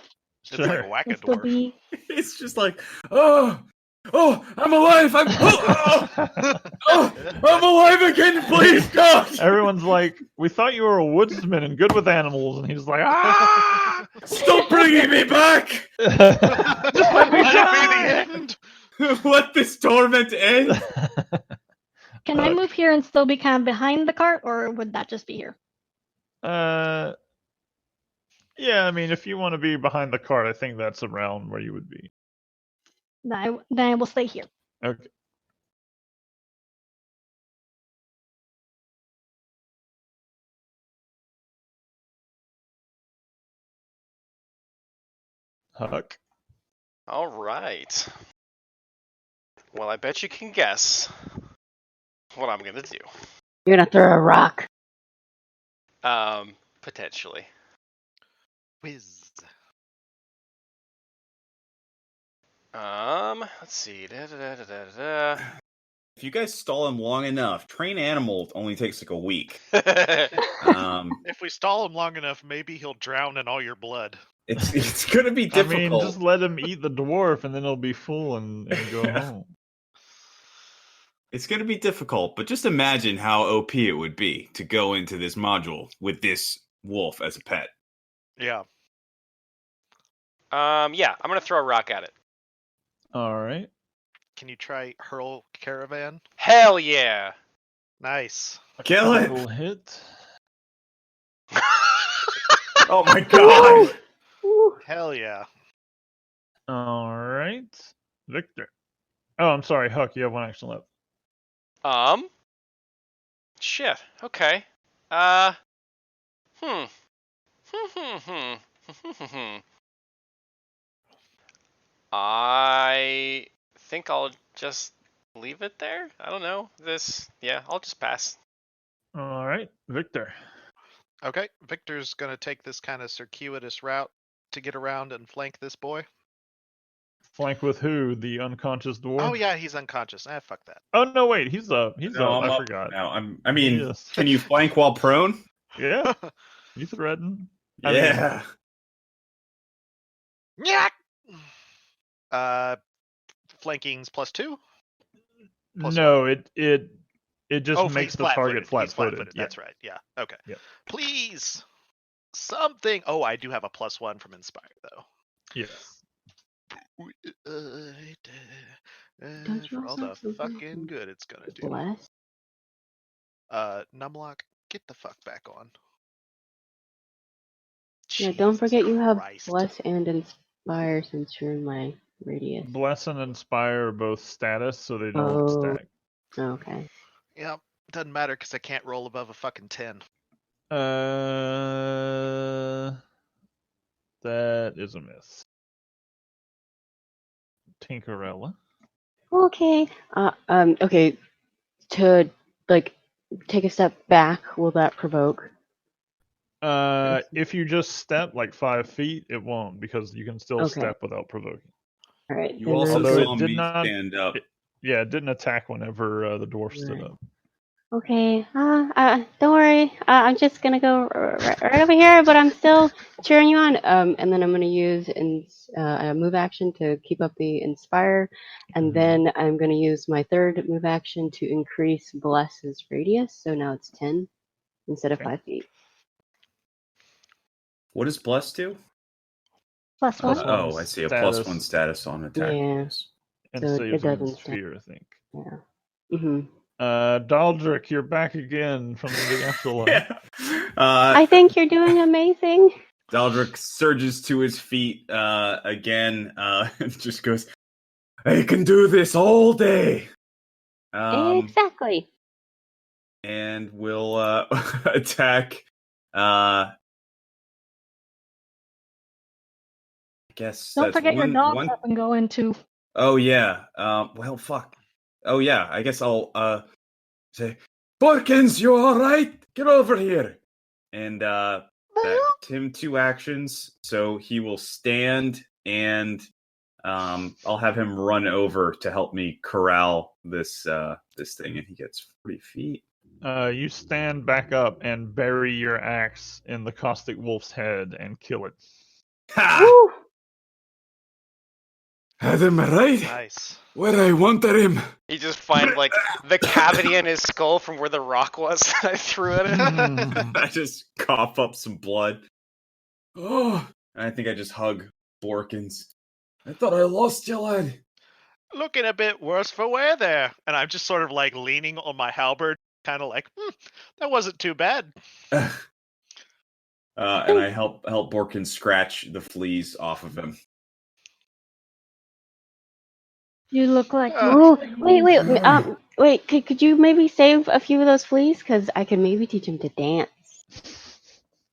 Speaker 1: It's like a whack-a-dwarf.
Speaker 2: It's just like, oh, I'm alive. I'm alive again, please, God.
Speaker 6: Everyone's like, we thought you were a woodsman and good with animals, and he's like,
Speaker 2: stop bringing me back.
Speaker 6: Just let me die.
Speaker 2: Let this torment end.
Speaker 5: Can I move here and still be kind of behind the cart, or would that just be here?
Speaker 6: Yeah, I mean, if you want to be behind the cart, I think that's around where you would be.
Speaker 5: Then I will stay here.
Speaker 6: Okay. Huck.
Speaker 3: All right. Well, I bet you can guess what I'm gonna do.
Speaker 4: You're gonna throw a rock.
Speaker 3: Potentially.
Speaker 1: Whiz.
Speaker 3: Let's see.
Speaker 2: If you guys stall him long enough, train animal only takes like a week. If
Speaker 1: we stall him long enough, maybe he'll drown in all your blood.
Speaker 2: It's gonna be difficult.
Speaker 6: I mean, just let him eat the dwarf, and then he'll be full and go home.
Speaker 2: It's gonna be difficult, but just imagine how OP it would be to go into this module with this wolf as a pet.
Speaker 1: Yeah.
Speaker 3: Yeah, I'm gonna throw a rock at it.
Speaker 6: All right.
Speaker 1: Can you try hurl caravan?
Speaker 3: Hell yeah!
Speaker 1: Nice.
Speaker 2: Kill it!
Speaker 6: Double hit.
Speaker 2: Oh my god!
Speaker 1: Hell yeah.
Speaker 6: All right, Victor. Oh, I'm sorry, Huck. You have one action left.
Speaker 3: Shit. Okay. I think I'll just leave it there. I don't know. Yeah, I'll just pass.
Speaker 6: All right, Victor.
Speaker 1: Okay, Victor's gonna take this kind of circuitous route to get around and flank this boy.
Speaker 6: Flank with who? The unconscious dwarf?
Speaker 1: Oh yeah, he's unconscious. Fuck that.
Speaker 6: Oh no, wait, he's up.
Speaker 2: No,
Speaker 6: I
Speaker 2: up
Speaker 6: forgot.
Speaker 2: now. I mean, can you flank while prone?
Speaker 6: Yeah. You threaten.
Speaker 2: Yeah.
Speaker 1: Yeah. Flanking's +2.
Speaker 6: No, it just makes the target flat-footed.
Speaker 1: Yeah. That's right. Yeah. Okay.
Speaker 6: Yep.
Speaker 1: Please, something. Oh, I do have a +1 from Inspire though.
Speaker 6: Yes.
Speaker 4: Don't you
Speaker 1: For all
Speaker 4: also
Speaker 1: the fucking good it's gonna do.
Speaker 4: Bless?
Speaker 1: Numlock, get the fuck back on.
Speaker 4: Yeah, don't forget you have
Speaker 1: Christ.
Speaker 4: Bless and Inspire since you're in my radius.
Speaker 6: Bless and Inspire are both status, so they don't stack.
Speaker 4: Okay.
Speaker 1: Yep, doesn't matter because I can't roll above a fucking 10.
Speaker 6: That is a miss. Tinkerella.
Speaker 4: Okay. Okay. To take a step back, will that provoke?
Speaker 6: If you just step like 5 feet, it won't because you can still step without provoking.
Speaker 4: All right.
Speaker 2: You also saw me stand up.
Speaker 6: It didn't attack whenever the dwarf stood up.
Speaker 4: Okay. Don't worry. I'm just gonna go right over here, but I'm still cheering you on. And then I'm gonna use a move action to keep up the Inspire, and then I'm gonna use my third move action to increase Bless's radius. So now it's 10 instead of 5 feet.
Speaker 2: What does Bless do?
Speaker 5: +1.
Speaker 2: I see a +1 status on attack.
Speaker 4: Yeah.
Speaker 6: And
Speaker 4: So
Speaker 6: saves
Speaker 4: it doesn't
Speaker 6: against fear, I think.
Speaker 4: Yeah. Mm-hmm.
Speaker 6: Daldrick, you're back again from the afterlife.
Speaker 4: I think you're doing amazing.
Speaker 2: Daldrick surges to his feet again and just goes, I can do this all day.
Speaker 4: Exactly.
Speaker 2: And will attack. I guess.
Speaker 5: Don't forget your dog's up and go into.
Speaker 2: Oh yeah. Well, fuck. Oh yeah. I guess I'll say, Borkins, you all right? Get over here. And that's him 2 actions. So he will stand, and I'll have him run over to help me corral this thing, and he gets 40 feet.
Speaker 6: You stand back up and bury your axe in the caustic wolf's head and kill it.
Speaker 2: Ha!
Speaker 4: Woo!
Speaker 2: Had him right.
Speaker 1: Nice.
Speaker 2: Where I wanted him.
Speaker 3: You just find like the cavity in his skull from where the rock was that I threw at him.
Speaker 2: I just cough up some blood. Oh, and I think I just hug Borkins. I thought I lost you, lad.
Speaker 1: Looking a bit worse for wear there. And I'm just sort of like leaning on my halberd, kind of like, that wasn't too bad.
Speaker 2: And I help Borkins scratch the fleas off of him.
Speaker 5: You look like.
Speaker 4: Wait. Could you maybe save a few of those fleas? Because I could maybe teach him to dance.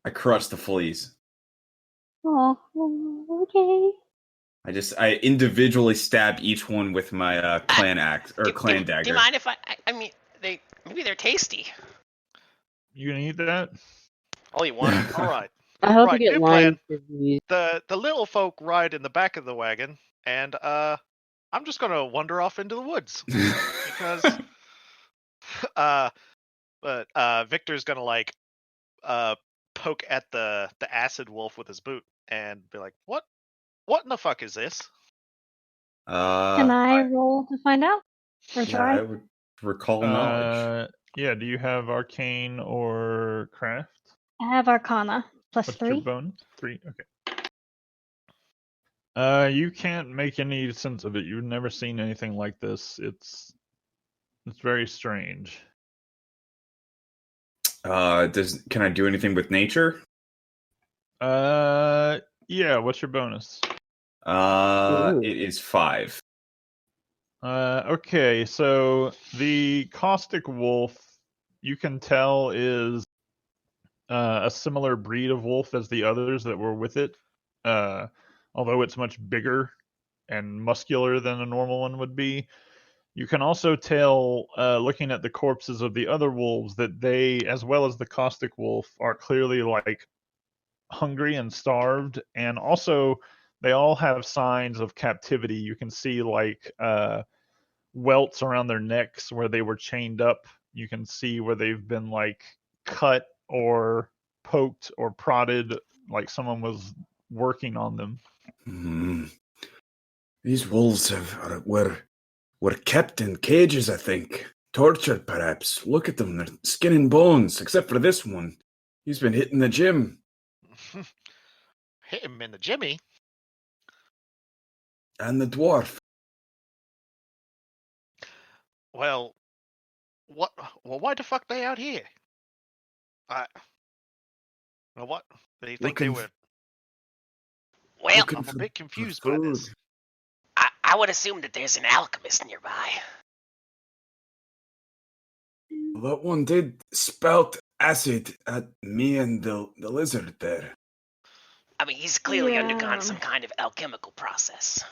Speaker 2: I crush the fleas.
Speaker 4: Oh, okay.
Speaker 2: I individually stab each one with my clan axe or clan dagger.
Speaker 3: Do you mind if I mean, maybe they're tasty.
Speaker 6: You gonna eat that?
Speaker 3: All you want.
Speaker 1: All right.
Speaker 4: I hope
Speaker 1: Right,
Speaker 4: you get
Speaker 1: good
Speaker 4: lines.
Speaker 1: The little folk ride in the back of the wagon, and I'm just gonna wander off into the woods because But Victor's gonna like poke at the acid wolf with his boot and be like, "What in the fuck is this?"
Speaker 5: Can I roll to find out? Or
Speaker 2: Yeah,
Speaker 5: try?
Speaker 2: I would recall knowledge.
Speaker 6: Yeah, do you have arcane or craft?
Speaker 5: I have Arcana plus
Speaker 6: What's
Speaker 5: 3.
Speaker 6: your bonus? 3. Okay. You can't make any sense of it. You've never seen anything like this. It's very strange.
Speaker 2: Can I do anything with nature?
Speaker 6: Yeah. What's your bonus?
Speaker 2: It is 5.
Speaker 6: Okay, so the caustic wolf, you can tell, is a similar breed of wolf as the others that were with it. Although it's much bigger and muscular than a normal one would be. You can also tell, looking at the corpses of the other wolves, that they, as well as the caustic wolf, are clearly like hungry and starved, and also they all have signs of captivity. You can see like welts around their necks where they were chained up. You can see where they've been like cut or poked or prodded, like someone was working on them.
Speaker 2: These wolves were kept in cages, I think. Tortured, perhaps. Look at them, they're skin and bones, except for this one. He's been hitting the gym.
Speaker 1: Hit him in the jimmy.
Speaker 2: And the dwarf.
Speaker 1: Well, what? Well, why the fuck they out here? What? They think they were?
Speaker 7: Well,
Speaker 1: I'm a bit confused by this.
Speaker 7: I would assume that there's an alchemist nearby.
Speaker 2: That one did spout acid at me and the lizard there.
Speaker 7: I mean, he's clearly undergone some kind of alchemical process.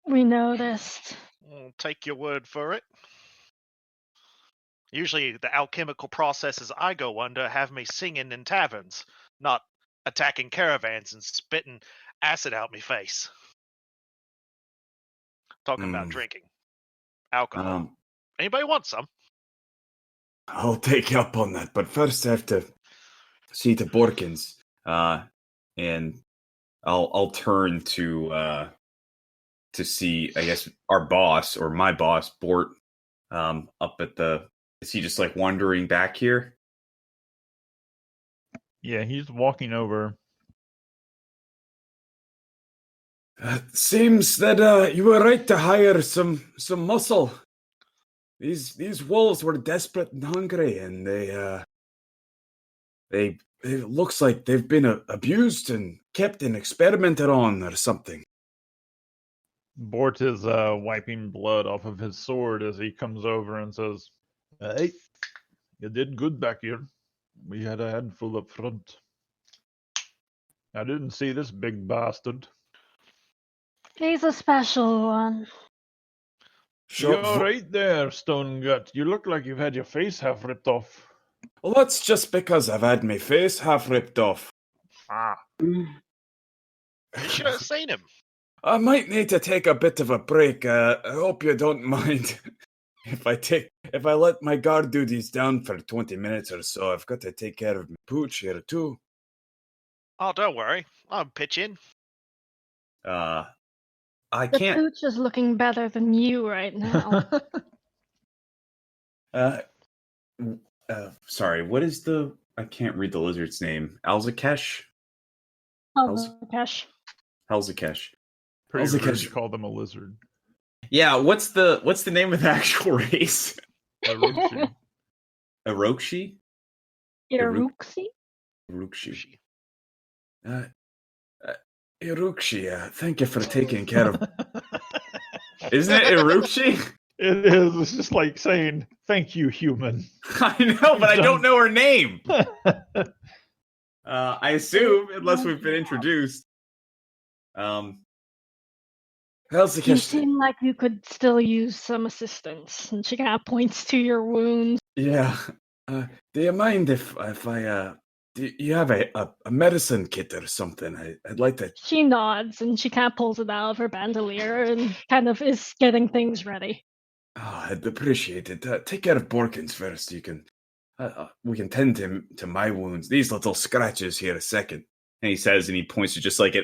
Speaker 5: We noticed.
Speaker 1: I'll take your word for it. Usually the alchemical processes I go under have me singing in taverns, not attacking caravans and spitting acid out me face. Talking about drinking. Alcohol. Anybody want some?
Speaker 2: I'll take you up on that, but first I have to see to Borkins. And I'll turn to see, I guess, our boss, or my boss, Bort, up at the... Is he just like wandering back here?
Speaker 6: Yeah, he's walking over.
Speaker 2: Seems that you were right to hire some muscle. These wolves were desperate and hungry, and it looks like they've been abused and kept and experimented on or something.
Speaker 6: Bort is wiping blood off of his sword as he comes over and says, "Hey, you did good back here. We had a handful up front. I didn't see this big bastard."
Speaker 5: He's a special one.
Speaker 6: You're right there, Stone Gut. You look like you've had your face half ripped off.
Speaker 2: Well, that's just because I've had my face half ripped off.
Speaker 1: You should have seen him.
Speaker 2: I might need to take a bit of a break. I hope you don't mind if I let my guard duties down for 20 minutes or so. I've got to take care of my pooch here too.
Speaker 1: Oh, don't worry. I'll pitch in.
Speaker 2: I can't.
Speaker 5: The pooch is looking better than you right now.
Speaker 2: Sorry, what is the... I can't read the lizard's name. Alzakesh?
Speaker 5: Alzakesh.
Speaker 2: Alzakesh.
Speaker 6: Pretty rude to call them a lizard.
Speaker 2: Yeah, what's the name of the actual race?
Speaker 6: Orochi.
Speaker 2: Orochi?
Speaker 5: Iruxi?
Speaker 2: Iruxi. Iruxi, thank you for taking care of... Isn't it Iruxi?
Speaker 6: It is. It's just like saying, "Thank you, human."
Speaker 2: I know, but I don't know her name. I assume, unless we've been introduced.
Speaker 5: You seem like you could still use some assistance. And she kind of points to your wounds.
Speaker 2: Yeah. Do you mind if I do you have a medicine kit or something? I'd like to...
Speaker 5: She nods and she kind of pulls it out of her bandolier and kind of is getting things ready.
Speaker 2: I'd appreciate it. Take care of Borkins first. We can tend to my wounds. These little scratches here a second. And he says, and he points to just like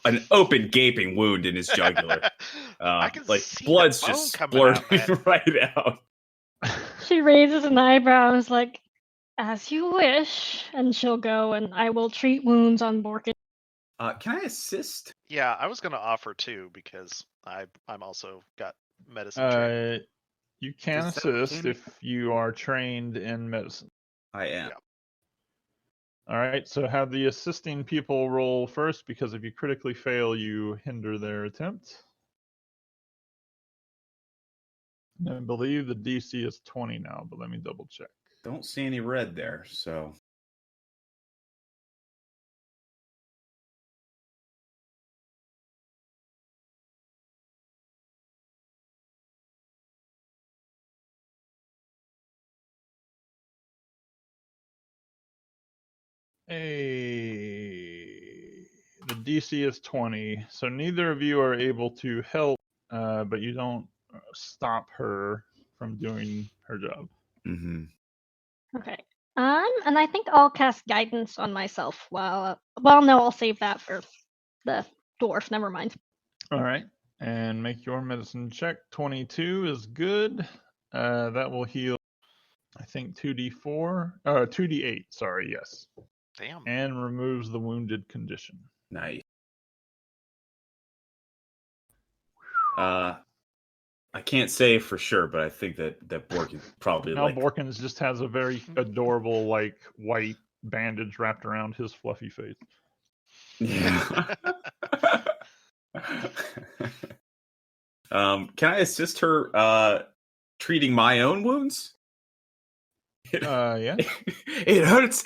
Speaker 2: an open gaping wound in his jugular.
Speaker 1: I can
Speaker 2: like
Speaker 1: see
Speaker 2: blood's
Speaker 1: the bone
Speaker 2: just
Speaker 1: coming out,
Speaker 2: splurting right out.
Speaker 5: She raises an eyebrow and is like, as you wish, and she'll go and I will treat wounds on Borkin.
Speaker 2: Can I assist?
Speaker 1: Yeah, I was going to offer too because I'm also got medicine training.
Speaker 6: You can assist if you are trained in medicine.
Speaker 2: I am.
Speaker 1: Yeah.
Speaker 6: All right, so have the assisting people roll first, because if you critically fail, you hinder their attempt. I believe the DC is 20 now, but let me double check.
Speaker 2: Don't see any red there, so.
Speaker 6: The DC is 20, so neither of you are able to help, but you don't stop her from doing her job.
Speaker 2: Mm-hmm.
Speaker 5: Okay. And I think I'll cast guidance on myself. Well, no, I'll save that for the dwarf. Never mind.
Speaker 6: All right, and make your medicine check. 22 is good. That will heal, I think, 2d8. Sorry, yes.
Speaker 1: Damn.
Speaker 6: And removes the wounded condition.
Speaker 2: Nice. I can't say for sure, but I think that Borkin probably
Speaker 6: Now Borkins just has a very adorable, like, white bandage wrapped around his fluffy face.
Speaker 2: Yeah. Can I assist her treating my own wounds?
Speaker 6: Yeah.
Speaker 2: It hurts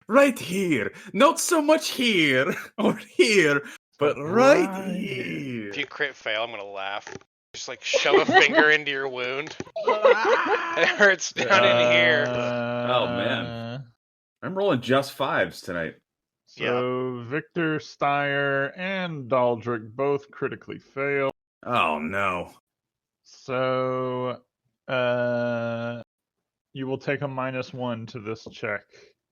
Speaker 2: right here. Not so much here or here, but right here.
Speaker 3: If you crit fail, I'm gonna laugh. Just like shove a finger into your wound. It hurts down in here.
Speaker 2: Oh man, I'm rolling just 5s tonight.
Speaker 6: So Victor, Steyer, and Daldric both critically fail.
Speaker 2: Oh no.
Speaker 6: So you will take a -1 to this check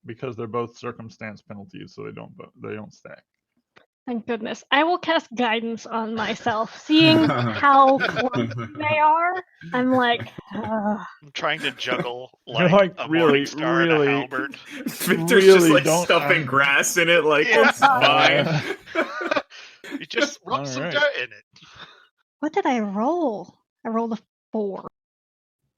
Speaker 6: because they're both circumstance penalties, so they don't stack.
Speaker 5: Thank goodness. I will cast guidance on myself, seeing how close they are. I'm like,
Speaker 1: I'm trying to juggle
Speaker 6: You're
Speaker 1: like
Speaker 6: like,
Speaker 1: a
Speaker 6: really,
Speaker 1: Morningstar and a
Speaker 6: really-
Speaker 1: halberd.
Speaker 2: Victor's
Speaker 6: Really
Speaker 2: just like
Speaker 6: don't-
Speaker 2: stuffing grass in it, like
Speaker 1: Yeah.
Speaker 2: it's fine.
Speaker 1: You just rub some
Speaker 6: Alright.
Speaker 1: dirt in it.
Speaker 5: what did I roll? I rolled a 4.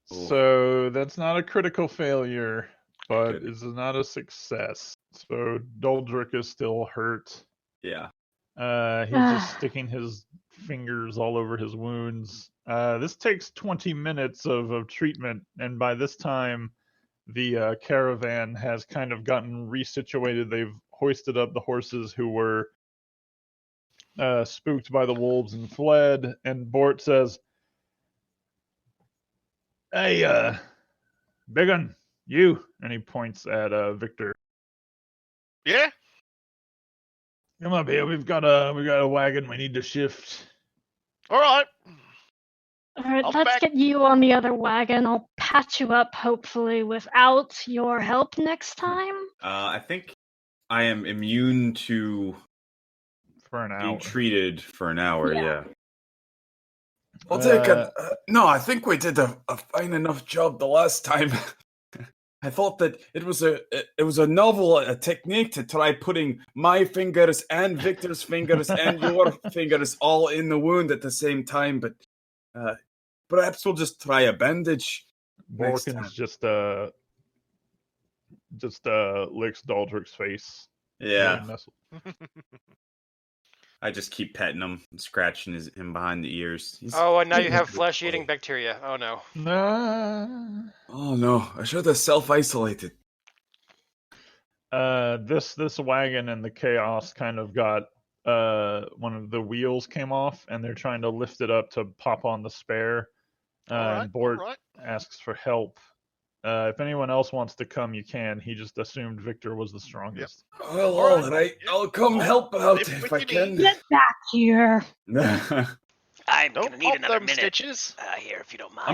Speaker 6: So that's not a critical failure, but
Speaker 2: Good.
Speaker 6: it's not a success. So Doldrick is still hurt.
Speaker 2: Yeah.
Speaker 6: He's just sticking his fingers all over his wounds. This takes 20 minutes of treatment, and by this time, the caravan has kind of gotten resituated. They've hoisted up the horses who were spooked by the wolves and fled, and Bort says, "Hey, big un, you," and he points at Victor.
Speaker 1: Yeah.
Speaker 6: "Come up here. We've got a wagon we need to shift."
Speaker 1: All right.
Speaker 5: All right,
Speaker 1: I'll
Speaker 5: let's
Speaker 1: back-
Speaker 5: get you on the other wagon. I'll patch you up, hopefully, without your help next time.
Speaker 2: I think I am immune to
Speaker 6: For an
Speaker 2: being
Speaker 6: hour.
Speaker 2: treated for an hour.
Speaker 5: Yeah.
Speaker 2: Yeah. I'll take it. No, I think we did a fine enough job the last time. I thought that it was a novel technique to try putting my fingers and Victor's fingers and your fingers all in the wound at the same time, but perhaps we'll just try a bandage. next time.
Speaker 6: Borkins just licks Daldrick's face.
Speaker 2: Yeah,
Speaker 6: Really nestled.
Speaker 2: I just keep petting him and scratching him behind the ears.
Speaker 3: Oh, and now you have flesh-eating bacteria. Oh no.
Speaker 2: Oh no, I should have self-isolated.
Speaker 6: This wagon and the chaos kind of got one of the wheels came off, and they're trying to lift it up to pop on the spare. And Bort asks for help. If anyone else wants to come, you can. He just assumed Victor was the strongest.
Speaker 2: Well, all right, I'll come help out if I can.
Speaker 5: Get back here.
Speaker 7: I'm
Speaker 1: Don't
Speaker 7: gonna need
Speaker 1: pop
Speaker 7: another
Speaker 1: them
Speaker 7: minute
Speaker 1: stitches.
Speaker 7: here, if you don't mind.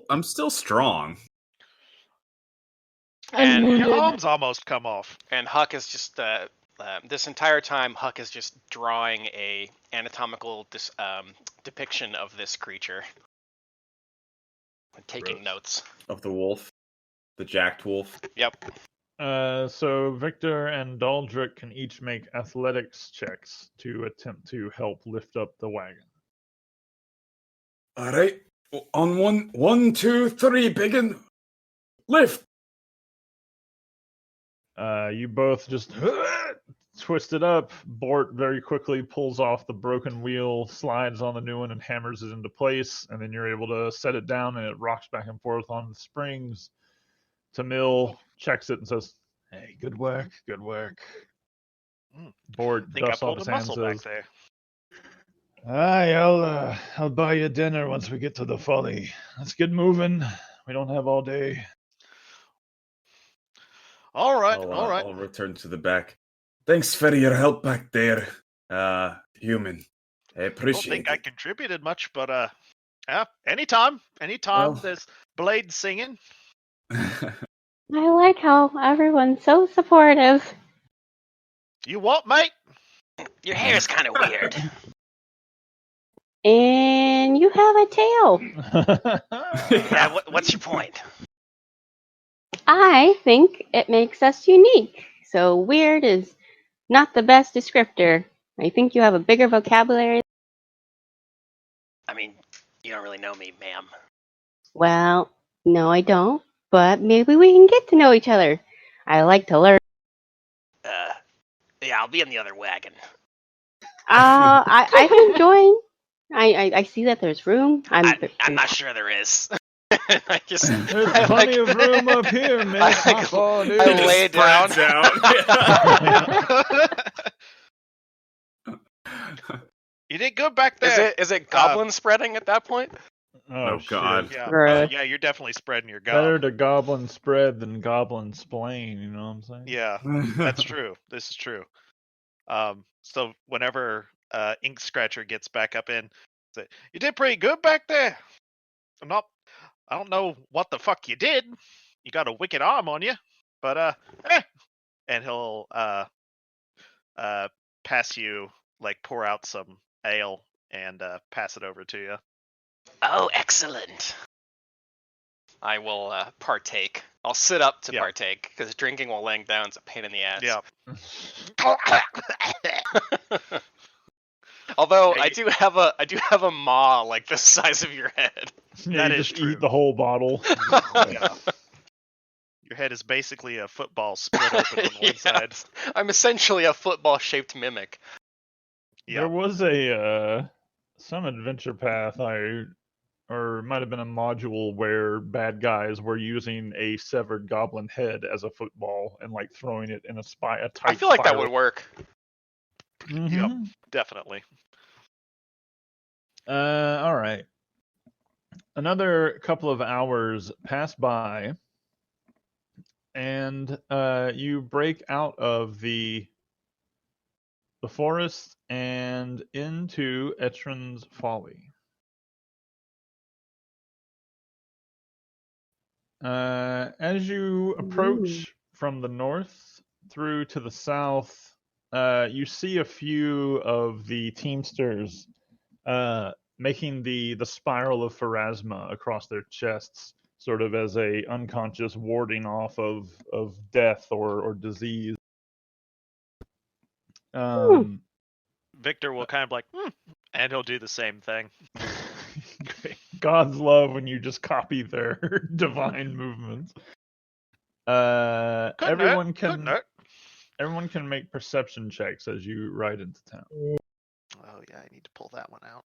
Speaker 2: I'm still strong.
Speaker 5: I'm
Speaker 3: And
Speaker 1: Your
Speaker 5: wounded.
Speaker 1: arms almost come off.
Speaker 3: And Huck is just this entire time. Huck is just drawing a anatomical depiction of this creature, and taking
Speaker 2: Gross.
Speaker 3: notes.
Speaker 2: Of the wolf. The jacked wolf.
Speaker 3: Yep.
Speaker 6: So Victor and Daldric can each make athletics checks to attempt to help lift up the wagon.
Speaker 2: All right. On 1, 2, 3, biggin. Lift.
Speaker 6: You both just twist it up. Bort very quickly pulls off the broken wheel, slides on the new one, and hammers it into place. And then you're able to set it down, and it rocks back and forth on the springs. Tamil checks it and says, "Hey, good work, good work." Bort
Speaker 1: I think I
Speaker 6: dusts off
Speaker 1: pulled
Speaker 6: his
Speaker 1: a
Speaker 6: hand and
Speaker 1: muscle back
Speaker 6: says,
Speaker 1: there.
Speaker 6: "Aye, I'll buy you dinner once we get to the folly. Let's get moving. We don't have all day."
Speaker 1: All right, all right.
Speaker 2: I'll return to the back. Thanks for your help back there, human. I
Speaker 1: I don't
Speaker 2: appreciate
Speaker 1: think I
Speaker 2: it.
Speaker 1: contributed much, but yeah, anytime
Speaker 2: Well-
Speaker 1: there's blades singing.
Speaker 4: I like how everyone's so supportive.
Speaker 1: You what, mate?
Speaker 7: Your hair's kind of weird.
Speaker 4: And you have a tail.
Speaker 7: Yeah, what's your point?
Speaker 4: I think it makes us unique. So weird is not the best descriptor. I think you have a bigger vocabulary.
Speaker 7: I mean, you don't really know me, ma'am.
Speaker 4: Well, no, I don't. But maybe we can get to know each other. I like to learn.
Speaker 7: Yeah, I'll be in the other wagon.
Speaker 4: I can join. I see that there's room.
Speaker 7: I'm not sure there is.
Speaker 3: I just,
Speaker 6: There's
Speaker 3: I
Speaker 6: plenty
Speaker 3: like-
Speaker 6: of room up here, man. Hop on in.
Speaker 3: I lay down.
Speaker 1: You did good back there.
Speaker 3: Is it goblin spreading at that point?
Speaker 6: Oh,
Speaker 2: God.
Speaker 6: shit.
Speaker 1: Yeah,
Speaker 4: Gross.
Speaker 1: yeah, you're definitely spreading your
Speaker 6: Better
Speaker 1: gum.
Speaker 6: to goblin spread than goblin splain, you know what I'm saying?
Speaker 1: Yeah, that's true. This is true. So whenever Ink Scratcher gets back up in, say, you did pretty good back there. I don't know what the fuck you did. You got a wicked arm on you, but and he'll pass you, like, pour out some ale and pass it over to you.
Speaker 7: Oh, excellent.
Speaker 3: I will partake. I'll sit up to
Speaker 1: Yeah.
Speaker 3: partake because drinking while laying down is a pain in the ass.
Speaker 1: Yeah.
Speaker 3: Although
Speaker 1: Hey,
Speaker 3: I do have a maw like the size of your head.
Speaker 6: Yeah,
Speaker 1: That
Speaker 6: you
Speaker 1: is
Speaker 6: just
Speaker 1: true.
Speaker 6: eat the whole bottle.
Speaker 1: Yeah. Your head is basically a football split open on one side.
Speaker 3: Yes. I'm essentially a football-shaped mimic.
Speaker 6: There
Speaker 1: Yeah.
Speaker 6: was a some adventure path or it might have been a module where bad guys were using a severed goblin head as a football and like throwing it in a tight
Speaker 3: I feel like that
Speaker 6: spiral.
Speaker 3: would work.
Speaker 6: Mhm.
Speaker 1: Definitely.
Speaker 6: All right. Another couple of hours pass by, and you break out of the forest and into Etrin's Folly. As you approach from the north through to the south, you see a few of the Teamsters making the spiral of Pharasma across their chests, sort of as a unconscious warding off of death or disease.
Speaker 1: Victor will kind of like, and he'll do the same thing.
Speaker 6: God's love when you just copy their divine movements. Everyone can make perception checks as you ride into town.
Speaker 1: Oh yeah, I need to pull that one out.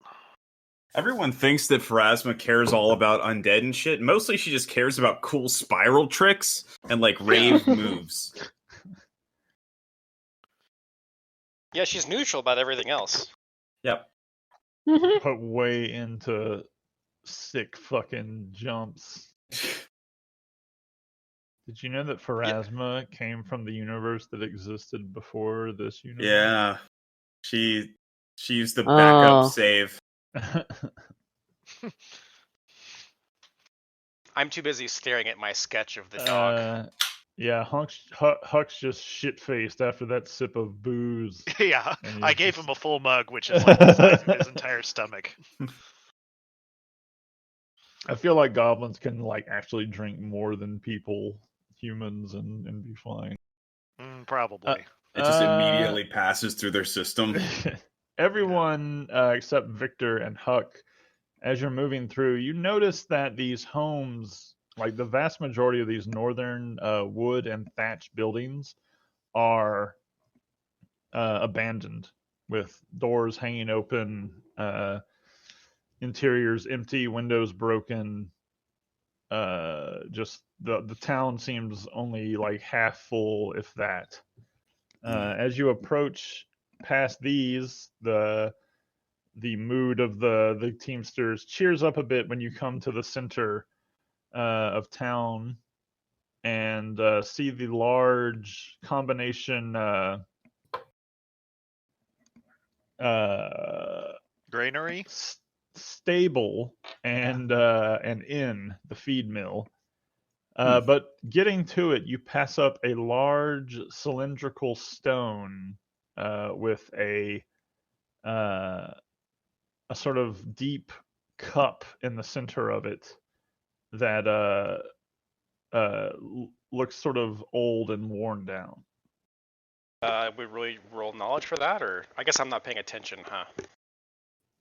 Speaker 2: Everyone thinks that Pharasma cares all about undead and shit. Mostly she just cares about cool spiral tricks and like rave moves.
Speaker 3: Yeah, she's neutral about everything else.
Speaker 2: Yep.
Speaker 6: But way into sick fucking jumps. Did you know that Pharasma came from the universe that existed before this universe?
Speaker 2: Yeah. She used the backup save.
Speaker 3: I'm too busy staring at my sketch of the dog.
Speaker 6: Yeah, Huck's just shit-faced after that sip of booze.
Speaker 1: Yeah, I gave him a full mug, which is like the size of his entire stomach.
Speaker 6: I feel like goblins can like actually drink more than people, humans, and be fine.
Speaker 1: Probably.
Speaker 2: It just immediately passes through their system.
Speaker 6: Everyone except Victor and Huck, as you're moving through, you notice that these homes, like the vast majority of these northern wood and thatch buildings, are abandoned, with doors hanging open, interiors empty, windows broken. Just the town seems only like half full, if that. As you approach past these, the mood of the Teamsters cheers up a bit when you come to the center of town and see the large combination
Speaker 1: granary,
Speaker 6: stable, and an inn, the feed mill. But getting to it, you pass up a large cylindrical stone with a sort of deep cup in the center of it that looks sort of old and worn down.
Speaker 3: We really roll knowledge for that, or I guess I'm not paying attention, huh?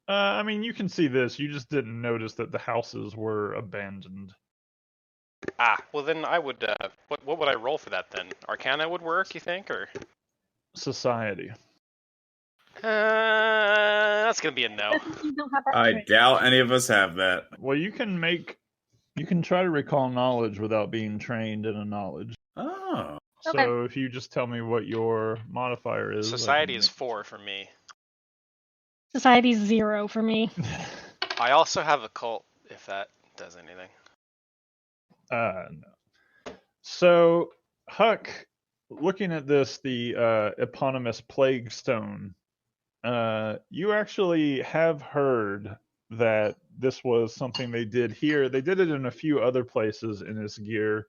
Speaker 6: I mean, you can see this. You just didn't notice that the houses were abandoned.
Speaker 3: Well then I would. What would I roll for that then? Arcana would work, you think, or
Speaker 6: Society?
Speaker 3: That's gonna be a no.
Speaker 5: You don't have that
Speaker 2: I
Speaker 5: trait.
Speaker 2: doubt any of us have that.
Speaker 6: Well, you can try to recall knowledge without being trained in a knowledge.
Speaker 2: Oh.
Speaker 6: So
Speaker 5: Okay.
Speaker 6: if you just tell me what your modifier is.
Speaker 3: Society is 4 for me.
Speaker 5: Society's 0 for me.
Speaker 3: I also have occult, if that does anything.
Speaker 6: No. So Huck, looking at this, the eponymous Plaguestone, you actually have heard that this was something they did here. They did it in a few other places in this gear,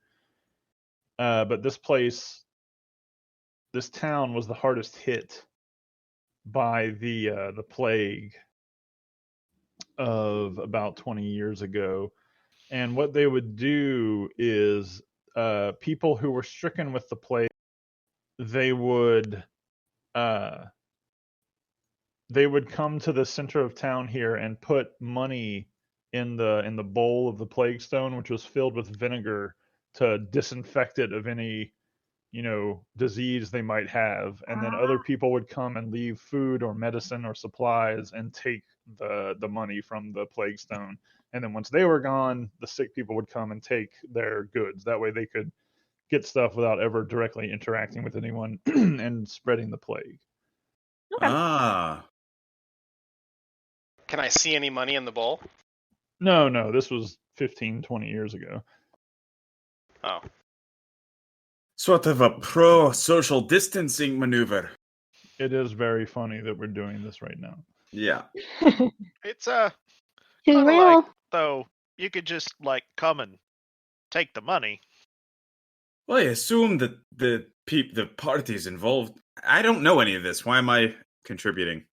Speaker 6: but this town was the hardest hit by the plague of about 20 years ago. And what they would do is people who were stricken with the plague, they would come to the center of town here and put money in the bowl of the Plaguestone, which was filled with vinegar, to disinfect it of any disease they might have. And then other people would come and leave food or medicine or supplies and take the money from the Plaguestone. And then once they were gone, the sick people would come and take their goods. That way they could get stuff without ever directly interacting with anyone and spreading the plague.
Speaker 5: Okay.
Speaker 2: Ah.
Speaker 3: Can I see any money in the bowl?
Speaker 6: No, this was 15, 20 years ago.
Speaker 3: Oh.
Speaker 2: Sort of a pro-social distancing maneuver.
Speaker 6: It is very funny that we're doing this right now.
Speaker 2: Yeah.
Speaker 1: It's
Speaker 4: Too
Speaker 1: kinda
Speaker 4: real.
Speaker 1: like, though, you could just like come and take the money.
Speaker 2: Well, I assume that the parties involved. I don't know any of this. Why am I contributing?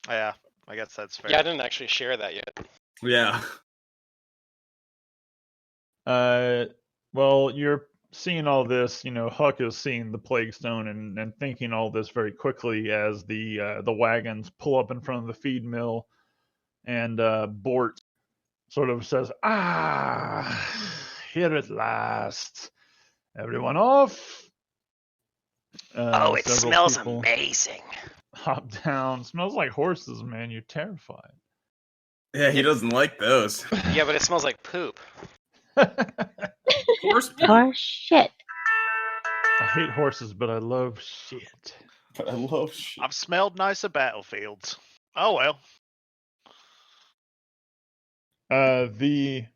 Speaker 1: Yeah, I guess that's fair.
Speaker 3: Yeah, I didn't actually share that yet.
Speaker 2: Yeah.
Speaker 6: Well, you're seeing all this. Huck is seeing the Plaguestone and thinking all this very quickly as the wagons pull up in front of the feed mill, and Bort sort of says, here at last. Everyone off.
Speaker 7: It smells amazing.
Speaker 6: Hop down. Smells like horses, man. You're terrified.
Speaker 2: Yeah, he doesn't like those.
Speaker 3: Yeah, but it smells like poop.
Speaker 2: Horse poop.
Speaker 4: Or shit.
Speaker 6: I hate horses, but I love shit.
Speaker 2: But I love shit.
Speaker 1: I've smelled nicer battlefields. Oh well.
Speaker 6: The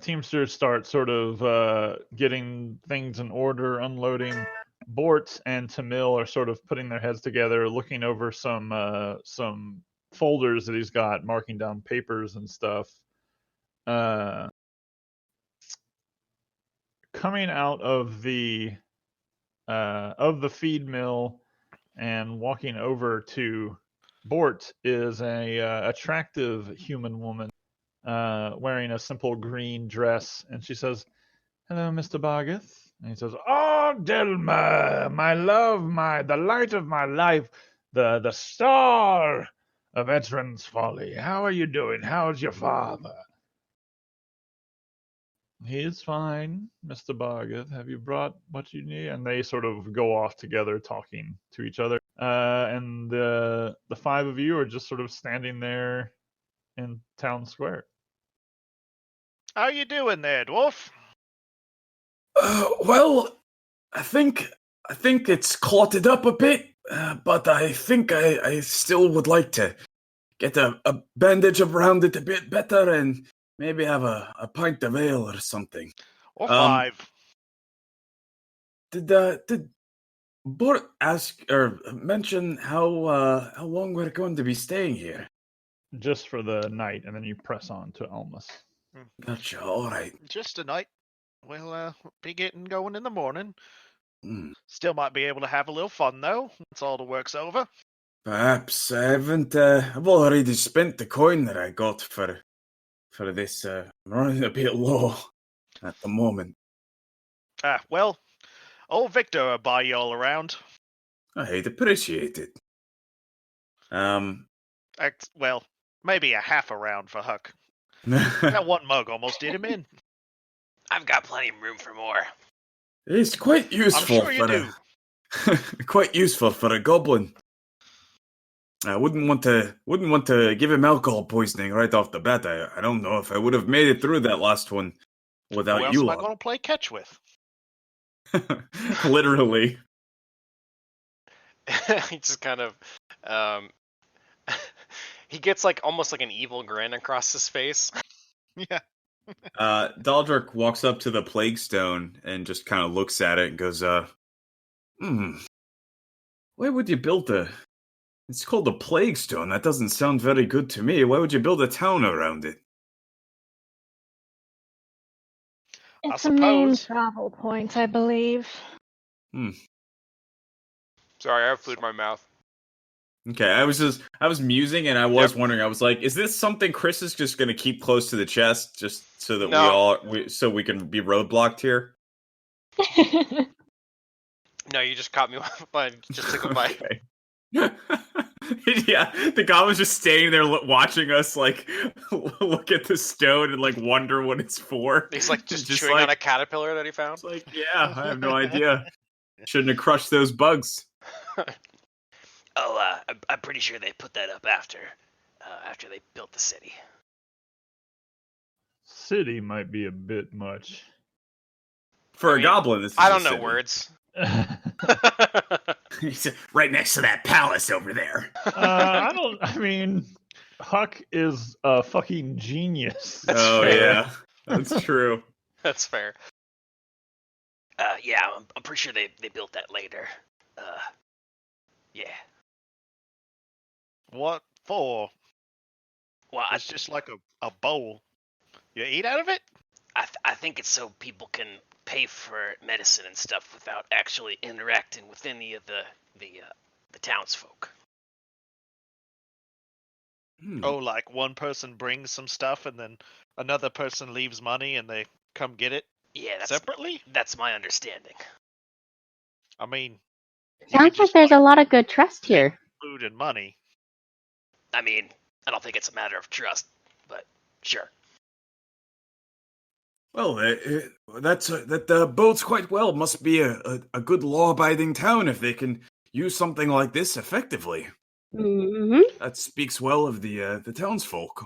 Speaker 6: Teamsters start sort of getting things in order, unloading. Bort and Tamil are sort of putting their heads together, looking over some folders that he's got, marking down papers and stuff. Coming out of the feed mill and walking over to Bort is a attractive human woman wearing a simple green dress, and she says, "Hello, Mr. Bargeth." And he says, "Oh, Delma, my love, the light of my life, the star of Veteran's Folly. How are you doing? How's your father?" "He's fine, Mr. Bargeth. Have you brought what you need?" And they sort of go off together, talking to each other. And the five of you are just sort of standing there in town square.
Speaker 1: How you doing there, dwarf?
Speaker 2: Well, I think it's clotted up a bit, but I think I still would like to get a bandage around it a bit better and maybe have a pint of ale or something.
Speaker 1: Or 5.
Speaker 2: Did Bort ask or mention how long we're going to be staying here?
Speaker 6: Just for the night, and then you press on to Almas.
Speaker 2: Gotcha. All right.
Speaker 1: Just a night. We'll be getting going in the morning.
Speaker 2: Mm.
Speaker 1: Still might be able to have a little fun though. Once all the work's over.
Speaker 2: Perhaps I haven't. I've already spent the coin that I got for this. I'm running a bit low at the moment.
Speaker 1: Well, old Victor will buy you all around.
Speaker 2: I'd appreciate it.
Speaker 1: Well, maybe a half a round for Huck. That one mug almost did him in.
Speaker 7: I've got plenty of room for more.
Speaker 2: It's quite useful.
Speaker 1: I'm sure you do.
Speaker 2: Quite useful for a goblin. I wouldn't want to give him alcohol poisoning right off the bat. I don't know if I would have made it through that last one without
Speaker 1: Who else
Speaker 2: you.
Speaker 1: am I going to play catch with?
Speaker 2: Literally.
Speaker 3: He just kind of he gets almost like an evil grin across his face.
Speaker 1: Yeah.
Speaker 2: Daldrick walks up to the Plaguestone and just kind of looks at it and goes, why would you build it's called a Plaguestone. That doesn't sound very good to me. Why would you build a town around it?
Speaker 5: It's a main travel point, I believe.
Speaker 3: Sorry, I have food in my mouth.
Speaker 2: Okay, I was musing and I was wondering. I was like, is this something Chris is just going to keep close to the chest just so that so we can be roadblocked here?
Speaker 3: No, you just caught me off. Just took a bite.
Speaker 2: Okay. Yeah, the goblin's just standing there watching us look at the stone and wonder what it's for.
Speaker 3: He's just chewing on a caterpillar that he found.
Speaker 2: It's like, yeah, I have no idea. Shouldn't have crushed those bugs.
Speaker 7: Oh, I'm pretty sure they put that up after they built the city.
Speaker 6: City might be a bit much.
Speaker 2: For a goblin, this is
Speaker 3: I don't know
Speaker 2: city.
Speaker 3: words.
Speaker 2: He's right next to that palace over there.
Speaker 6: I mean, Huck is a fucking genius.
Speaker 2: Yeah, that's true.
Speaker 3: That's fair.
Speaker 7: Yeah, I'm pretty sure they built that later. Yeah.
Speaker 1: What for?
Speaker 7: Well,
Speaker 1: it's just like a bowl. You eat out of it?
Speaker 7: I think it's so people can pay for medicine and stuff without actually interacting with any of the townsfolk.
Speaker 1: Oh, like one person brings some stuff and then another person leaves money and they come get it?
Speaker 7: Yeah,
Speaker 1: separately?
Speaker 7: That's my understanding.
Speaker 1: I mean,
Speaker 4: sounds like there's a lot of good trust here.
Speaker 1: Food and money.
Speaker 7: I mean, I don't think it's a matter of trust, but sure.
Speaker 2: Well, that bodes quite well. Must be a good law-abiding town if they can use something like this effectively.
Speaker 4: Mm-hmm.
Speaker 2: That speaks well of the townsfolk.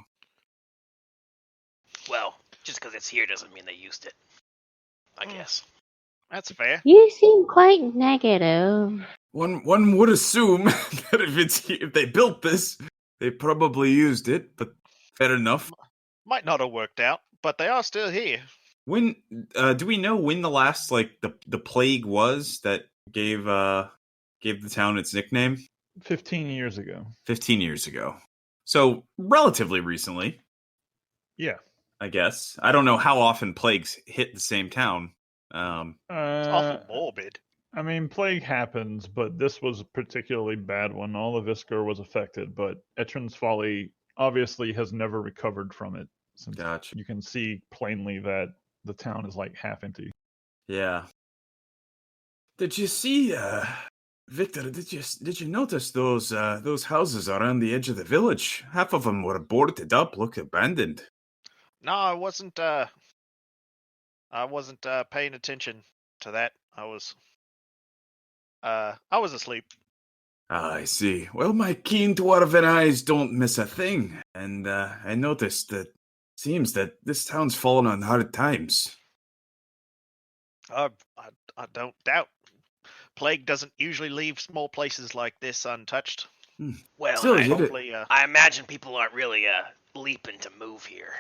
Speaker 7: Well, just because it's here doesn't mean they used it, I guess.
Speaker 1: That's fair.
Speaker 4: You seem quite negative.
Speaker 2: One would assume that if they built this, they probably used it, but fair enough.
Speaker 1: Might not have worked out, but they are still here.
Speaker 2: When do we know when the last the plague was that gave the town its nickname?
Speaker 6: 15 years ago.
Speaker 2: 15 years ago. So relatively recently.
Speaker 6: Yeah.
Speaker 2: I guess. I don't know how often plagues hit the same town.
Speaker 1: It's awful morbid.
Speaker 6: I mean, plague happens, but this was a particularly bad one. All of Iskar was affected, but Etrin's Folly obviously has never recovered from it. Since
Speaker 2: Gotcha.
Speaker 6: you can see plainly that the town is like half empty.
Speaker 2: Yeah. Did you see, Victor? Did you notice those houses around the edge of the village? Half of them were boarded up, look abandoned.
Speaker 1: No, I wasn't paying attention to that. I was asleep.
Speaker 2: I see. Well, my keen dwarven eyes don't miss a thing, and I noticed that seems that this town's fallen on hard times.
Speaker 1: I don't doubt. Plague doesn't usually leave small places like this untouched.
Speaker 7: Well,
Speaker 2: Still,
Speaker 7: I imagine people aren't really leaping to move here.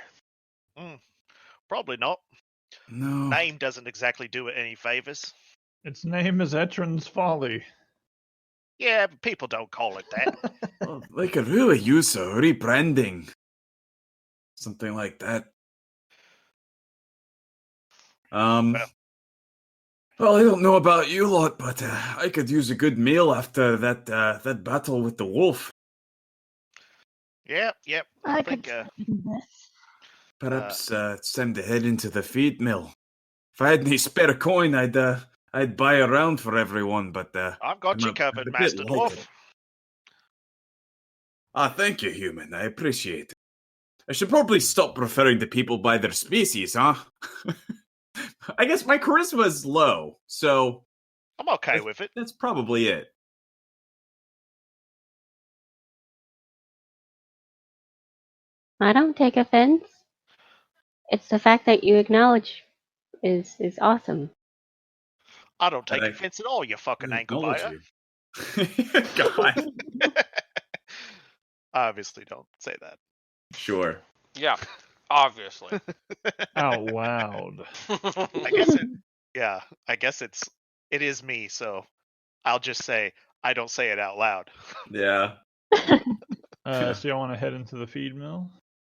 Speaker 1: Probably not.
Speaker 2: No.
Speaker 1: Name doesn't exactly do it any favors.
Speaker 6: Its name is Etrin's Folly.
Speaker 1: Yeah, but people don't call it that.
Speaker 2: Well, they could really use a rebranding. Something like that. Well, I don't know about you lot, but I could use a good meal after that battle with the wolf.
Speaker 1: Yep.
Speaker 5: I
Speaker 1: think
Speaker 5: could do this.
Speaker 2: Perhaps it's time to head into the feed mill. If I had any spare coin, I'd buy a round for everyone, but
Speaker 1: I've got you covered, Master Dwarf.
Speaker 2: Thank you, human. I appreciate it. I should probably stop referring to people by their species, huh? I guess my charisma is low, so
Speaker 1: I'm okay with it.
Speaker 2: That's probably it.
Speaker 4: I don't take offense. It's the fact that you acknowledge is awesome.
Speaker 1: I don't take offense at all, you fucking ankle biter.
Speaker 2: God.
Speaker 1: Obviously don't say that.
Speaker 2: Sure.
Speaker 3: Yeah, obviously.
Speaker 6: Out loud.
Speaker 1: I guess it is me, so I'll just say I don't say it out loud.
Speaker 2: Yeah.
Speaker 6: So y'all want to head into the feed mill?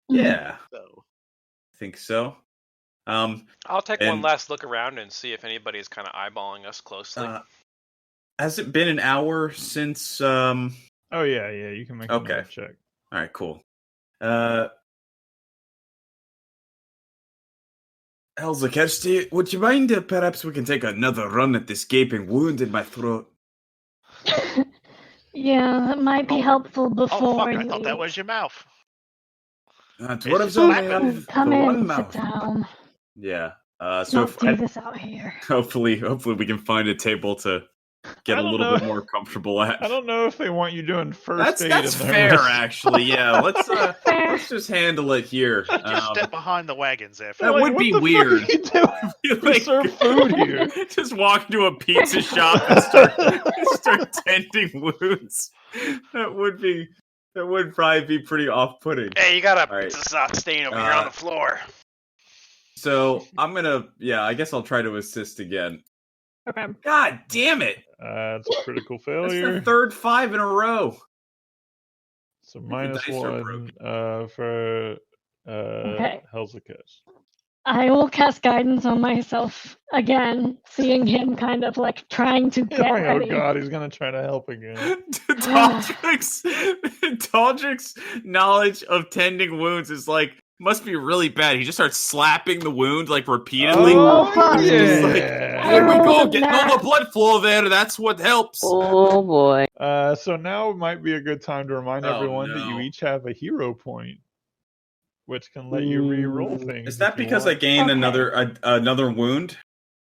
Speaker 2: Yeah.
Speaker 1: So
Speaker 2: I think so.
Speaker 3: I'll take one last look around and see if anybody's kind of eyeballing us closely.
Speaker 2: Has it been an hour since?
Speaker 6: Oh yeah, you can make a check.
Speaker 2: All right, cool. Elza, would you mind if perhaps we can take another run at this gaping wound in my throat?
Speaker 5: Yeah, that might be helpful before.
Speaker 1: Oh fuck! I thought that was your mouth.
Speaker 2: Dwarves only have
Speaker 5: come
Speaker 2: the
Speaker 5: in,
Speaker 2: one
Speaker 5: sit
Speaker 2: mouth.
Speaker 5: down.
Speaker 2: Yeah.
Speaker 5: So don't do this out here.
Speaker 2: Hopefully we can find a table to get a little bit more comfortable at.
Speaker 6: I don't know if they want you doing first aid.
Speaker 2: That's fair, actually. Yeah, let's just handle it here.
Speaker 1: Just step behind the wagons there.
Speaker 2: That would be weird.
Speaker 6: We serve food here.
Speaker 2: Just walk into a pizza shop and start tending wounds. That would probably be pretty off-putting.
Speaker 7: Hey, you got a pizza sauce stain over here on the floor.
Speaker 2: So I'm gonna, I guess I'll try to assist again.
Speaker 5: Okay.
Speaker 2: God damn it!
Speaker 6: It's a critical failure.
Speaker 2: That's the third 5 in a row.
Speaker 6: So -1 for Helzakesh.
Speaker 5: I will cast guidance on myself again, seeing him kind of like trying to get ready.
Speaker 6: Oh god, he's gonna try to help again.
Speaker 2: Taldric's knowledge of tending wounds is must be really bad. He just starts slapping the wound repeatedly.
Speaker 5: Oh fuck!
Speaker 2: There we go, getting all the blood flow there. That's what helps.
Speaker 4: Oh boy.
Speaker 6: So now might be a good time to remind everyone that you each have a hero point, which can let you re-roll things.
Speaker 2: Is that because I gain another wound?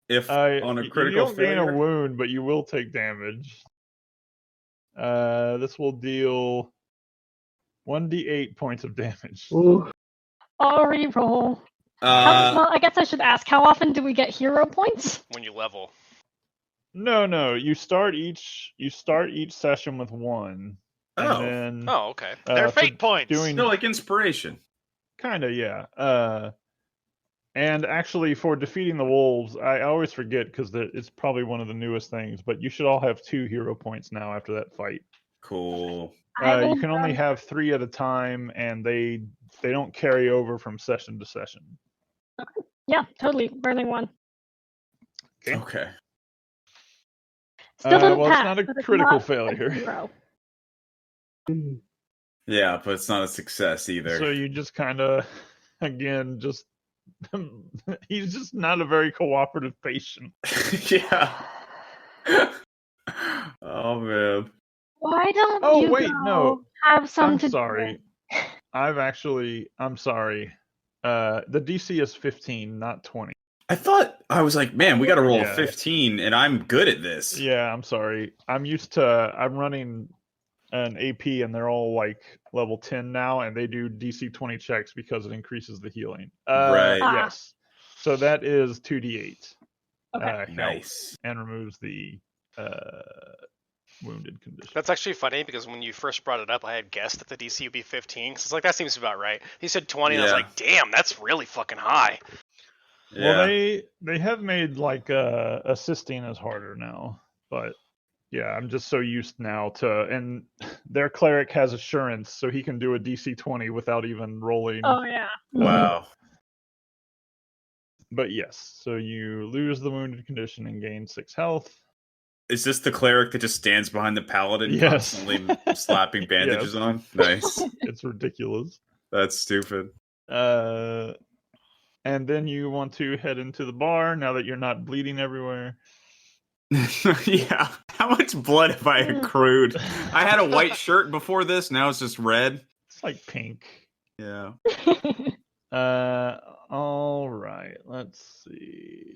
Speaker 2: If on a critical
Speaker 6: you don't
Speaker 2: failure?
Speaker 6: gain a wound, but you will take damage. This will deal 1d8 points of damage.
Speaker 4: Ooh.
Speaker 5: I'll re-roll. Well, I guess I should ask, how often do we get hero points?
Speaker 3: When you level.
Speaker 6: No. You start each session with 1. And then,
Speaker 3: okay.
Speaker 1: They're fate points.
Speaker 2: No, like inspiration.
Speaker 6: Kinda, yeah. And actually, for defeating the wolves, I always forget because it's probably one of the newest things. But you should all have 2 hero points now after that fight.
Speaker 2: Cool.
Speaker 6: You can only have 3 at a time, and they don't carry over from session to session.
Speaker 5: Yeah, totally. Burning one.
Speaker 2: Okay.
Speaker 5: Still doesn't
Speaker 6: well,
Speaker 5: pass,
Speaker 6: it's not a
Speaker 5: but it's
Speaker 6: critical
Speaker 5: not
Speaker 6: failure.
Speaker 5: 0.
Speaker 2: Yeah, but it's not a success either.
Speaker 6: So you just kind of, again, just he's just not a very cooperative patient.
Speaker 2: Yeah. Oh man.
Speaker 5: Why don't
Speaker 6: Oh
Speaker 5: you
Speaker 6: wait,
Speaker 5: go
Speaker 6: no.
Speaker 5: have some
Speaker 6: I'm
Speaker 5: to
Speaker 6: sorry.
Speaker 5: drink?
Speaker 6: I'm sorry. The DC is 15, not 20.
Speaker 2: I was like, man, we got to roll a
Speaker 6: Yeah.
Speaker 2: 15, and I'm good at this.
Speaker 6: Yeah, I'm sorry. I'm running an AP, and they're all like level 10 now, and they do DC 20 checks because it increases the healing.
Speaker 2: Right.
Speaker 6: Yes. So that is 2d8.
Speaker 5: Okay.
Speaker 2: Nice.
Speaker 6: And removes the wounded condition.
Speaker 3: That's actually funny because when you first brought it up, I had guessed that the DC would be 15. Cause it's like, that seems about right. He said 20, and I was like, damn, that's really fucking high.
Speaker 2: Yeah.
Speaker 6: Well, they have made like assisting is harder now, but yeah, I'm just so used now to, and their cleric has assurance, so he can do a DC 20 without even rolling.
Speaker 5: Oh yeah.
Speaker 2: Wow.
Speaker 6: But yes, so you lose the wounded condition and gain 6 health.
Speaker 2: Is this the cleric that just stands behind the paladin,
Speaker 6: Yes.
Speaker 2: constantly slapping bandages
Speaker 6: Yes.
Speaker 2: on? Nice.
Speaker 6: It's ridiculous.
Speaker 2: That's stupid.
Speaker 6: And then you want to head into the bar now that you're not bleeding everywhere.
Speaker 2: Yeah. How much blood have I accrued? I had a white shirt before this. Now it's just red.
Speaker 6: It's like pink.
Speaker 2: Yeah.
Speaker 6: All right. Let's see.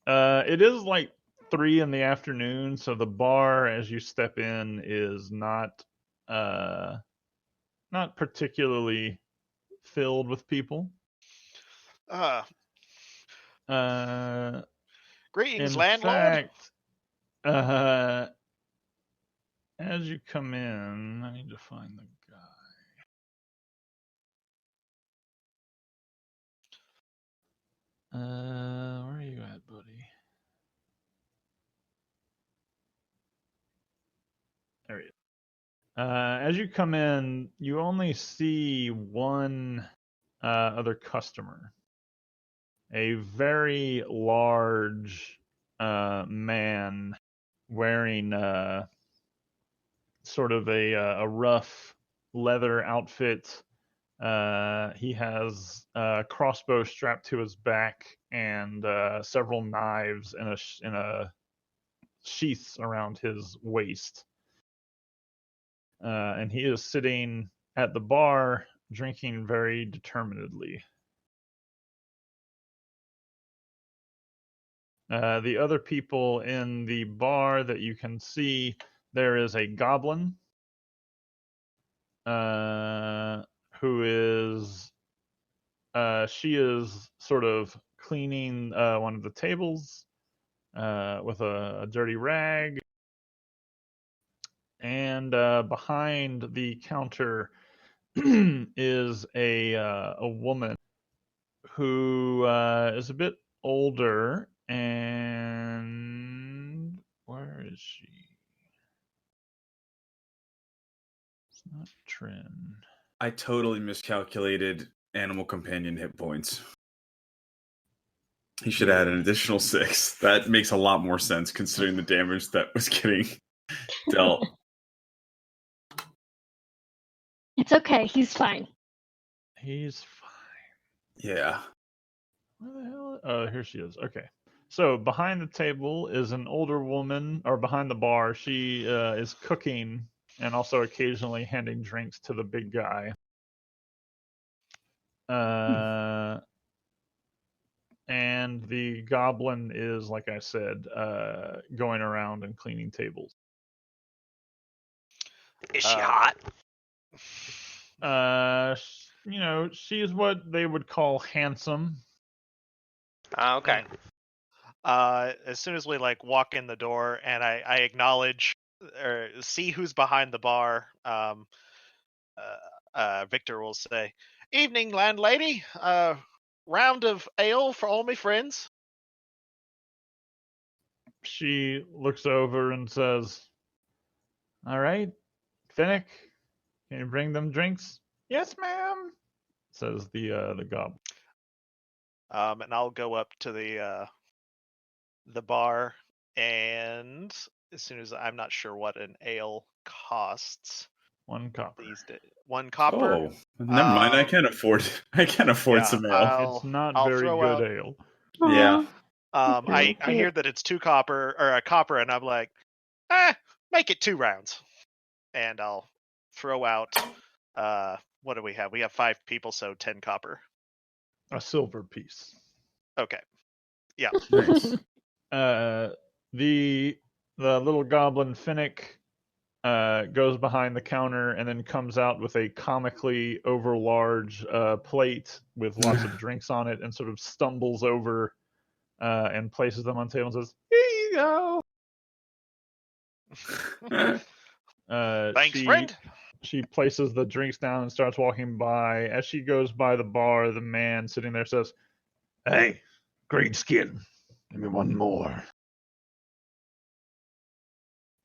Speaker 6: It is like 3 in the afternoon, so the bar as you step in is not particularly filled with people.
Speaker 1: Greetings,
Speaker 6: in
Speaker 1: landlord.
Speaker 6: fact, as you come in, I need to find the guy. Where are you at, buddy? There he is. As you come in, you only see one other customer. A very large man wearing sort of a rough leather outfit. He has a crossbow strapped to his back and several knives in a sheath around his waist. And he is sitting at the bar drinking very determinedly. The other people in the bar that you can see, there is a goblin who is she is sort of cleaning one of the tables with a dirty rag. And behind the counter is a woman who is a bit older. And where is she? It's not Trin.
Speaker 2: I totally miscalculated animal companion hit points. He should add an additional 6. That makes a lot more sense considering the damage that was getting dealt.
Speaker 5: It's okay. He's fine.
Speaker 6: He's fine.
Speaker 2: Yeah.
Speaker 6: Where the hell? Oh, here she is. Okay. So behind the table is an older woman, or behind the bar, she is cooking and also occasionally handing drinks to the big guy. And the goblin is, like I said, going around and cleaning tables.
Speaker 7: Is she hot?
Speaker 6: She's what they would call handsome.
Speaker 3: Okay.
Speaker 1: As soon as we walk in the door and I acknowledge or see who's behind the bar, Victor will say, "Evening, landlady. Round of ale for all my friends."
Speaker 6: She looks over and says, "All right, Finnick, can you bring them drinks?" "Yes, ma'am," says the goblin.
Speaker 1: And I'll go up to the bar, and as soon as I'm not sure what an ale costs
Speaker 6: 1 copper.
Speaker 1: these days, 1 copper.
Speaker 2: Oh, never mind. I can afford. I can afford
Speaker 1: Yeah,
Speaker 2: some ale.
Speaker 6: It's not
Speaker 1: I'll
Speaker 6: very
Speaker 1: throw
Speaker 6: good
Speaker 1: out-
Speaker 6: ale.
Speaker 2: Yeah.
Speaker 1: I
Speaker 4: Okay.
Speaker 1: hear that it's 2 copper or a copper, and I'm like, make it 2 rounds, and I'll throw out. What do we have? We have 5 people, so 10 copper.
Speaker 6: A silver piece.
Speaker 1: Okay. Yeah.
Speaker 2: Nice.
Speaker 6: The little goblin Finnick goes behind the counter and then comes out with a comically overlarge plate with lots of drinks on it and sort of stumbles over and places them on the table and says, "Here you go."
Speaker 1: Thanks, friend.
Speaker 6: She places the drinks down and starts walking by. As she goes by the bar, the man sitting there says, "Hey, green skin, give me 1 more."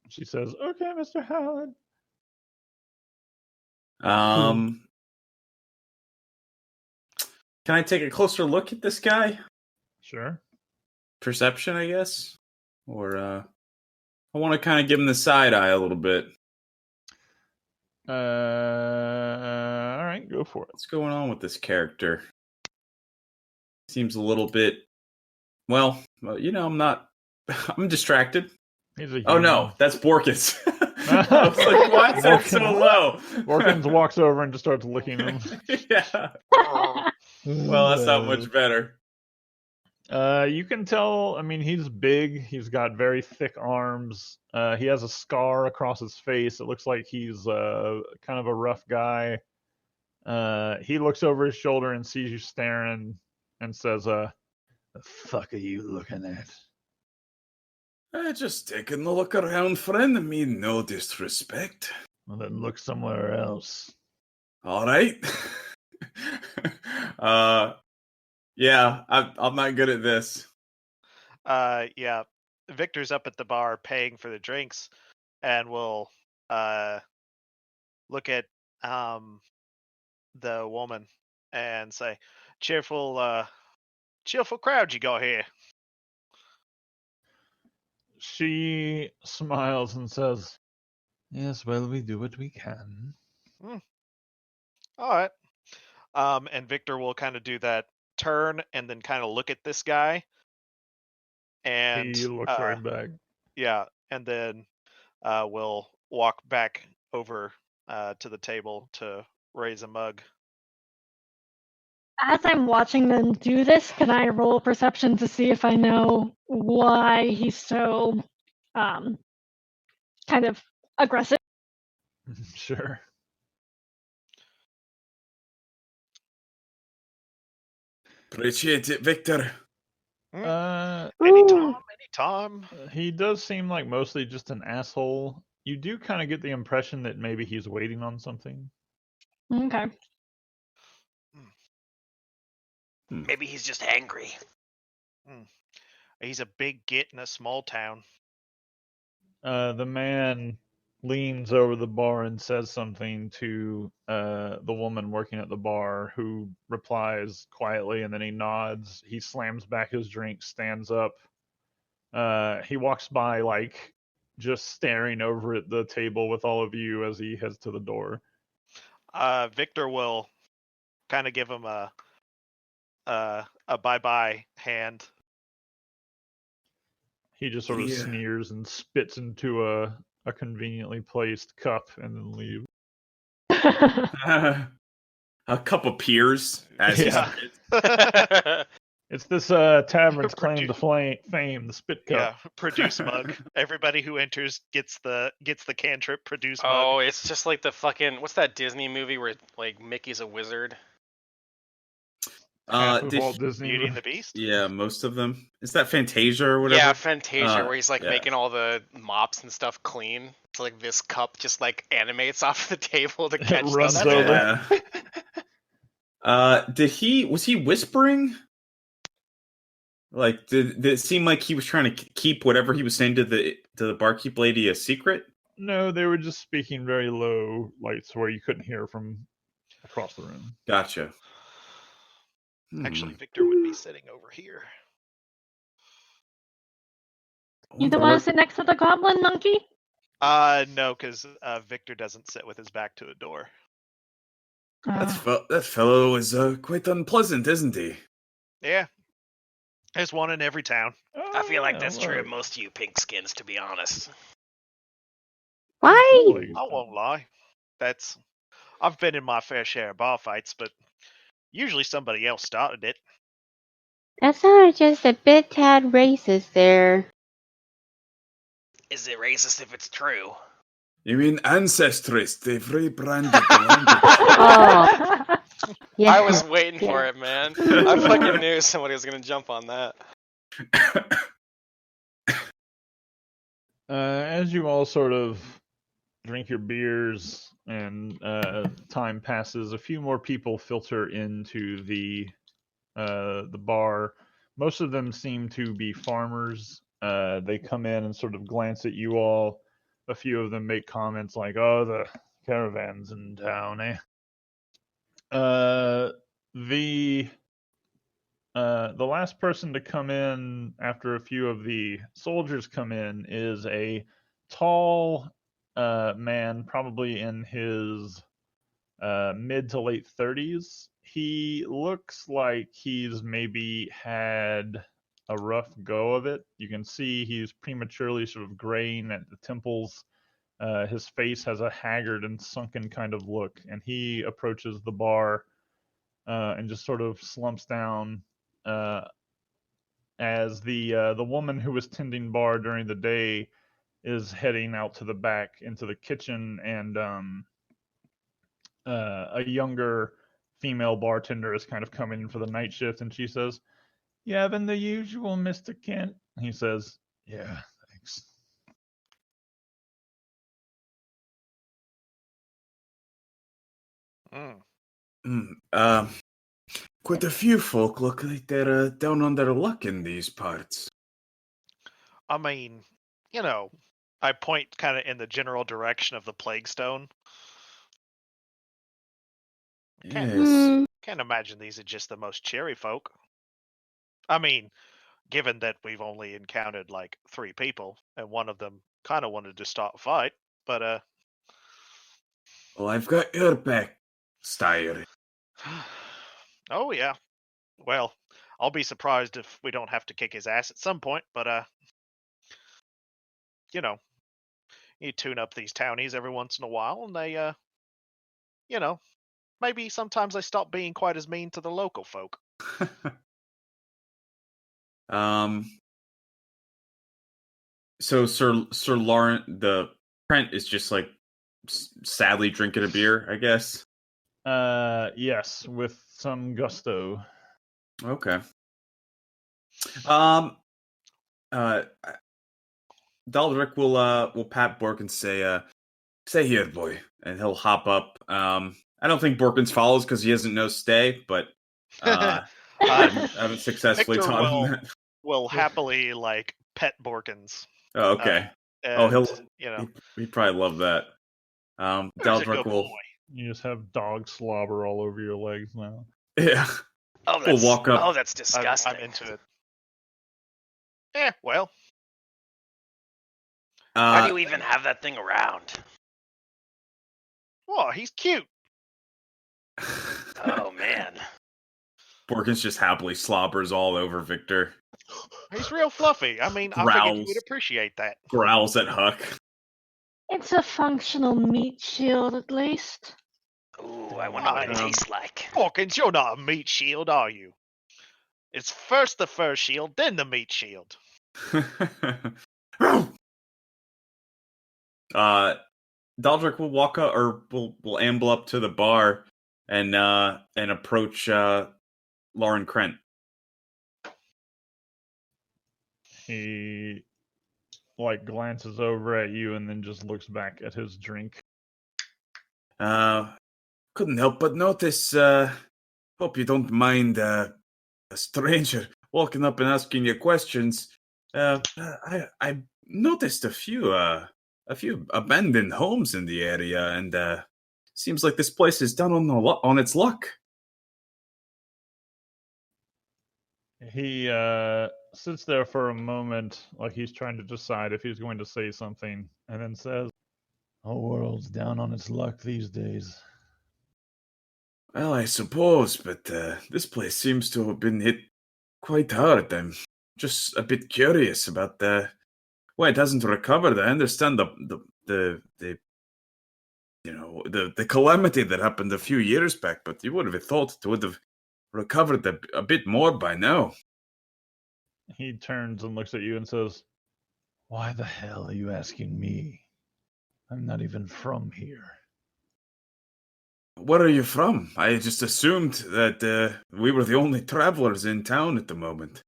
Speaker 6: She says, "Okay, Mr. Howard."
Speaker 2: Can I take a closer look at this guy?
Speaker 6: Sure.
Speaker 2: Perception, I guess? Or, I want to kind of give him the side eye a little bit.
Speaker 6: All right, go for it.
Speaker 2: What's going on with this character? Seems a little bit... Well, I'm not... I'm distracted.
Speaker 6: He's a
Speaker 2: Oh, no, that's Borkins. I was like, why is that so low?
Speaker 6: Borkins walks over and just starts licking him.
Speaker 2: Yeah. Well, that's not much better.
Speaker 6: You can tell, I mean, he's big. He's got very thick arms. He has a scar across his face. It looks like he's kind of a rough guy. He looks over his shoulder and sees you staring and says, "The fuck are you looking at?"
Speaker 2: Just taking a look around, friend. I mean, no disrespect.
Speaker 6: "Well, then look somewhere else."
Speaker 2: All right. Yeah, I'm not good at this.
Speaker 1: Yeah. Victor's up at the bar paying for the drinks, and we'll look at the woman and say, cheerful crowd you got here."
Speaker 6: She smiles and says, "Yes, well, we do what we can."
Speaker 1: All right. And Victor will kind of do that turn and then kind of look at this guy. And
Speaker 6: he looks right back.
Speaker 1: Yeah, and then we'll walk back over to the table to raise a mug.
Speaker 5: As I'm watching them do this, can I roll perception to see if I know why he's so kind of aggressive?
Speaker 6: Sure.
Speaker 2: Appreciate it, Victor.
Speaker 1: Anytime.
Speaker 6: He does seem like mostly just an asshole. You do kind of get the impression that maybe he's waiting on something.
Speaker 5: Okay.
Speaker 7: Maybe he's just angry.
Speaker 1: He's a big git in a small town.
Speaker 6: The man leans over the bar and says something to the woman working at the bar, who replies quietly, and then he nods. He slams back his drink, stands up. He walks by, like, just staring over at the table with all of you as he heads to the door.
Speaker 1: Victor will kind of give him a bye-bye hand.
Speaker 6: He just sort of sneers and spits into a conveniently placed cup and then leaves.
Speaker 2: A cup of peers as he spits.
Speaker 6: It's this tavern's claim to fame, the spit cup.
Speaker 1: Yeah, produce mug. Everybody who enters gets the cantrip produce mug.
Speaker 3: Oh, it's just like the fucking, what's that Disney movie where like Mickey's a wizard?
Speaker 6: Walt Disney.
Speaker 1: Beauty and the Beast?
Speaker 2: Yeah, most of them. Is that Fantasia or whatever?
Speaker 3: Yeah, Fantasia, where he's like
Speaker 2: yeah.
Speaker 3: making all the mops and stuff clean. So like this cup just like animates off the table to catch
Speaker 6: runs
Speaker 3: dust.
Speaker 6: over.
Speaker 2: Was he whispering? Like, did it seem like he was trying to keep whatever he was saying to the barkeep lady a secret?
Speaker 6: No, they were just speaking very low, like where you couldn't hear from across the room.
Speaker 2: Gotcha.
Speaker 1: Actually, Victor would be sitting over here.
Speaker 5: You the one sit next to the goblin monkey?
Speaker 1: No, because Victor doesn't sit with his back to a door.
Speaker 2: That fellow is quite unpleasant, isn't he?
Speaker 1: Yeah. There's one in every town.
Speaker 7: I feel like that's true of most of you pink skins, to be honest.
Speaker 4: Why?
Speaker 1: I won't lie. I've been in my fair share of bar fights, but usually somebody else started it.
Speaker 4: That sounded just a bit tad racist there.
Speaker 7: Is it racist if it's true?
Speaker 2: You mean ancestrist? They've rebranded the language.
Speaker 4: Oh. Yeah.
Speaker 3: I was waiting for it, man. I fucking knew somebody was gonna jump on that.
Speaker 6: As you all sort of drink your beers and time passes, a few more people filter into the bar. Most of them seem to be farmers. They come in and sort of glance at you all. A few of them make comments like, "Oh, the caravan's in town, eh?" The last person to come in after a few of the soldiers come in is a tall man, probably in his mid to late 30s. He looks like he's maybe had a rough go of it. You can see he's prematurely sort of graying at the temples. His face has a haggard and sunken kind of look, and he approaches the bar and just sort of slumps down as the woman who was tending bar during the day is heading out to the back into the kitchen, and a younger female bartender is kind of coming in for the night shift, and she says, "You having the usual, Mr. Kent?" He says, "Yeah, thanks."
Speaker 2: Quite a few folk look like they're down on their luck in these parts.
Speaker 1: I mean, I point kind of in the general direction of the Plaguestone.
Speaker 2: Yes.
Speaker 1: Can't imagine these are just the most cheery folk. I mean, given that we've only encountered like 3 people, and one of them kind of wanted to start a fight, but
Speaker 2: Well, I've got your back, Styre.
Speaker 1: Oh yeah. Well, I'll be surprised if we don't have to kick his ass at some point, but you tune up these townies every once in a while, and they maybe sometimes they stop being quite as mean to the local folk.
Speaker 2: So Sir Laurent, the Trent is just like sadly drinking a beer, I guess.
Speaker 6: Yes, with some gusto.
Speaker 2: Okay. Daldrick will pat Bork and say, "Stay here, boy," and he'll hop up. I don't think Borkins follows because he doesn't know stay, but I haven't successfully
Speaker 1: Victor
Speaker 2: taught him that.
Speaker 1: will happily like pet Borkins.
Speaker 2: Oh, okay.
Speaker 1: And,
Speaker 2: he'd probably love that. Daldrick will.
Speaker 6: You just have dog slobber all over your legs now.
Speaker 2: Yeah.
Speaker 7: We'll
Speaker 2: walk up.
Speaker 7: Oh, that's disgusting.
Speaker 1: I'm into it. Well.
Speaker 7: Why do you even have that thing around?
Speaker 1: Oh, he's cute.
Speaker 7: Oh, man.
Speaker 2: Borkins just happily slobbers all over Victor.
Speaker 1: He's real fluffy. I mean, I figured you would appreciate that.
Speaker 2: Growls at Huck.
Speaker 5: It's a functional meat shield, at least.
Speaker 7: Ooh, I wonder what it tastes like.
Speaker 1: Borkins, you're not a meat shield, are you? It's first the fur shield, then the meat shield.
Speaker 2: Daldrick will walk up, or will amble up to the bar and approach Lauren Krent.
Speaker 6: He like glances over at you and then just looks back at his drink.
Speaker 2: Couldn't help but notice, hope you don't mind, a stranger walking up and asking you questions. I noticed a few abandoned homes in the area, and seems like this place is down on its luck.
Speaker 6: He sits there for a moment, like he's trying to decide if he's going to say something, and then says, "Whole world's down on its luck these days."
Speaker 2: Well, I suppose, but this place seems to have been hit quite hard. I'm just a bit curious about why it hasn't recovered. I understand the the calamity that happened a few years back, but you would have thought it would have recovered a bit more by now.
Speaker 6: He turns and looks at you and says, "Why the hell are you asking me? I'm not even from here."
Speaker 2: Where are you from? I just assumed that we were the only travelers in town at the moment.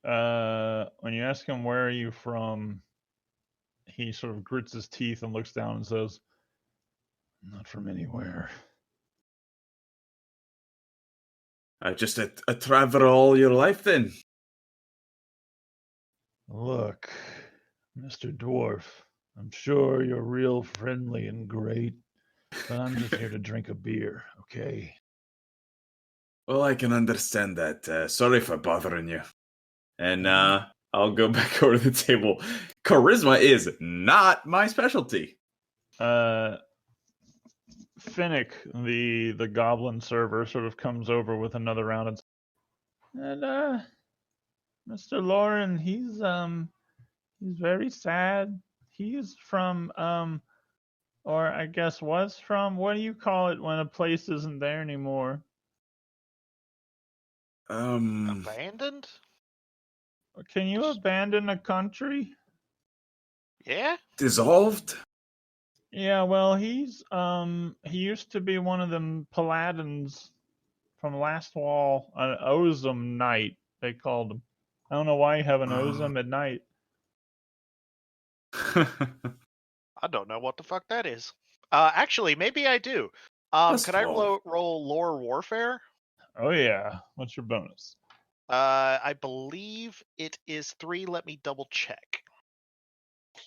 Speaker 6: When you ask him where are you from, he sort of grits his teeth and looks down and says, "I'm not from anywhere."
Speaker 2: Just a traveler all your life, then?
Speaker 6: Look, Mr. Dwarf, I'm sure you're real friendly and great, but I'm just here to drink a beer, okay?
Speaker 2: Well, I can understand that. Sorry for bothering you. And I'll go back over to the table. Charisma is not my specialty.
Speaker 6: Finnick, the goblin server, sort of comes over with another round and Mr. Lauren, he's very sad. He's from or I guess was from, what do you call it when a place isn't there anymore?
Speaker 1: Abandoned?
Speaker 6: Can you abandon a country?
Speaker 1: Yeah?
Speaker 2: Dissolved?
Speaker 6: Yeah, well, he used to be one of them paladins from Last Wall, an Ozum knight, they called him. I don't know why you have an Ozum at night.
Speaker 1: I don't know what the fuck that is. Actually, maybe I do. Could I roll lore warfare?
Speaker 6: Oh yeah. What's your bonus?
Speaker 1: I believe it is 3. Let me double check.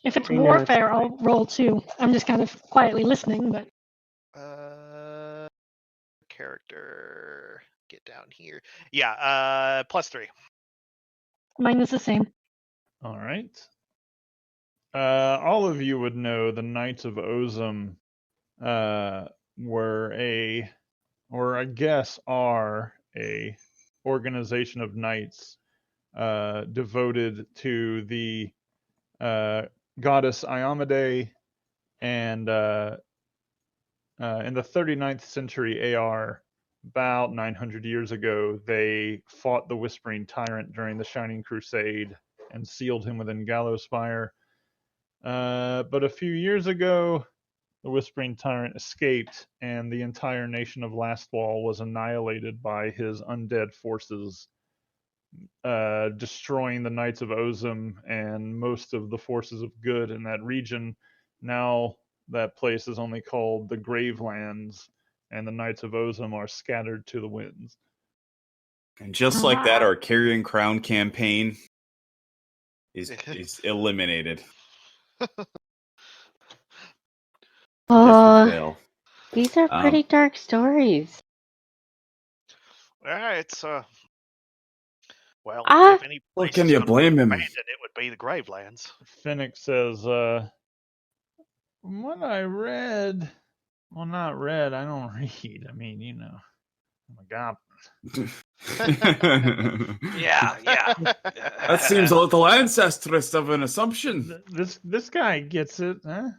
Speaker 5: If it's
Speaker 4: I know
Speaker 5: warfare, I'll roll 2. I'm just kind of quietly listening, but
Speaker 1: Character, get down here. Yeah, +3.
Speaker 5: mine is the same.
Speaker 6: All right. All of you would know the Knights of Ozum were or I guess are a organization of knights devoted to the goddess Iomade, and in the 39th century AR, about 900 years ago, they fought the Whispering Tyrant during the Shining Crusade and sealed him within Gallows Fire. But a few years ago, the Whispering Tyrant escaped, and the entire nation of Lastwall was annihilated by his undead forces, destroying the Knights of Ozum and most of the forces of good in that region. Now that place is only called the Gravelands, and the Knights of Ozum are scattered to the winds.
Speaker 2: And just like that, our Carrion Crown campaign is eliminated.
Speaker 4: Oh, these are pretty dark stories.
Speaker 1: It's well, if any place
Speaker 2: can you blame him?
Speaker 1: Abandoned, it would be the Gravelands.
Speaker 6: Finnick says, from what I read, well, not read, I don't read. I mean, you know, I'm a goblin.
Speaker 7: Yeah.
Speaker 2: That seems a little ancestress of an assumption.
Speaker 6: This guy gets it, huh?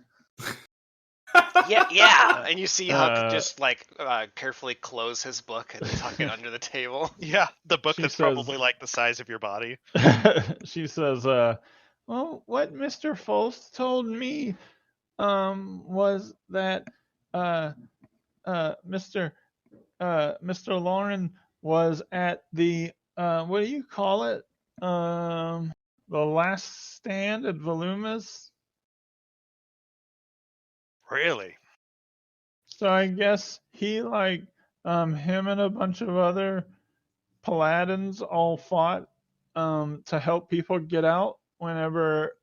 Speaker 7: Yeah. And you see Huck just like carefully close his book and tuck it under the table.
Speaker 1: Yeah, the book that's probably like the size of your body.
Speaker 6: She says, well, what Mr. Folst told me was that Mr. Lauren was at the what do you call it? The Last Stand at Volumus.
Speaker 1: Really?
Speaker 6: So I guess he him and a bunch of other paladins all fought to help people get out whenever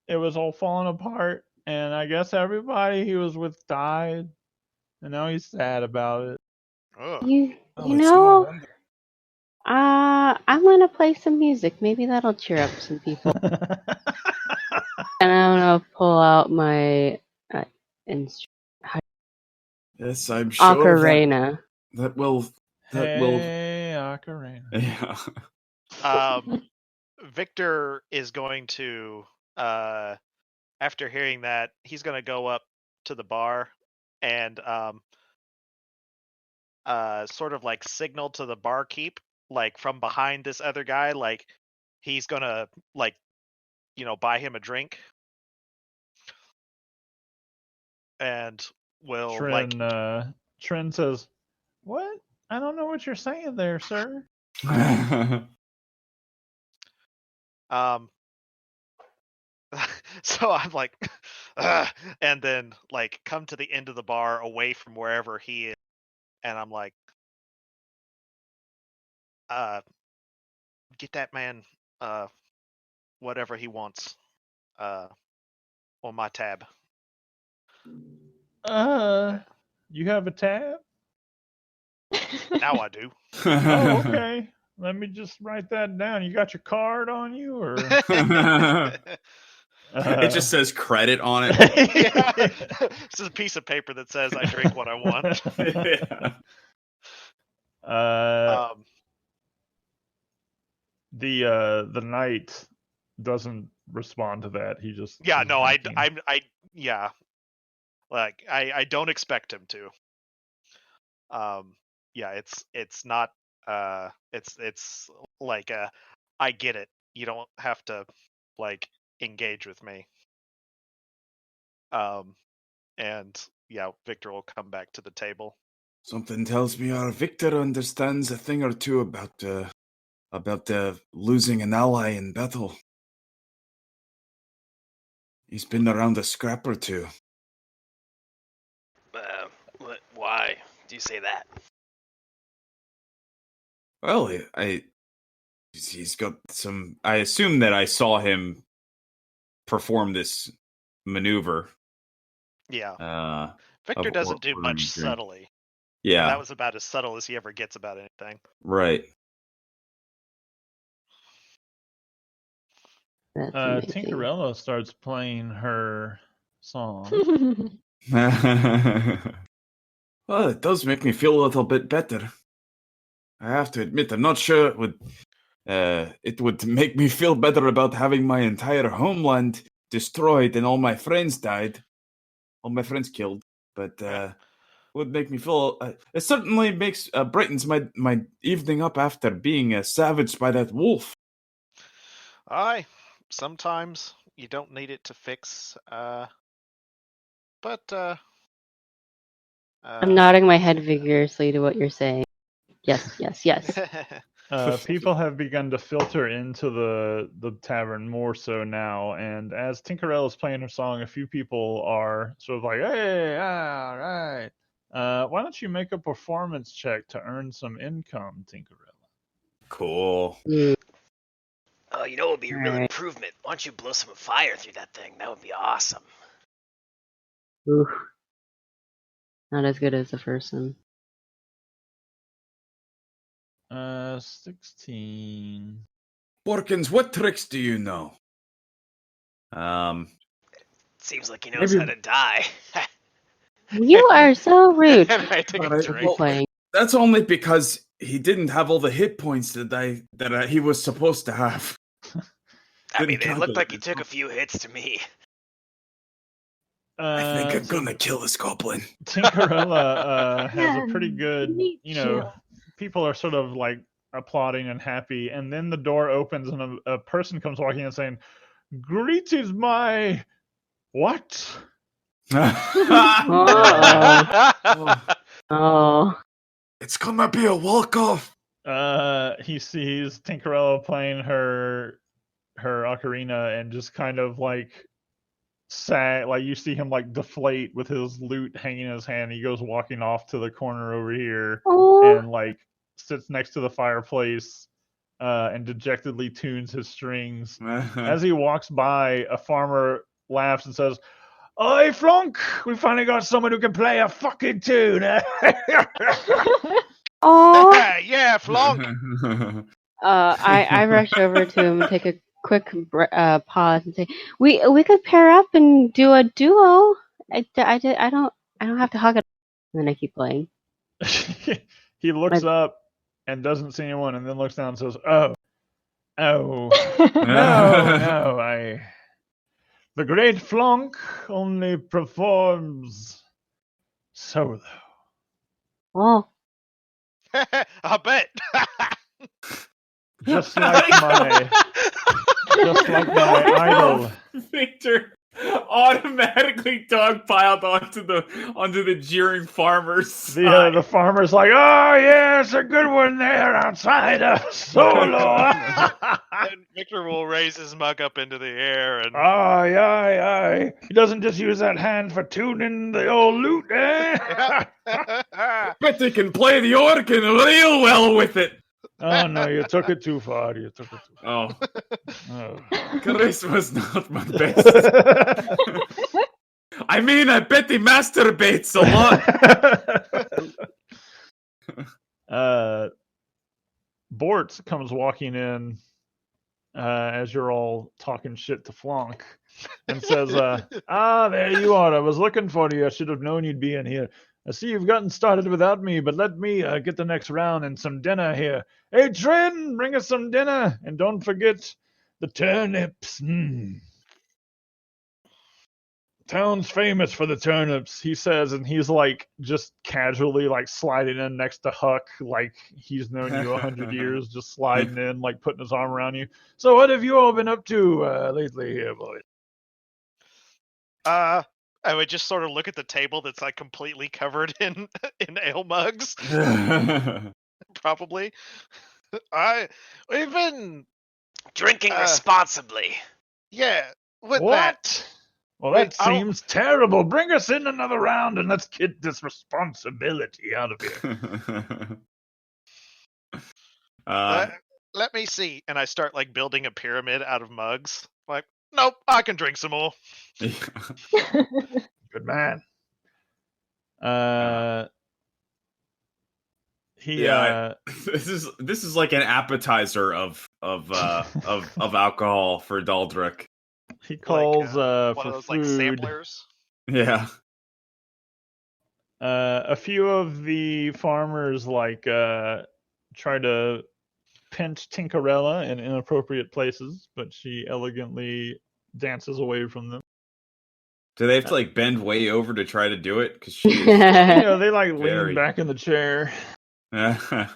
Speaker 6: it was all falling apart, and I guess everybody he was with died, and now he's sad about it.
Speaker 1: Ugh.
Speaker 4: You
Speaker 2: Oh,
Speaker 4: know,
Speaker 2: it's no wonder.
Speaker 4: I'm gonna play some music. Maybe that'll cheer up some people. And I'm gonna pull out my instrument.
Speaker 2: Yes, I'm sure
Speaker 4: Ocarina.
Speaker 2: that will.
Speaker 6: Hey, Ocarina.
Speaker 2: Yeah.
Speaker 1: Victor is going to, after hearing that, he's going to go up to the bar and sort of like signal to the barkeep, like from behind this other guy, like he's going to like, buy him a drink. And will
Speaker 6: Trin says, "What? I don't know what you're saying there, sir."
Speaker 1: So I'm like, and then like come to the end of the bar away from wherever he is, and I'm like, get that man whatever he wants on my tab.
Speaker 6: You have a tab?
Speaker 1: Now I do.
Speaker 6: Oh, okay. Let me just write that down. You got your card on you, or
Speaker 2: it just says credit on it.
Speaker 1: Yeah. This is a piece of paper that says I drink what I want.
Speaker 6: Yeah. The knight doesn't respond to that. He just
Speaker 1: like I don't expect him to. It's not it's like I get it. You don't have to like engage with me. And yeah, Victor will come back to the table.
Speaker 2: Something tells me our Victor understands a thing or two about losing an ally in battle. He's been around a scrap or two.
Speaker 7: Why do you say that?
Speaker 2: Well, he's got some. I assume that I saw him perform this maneuver.
Speaker 1: Yeah. Victor doesn't do much subtly.
Speaker 2: Yeah.
Speaker 1: That was about as subtle as he ever gets about anything.
Speaker 2: Right.
Speaker 6: Tinkerella starts playing her song.
Speaker 2: Well, it does make me feel a little bit better. I have to admit, I'm not sure it would make me feel better about having my entire homeland destroyed and all my friends died. All my friends killed. But would make me feel... it certainly makes brightens my evening up after being savaged by that wolf.
Speaker 1: Aye. Sometimes you don't need it to fix, but
Speaker 4: I'm nodding my head vigorously to what you're saying. Yes.
Speaker 6: People have begun to filter into the tavern more so now, and as Tinkerella is playing her song, a few people are sort of like, "Hey, all right. Why don't you make a performance check to earn some income, Tinkerella?"
Speaker 2: Cool.
Speaker 7: Oh, it would be a real improvement. Why don't you blow some fire through that thing? That would be awesome.
Speaker 4: Oof. Not as good as the first one.
Speaker 6: 16.
Speaker 2: Borkins, what tricks do you know?
Speaker 7: Seems like he knows how to die.
Speaker 4: You are so rude.
Speaker 3: I take a drink.
Speaker 4: Playing.
Speaker 2: That's only because he didn't have all the hit points that he was supposed to have.
Speaker 7: I mean, it looked like he took a few hits to me.
Speaker 2: I think I'm gonna kill this goblin.
Speaker 6: Tinkerella has a pretty good, people are sort of like applauding and happy, and then the door opens and a person comes walking in saying, "Greetings, my what?"
Speaker 4: Oh.
Speaker 2: It's gonna be a walk-off.
Speaker 6: He sees Tinkerella playing her her ocarina and just kind of like sag. Like you see him like deflate with his lute hanging in his hand. He goes walking off to the corner over here
Speaker 4: Oh,
Speaker 6: and like sits next to the fireplace and dejectedly tunes his strings. As he walks by, a farmer laughs and says, "Oi, Flunk! We finally got someone who can play a fucking tune."
Speaker 4: oh.
Speaker 1: Yeah, Flonk.
Speaker 4: I rush over to him and take a quick pause and say, "We could pair up and do a duo. I don't have to hug it." And then I keep playing.
Speaker 6: He looks up and doesn't see anyone, and then looks down and says, "Oh, no, the great Flonk only performs solo."
Speaker 4: Oh,
Speaker 1: I bet.
Speaker 6: Just like my idol.
Speaker 2: Victor automatically dogpiled onto the jeering farmers.
Speaker 6: The farmer's like, "Oh yeah, it's a good one there outside solo."
Speaker 1: And Victor will raise his mug up into the air and
Speaker 6: Aye. He doesn't just use that hand for tuning the old lute, eh?
Speaker 2: Bet they can play the organ real well with it.
Speaker 6: Oh no, you took it too far.
Speaker 2: Oh,
Speaker 6: Oh.
Speaker 2: Charisma's not my best. I mean, I bet he masturbates a
Speaker 6: lot. Bort comes walking in as you're all talking shit to Flonk and says, there you are. I was looking for you. I should have known you'd be in here. I see you've gotten started without me, but let me get the next round and some dinner here. Hey, Trin, bring us some dinner, and don't forget the turnips. Town's famous for the turnips, he says, and he's like just casually like sliding in next to Huck, like he's known you 100 years, just sliding in, like putting his arm around you. So what have you all been up to lately here, boys?
Speaker 1: I would just sort of look at the table that's like completely covered in ale mugs. Probably. We've been
Speaker 7: drinking responsibly.
Speaker 1: Yeah. What?
Speaker 6: That? Well, that seems terrible. Bring us in another round and let's get this responsibility out of here.
Speaker 1: Let me see. And I start like building a pyramid out of mugs. Like, nope, I can drink some more.
Speaker 6: Good man.
Speaker 2: This is like an appetizer of alcohol for Daldrick.
Speaker 6: He calls
Speaker 1: one
Speaker 6: for
Speaker 1: of those
Speaker 6: food.
Speaker 1: like samplers.
Speaker 2: Yeah.
Speaker 6: A few of the farmers like try to pinch Tinkerella in inappropriate places, but she elegantly dances away from them.
Speaker 2: Do they have to like bend way over to try to do it? Because she is
Speaker 6: they like lean back in the chair.
Speaker 5: How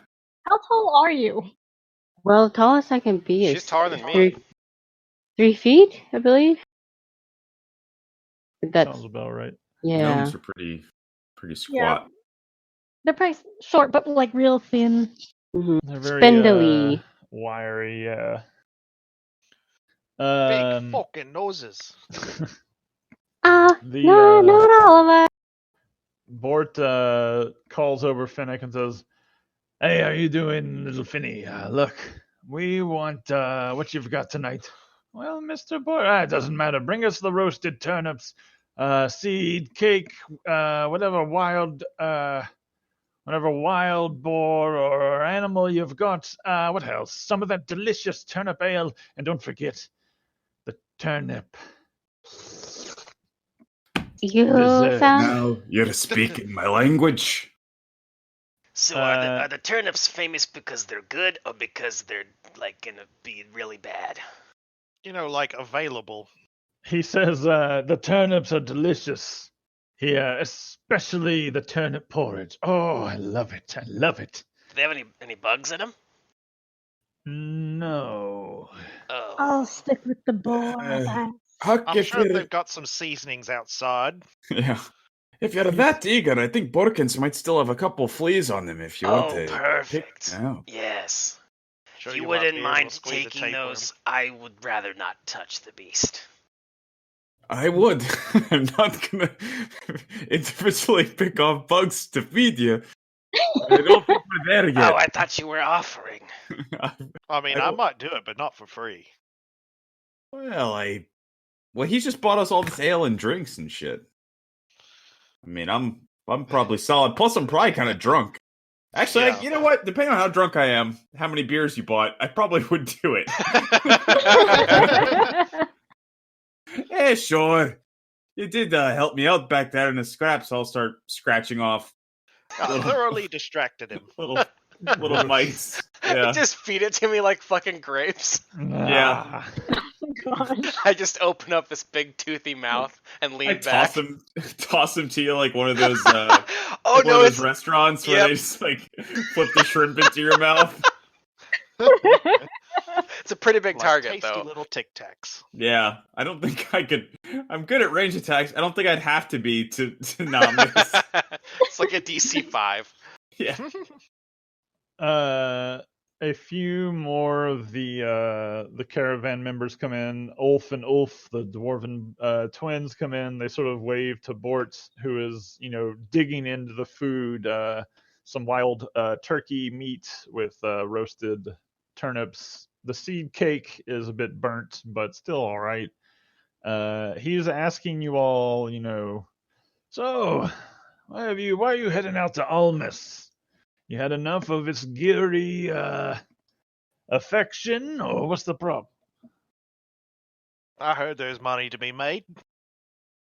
Speaker 5: tall are you?
Speaker 4: Well, tallest I can be
Speaker 3: She's
Speaker 4: is
Speaker 3: taller than me.
Speaker 4: 3 feet, I believe. That
Speaker 6: sounds about right.
Speaker 4: Yeah.
Speaker 2: Gnomes are pretty squat.
Speaker 5: Yeah. They're pretty short, but like real thin.
Speaker 4: Mm-hmm.
Speaker 6: They're very
Speaker 4: spindly,
Speaker 6: wiry. Yeah.
Speaker 1: Big fucking noses.
Speaker 4: No, not all of us.
Speaker 6: Bort calls over Finnick and says, "Hey, how you doing, little Finny? Look, we want what you've got tonight." "Well, Mr. Bort, it doesn't matter. Bring us the roasted turnips, seed, cake, whatever wild boar or animal you've got. What else? Some of that delicious turnip ale, and don't forget the turnip."
Speaker 4: You sound.
Speaker 2: Now you're speaking my language.
Speaker 7: So are the turnips famous because they're good or because they're like gonna be really bad?
Speaker 1: Like available.
Speaker 6: He says the turnips are delicious here, especially the turnip porridge. Oh, I love it. I love it.
Speaker 7: Do they have any bugs in them?
Speaker 6: No.
Speaker 7: Oh.
Speaker 5: I'll stick with the boar.
Speaker 1: I'm sure they've got some seasonings outside.
Speaker 2: Yeah. If you're that eager, I think Borkins might still have a couple fleas on them if you want to.
Speaker 7: Perfect.
Speaker 2: pick. Oh.
Speaker 7: Yes.
Speaker 1: Sure
Speaker 7: If you
Speaker 1: might
Speaker 7: wouldn't
Speaker 1: be able to
Speaker 7: mind
Speaker 1: squeeze a
Speaker 7: taking
Speaker 1: tapeworm.
Speaker 7: those, I would rather not touch the beast.
Speaker 2: I would. I'm not gonna individually pick off bugs to feed you. I don't think we're there yet.
Speaker 7: Oh, I thought you were offering.
Speaker 1: I mean, I might do it, but not for free.
Speaker 2: Well, he's just bought us all this ale and drinks and shit. I mean, I'm probably solid. Plus, I'm probably kind of drunk. Actually,
Speaker 1: Yeah.
Speaker 2: you know what? Depending on how drunk I am, how many beers you bought, I probably would do it. Yeah, sure. You did help me out back there in the scraps. I'll start scratching off
Speaker 1: I thoroughly distracted him.
Speaker 2: little mites. Yeah.
Speaker 3: Just feed it to me like fucking grapes.
Speaker 2: Yeah.
Speaker 5: Oh, gosh.
Speaker 3: I just open up this big toothy mouth and
Speaker 2: I
Speaker 3: lean back.
Speaker 2: toss him to you like one of those
Speaker 3: Oh
Speaker 2: one
Speaker 3: no,
Speaker 2: of
Speaker 3: it's
Speaker 2: those restaurants where
Speaker 3: Yep.
Speaker 2: they just like flip the shrimp into your mouth.
Speaker 3: it's a pretty big
Speaker 1: Like
Speaker 3: target
Speaker 1: tasty
Speaker 3: though.
Speaker 1: little Tic Tacs.
Speaker 2: Yeah, I don't think I could. I'm good at range attacks. I don't think I'd have to be to not miss.
Speaker 3: It's like a DC 5.
Speaker 2: Yeah.
Speaker 6: A few more of the caravan members come in. Ulf and Ulf, the dwarven twins, come in. They sort of wave to Bort, who is, digging into the food. Some wild turkey meat with roasted turnips. The seed cake is a bit burnt, but still all right. He's asking you all, so why are you heading out to Almus? You had enough of its geary affection, or what's the problem?
Speaker 1: I heard there's money to be made.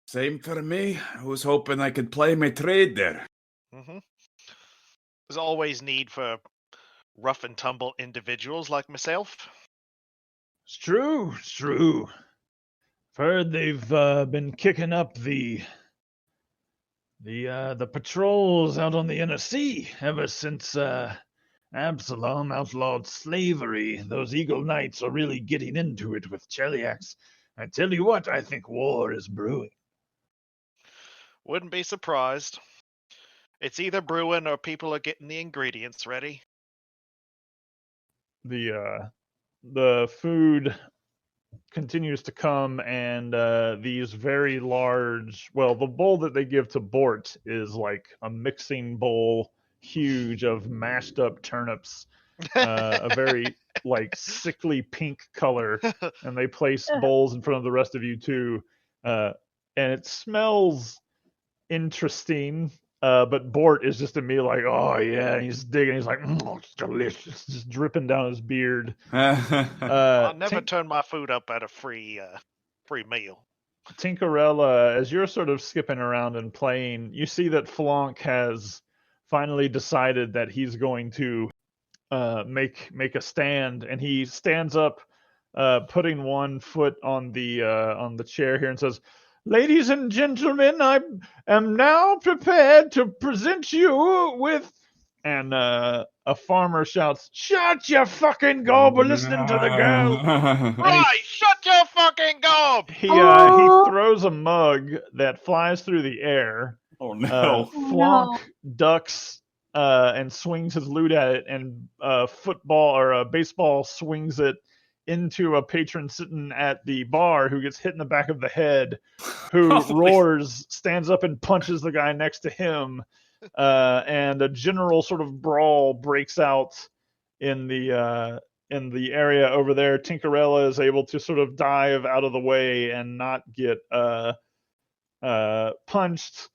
Speaker 2: Same for me. I was hoping I could play my trade there.
Speaker 1: Mm-hmm. There's always need for rough and tumble individuals like myself.
Speaker 6: It's true. I've heard they've been kicking up the patrols out on the inner sea ever since Absalom outlawed slavery. Those Eagle Knights are really getting into it with Cheliax. I tell you what, I think war is brewing.
Speaker 1: Wouldn't be surprised. It's either brewing or people are getting the ingredients ready.
Speaker 6: The food continues to come, and these very large, well, the bowl that they give to Bort is like a mixing bowl, huge, of mashed up turnips, a very like sickly pink color, and they place bowls in front of the rest of you too, and it smells interesting. But Bort is just immediately like, oh yeah, and he's digging. He's like, it's delicious, just dripping down his beard.
Speaker 1: I'll never turn my food up at a free meal.
Speaker 6: Tinkerella, as you're sort of skipping around and playing, you see that Flonk has finally decided that he's going to make a stand, and he stands up, putting one foot on the chair here, and says, "Ladies and gentlemen, I am now prepared to present you with." And a farmer shouts, "Shut your fucking gob! We're listening to the girl."
Speaker 1: Right, shut your fucking gob!
Speaker 6: He throws a mug that flies through the air.
Speaker 2: Oh no!
Speaker 6: Flonk ducks and swings his lute at it, and football or a baseball swings it into a patron sitting at the bar, who gets hit in the back of the head, who roars, stands up and punches the guy next to him, and a general sort of brawl breaks out in the area over there. Tinkerella is able to sort of dive out of the way and not get punched.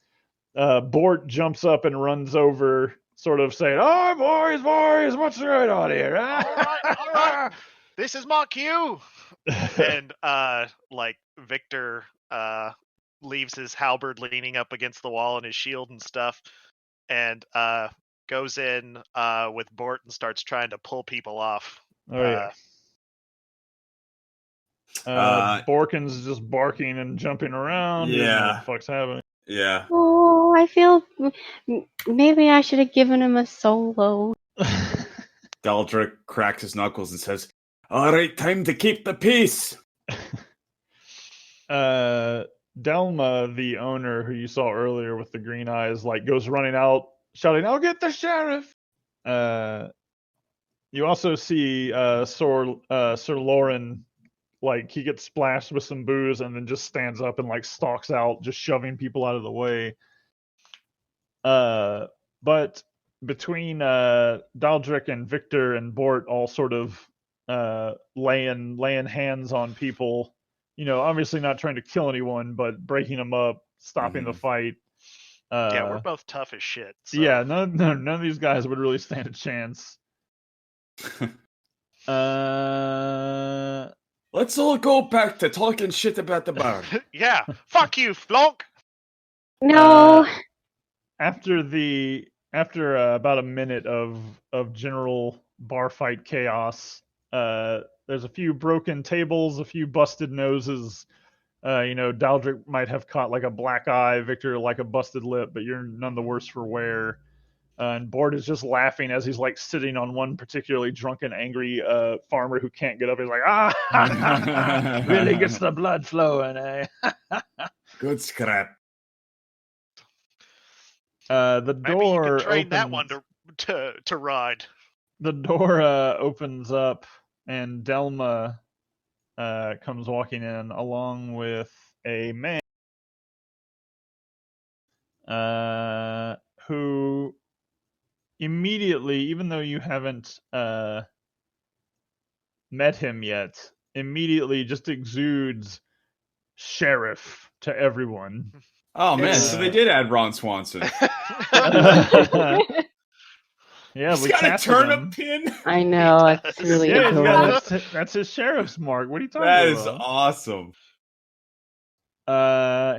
Speaker 6: Bort jumps up and runs over, sort of saying, "Oh, boys, what's going on here?"
Speaker 1: All right. This is my cue. And Victor leaves his halberd leaning up against the wall and his shield and stuff, and goes in with Bort and starts trying to pull people off.
Speaker 6: Oh yeah. Borkin's just barking and jumping around. He doesn't know what the fuck's happening.
Speaker 2: Yeah.
Speaker 4: Oh, I feel maybe I should have given him a solo.
Speaker 2: Daldrick cracks his knuckles and says, "All right, time to keep the peace."
Speaker 6: Delma, the owner who you saw earlier with the green eyes, goes running out, shouting, "I'll get the sheriff!" You also see Sir Lauren, like he gets splashed with some booze and then just stands up and like stalks out, just shoving people out of the way. But between Daldric and Victor and Bort all sort of laying hands on people, obviously not trying to kill anyone, but breaking them up, stopping the fight.
Speaker 1: Yeah, we're both tough as shit. So.
Speaker 6: Yeah, none of these guys would really stand a chance.
Speaker 2: Let's all go back to talking shit about the bar.
Speaker 1: Yeah, fuck you, Flonk.
Speaker 4: No.
Speaker 6: After about a minute of general bar fight chaos, there's a few broken tables, a few busted noses. Daldric might have caught like a black eye, Victor like a busted lip, but you're none the worse for wear. And Bort is just laughing as he's like sitting on one particularly drunken, angry farmer who can't get up. He's like, really gets the blood flowing, eh?
Speaker 2: Good scrap.
Speaker 6: The door
Speaker 1: Maybe you could train
Speaker 6: opens,
Speaker 1: that one to ride.
Speaker 6: The door opens up, and Delma comes walking in along with a man who immediately, even though you haven't met him yet, immediately just exudes sheriff to everyone.
Speaker 2: Oh man, so they did add Ron Swanson.
Speaker 6: Yeah,
Speaker 2: he's got a turnip pin.
Speaker 4: I know, it's really cool.
Speaker 6: That's his sheriff's mark. What are you talking
Speaker 2: about? That
Speaker 6: is
Speaker 2: awesome.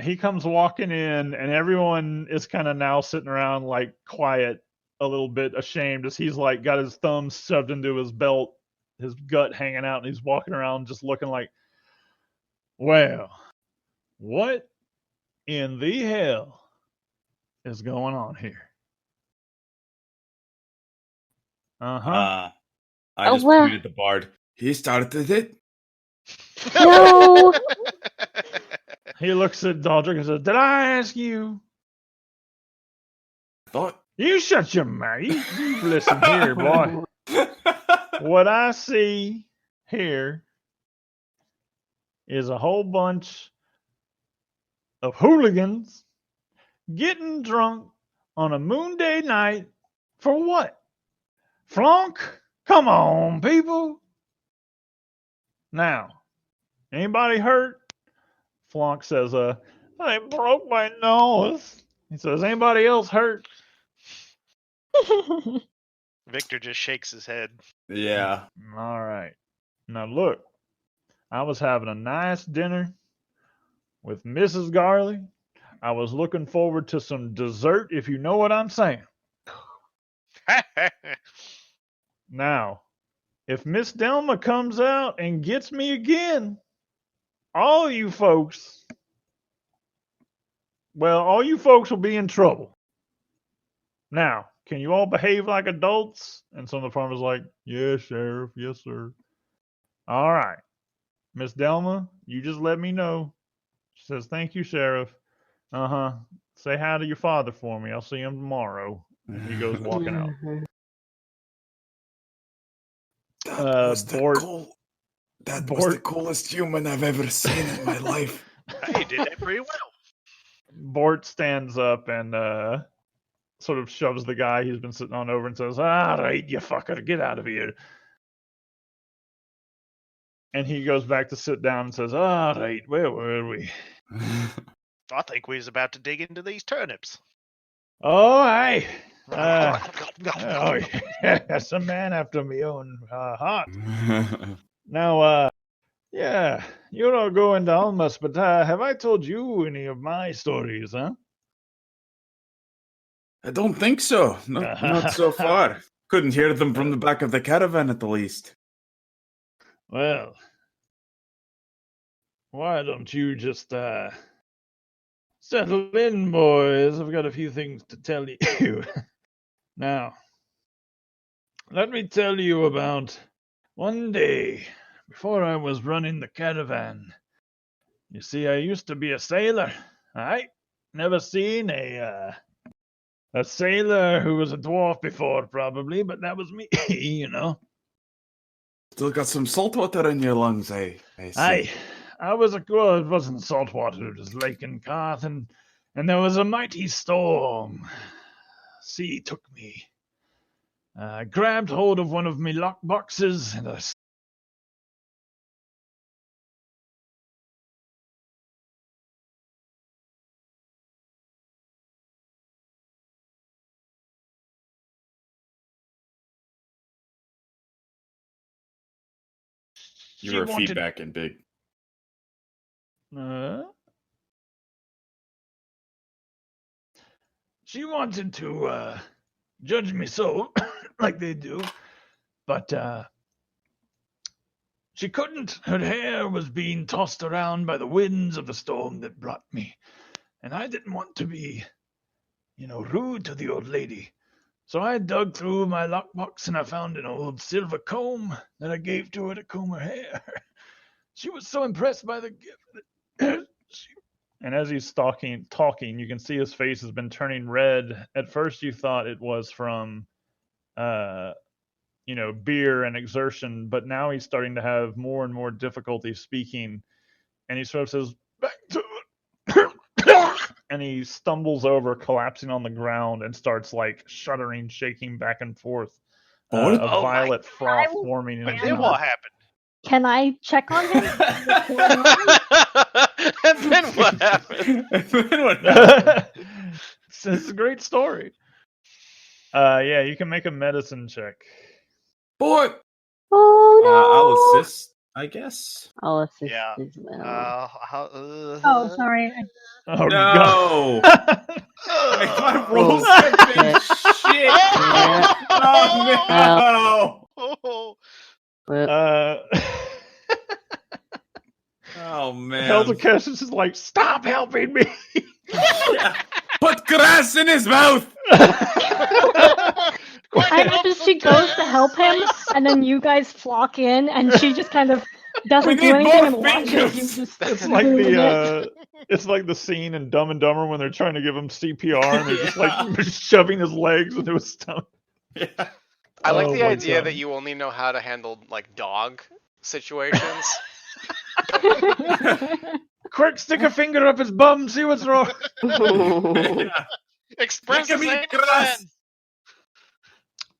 Speaker 6: He comes walking in, and everyone is kind of now sitting around like quiet, a little bit ashamed, as he's like got his thumbs shoved into his belt, his gut hanging out, and he's walking around just looking like, well, what in the hell is going on here?
Speaker 2: I just pointed at the bard. He started it.
Speaker 4: No.
Speaker 6: He looks at Daldric and says, "Did I ask you?"
Speaker 2: Thought
Speaker 6: you shut your mouth. You listen here, boy. What I see here is a whole bunch of hooligans getting drunk on a moon day night for what? Flonk? Come on, people. Now, anybody hurt? Flonk says, I broke my nose. He says, anybody else hurt?
Speaker 1: Victor just shakes his head.
Speaker 2: Yeah.
Speaker 6: All right. Now look, I was having a nice dinner with Mrs. Garley. I was looking forward to some dessert, if you know what I'm saying. Now, if Miss Delma comes out and gets me again, all you folks will be in trouble. Now, can you all behave like adults? And some of the farmers like, yes, Sheriff, yes, sir. All right. Miss Delma, you just let me know. She says, thank you, Sheriff. Say hi to your father for me. I'll see him tomorrow. And he goes walking out.
Speaker 2: That was the coolest human I've ever seen in my life.
Speaker 1: Hey, you did that pretty well.
Speaker 6: Bort stands up and sort of shoves the guy he's been sitting on over and says, all right, you fucker, get out of here. And he goes back to sit down and says, all right, where were we?
Speaker 1: I think we was about to dig into these turnips.
Speaker 6: Oh, aye. Yes, a man after me own heart. Now, yeah, you don't go into Almas, but have I told you any of my stories, huh?
Speaker 2: I don't think so. Not so far. Couldn't hear them from the back of the caravan at the least.
Speaker 6: Well, why don't you just settle in, boys? I've got a few things to tell you. Now, let me tell you about one day before I was running the caravan. You see, I used to be a sailor. Never seen a sailor who was a dwarf before, probably, but that was me, you know.
Speaker 2: Still got some salt water in your lungs, I see.
Speaker 6: Aye, well, it wasn't salt water, it was lake and Carth, and there was a mighty storm. Sea took me. I grabbed hold of one of me lock boxes, and I
Speaker 2: You were feedbacking big.
Speaker 6: She wanted to judge me so, like they do, but she couldn't. Her hair was being tossed around by the winds of the storm that brought me, and I didn't want to be, rude to the old lady. So I dug through my lockbox and I found an old silver comb that I gave to her to comb her hair. She was so impressed by the gift. And as he's talking, you can see his face has been turning red. At first you thought it was from, beer and exertion, but now he's starting to have more and more difficulty speaking. And he sort of says, back to it. And he stumbles over, collapsing on the ground, and starts like shuddering, shaking back and forth. A violet froth forming in his
Speaker 1: then what happened?
Speaker 5: Can I check on him?
Speaker 3: And then what happened?
Speaker 6: It's a great story. Yeah, you can make a medicine check.
Speaker 2: Boy!
Speaker 4: Oh no!
Speaker 2: I'll assist, I guess.
Speaker 4: I'll assist
Speaker 1: Yeah.
Speaker 4: as well.
Speaker 5: Oh, sorry.
Speaker 6: Oh
Speaker 2: No!
Speaker 6: God.
Speaker 2: My rolls have been shit!
Speaker 4: Yeah.
Speaker 2: Oh no!
Speaker 4: Well,
Speaker 2: Oh man.
Speaker 6: Heldakesh is just like, stop helping me!
Speaker 2: Put grass in his mouth!
Speaker 5: I imagine she goes to help him, and then you guys flock in, and she just kind of doesn't do anything and watches you just.
Speaker 6: It's like it's like the scene in Dumb and Dumber when they're trying to give him CPR and they're just like shoving his legs into his stomach.
Speaker 2: Yeah.
Speaker 3: I like the idea that you only know how to handle like dog situations.
Speaker 6: Quick, stick a finger up his bum, see what's wrong.
Speaker 1: Express his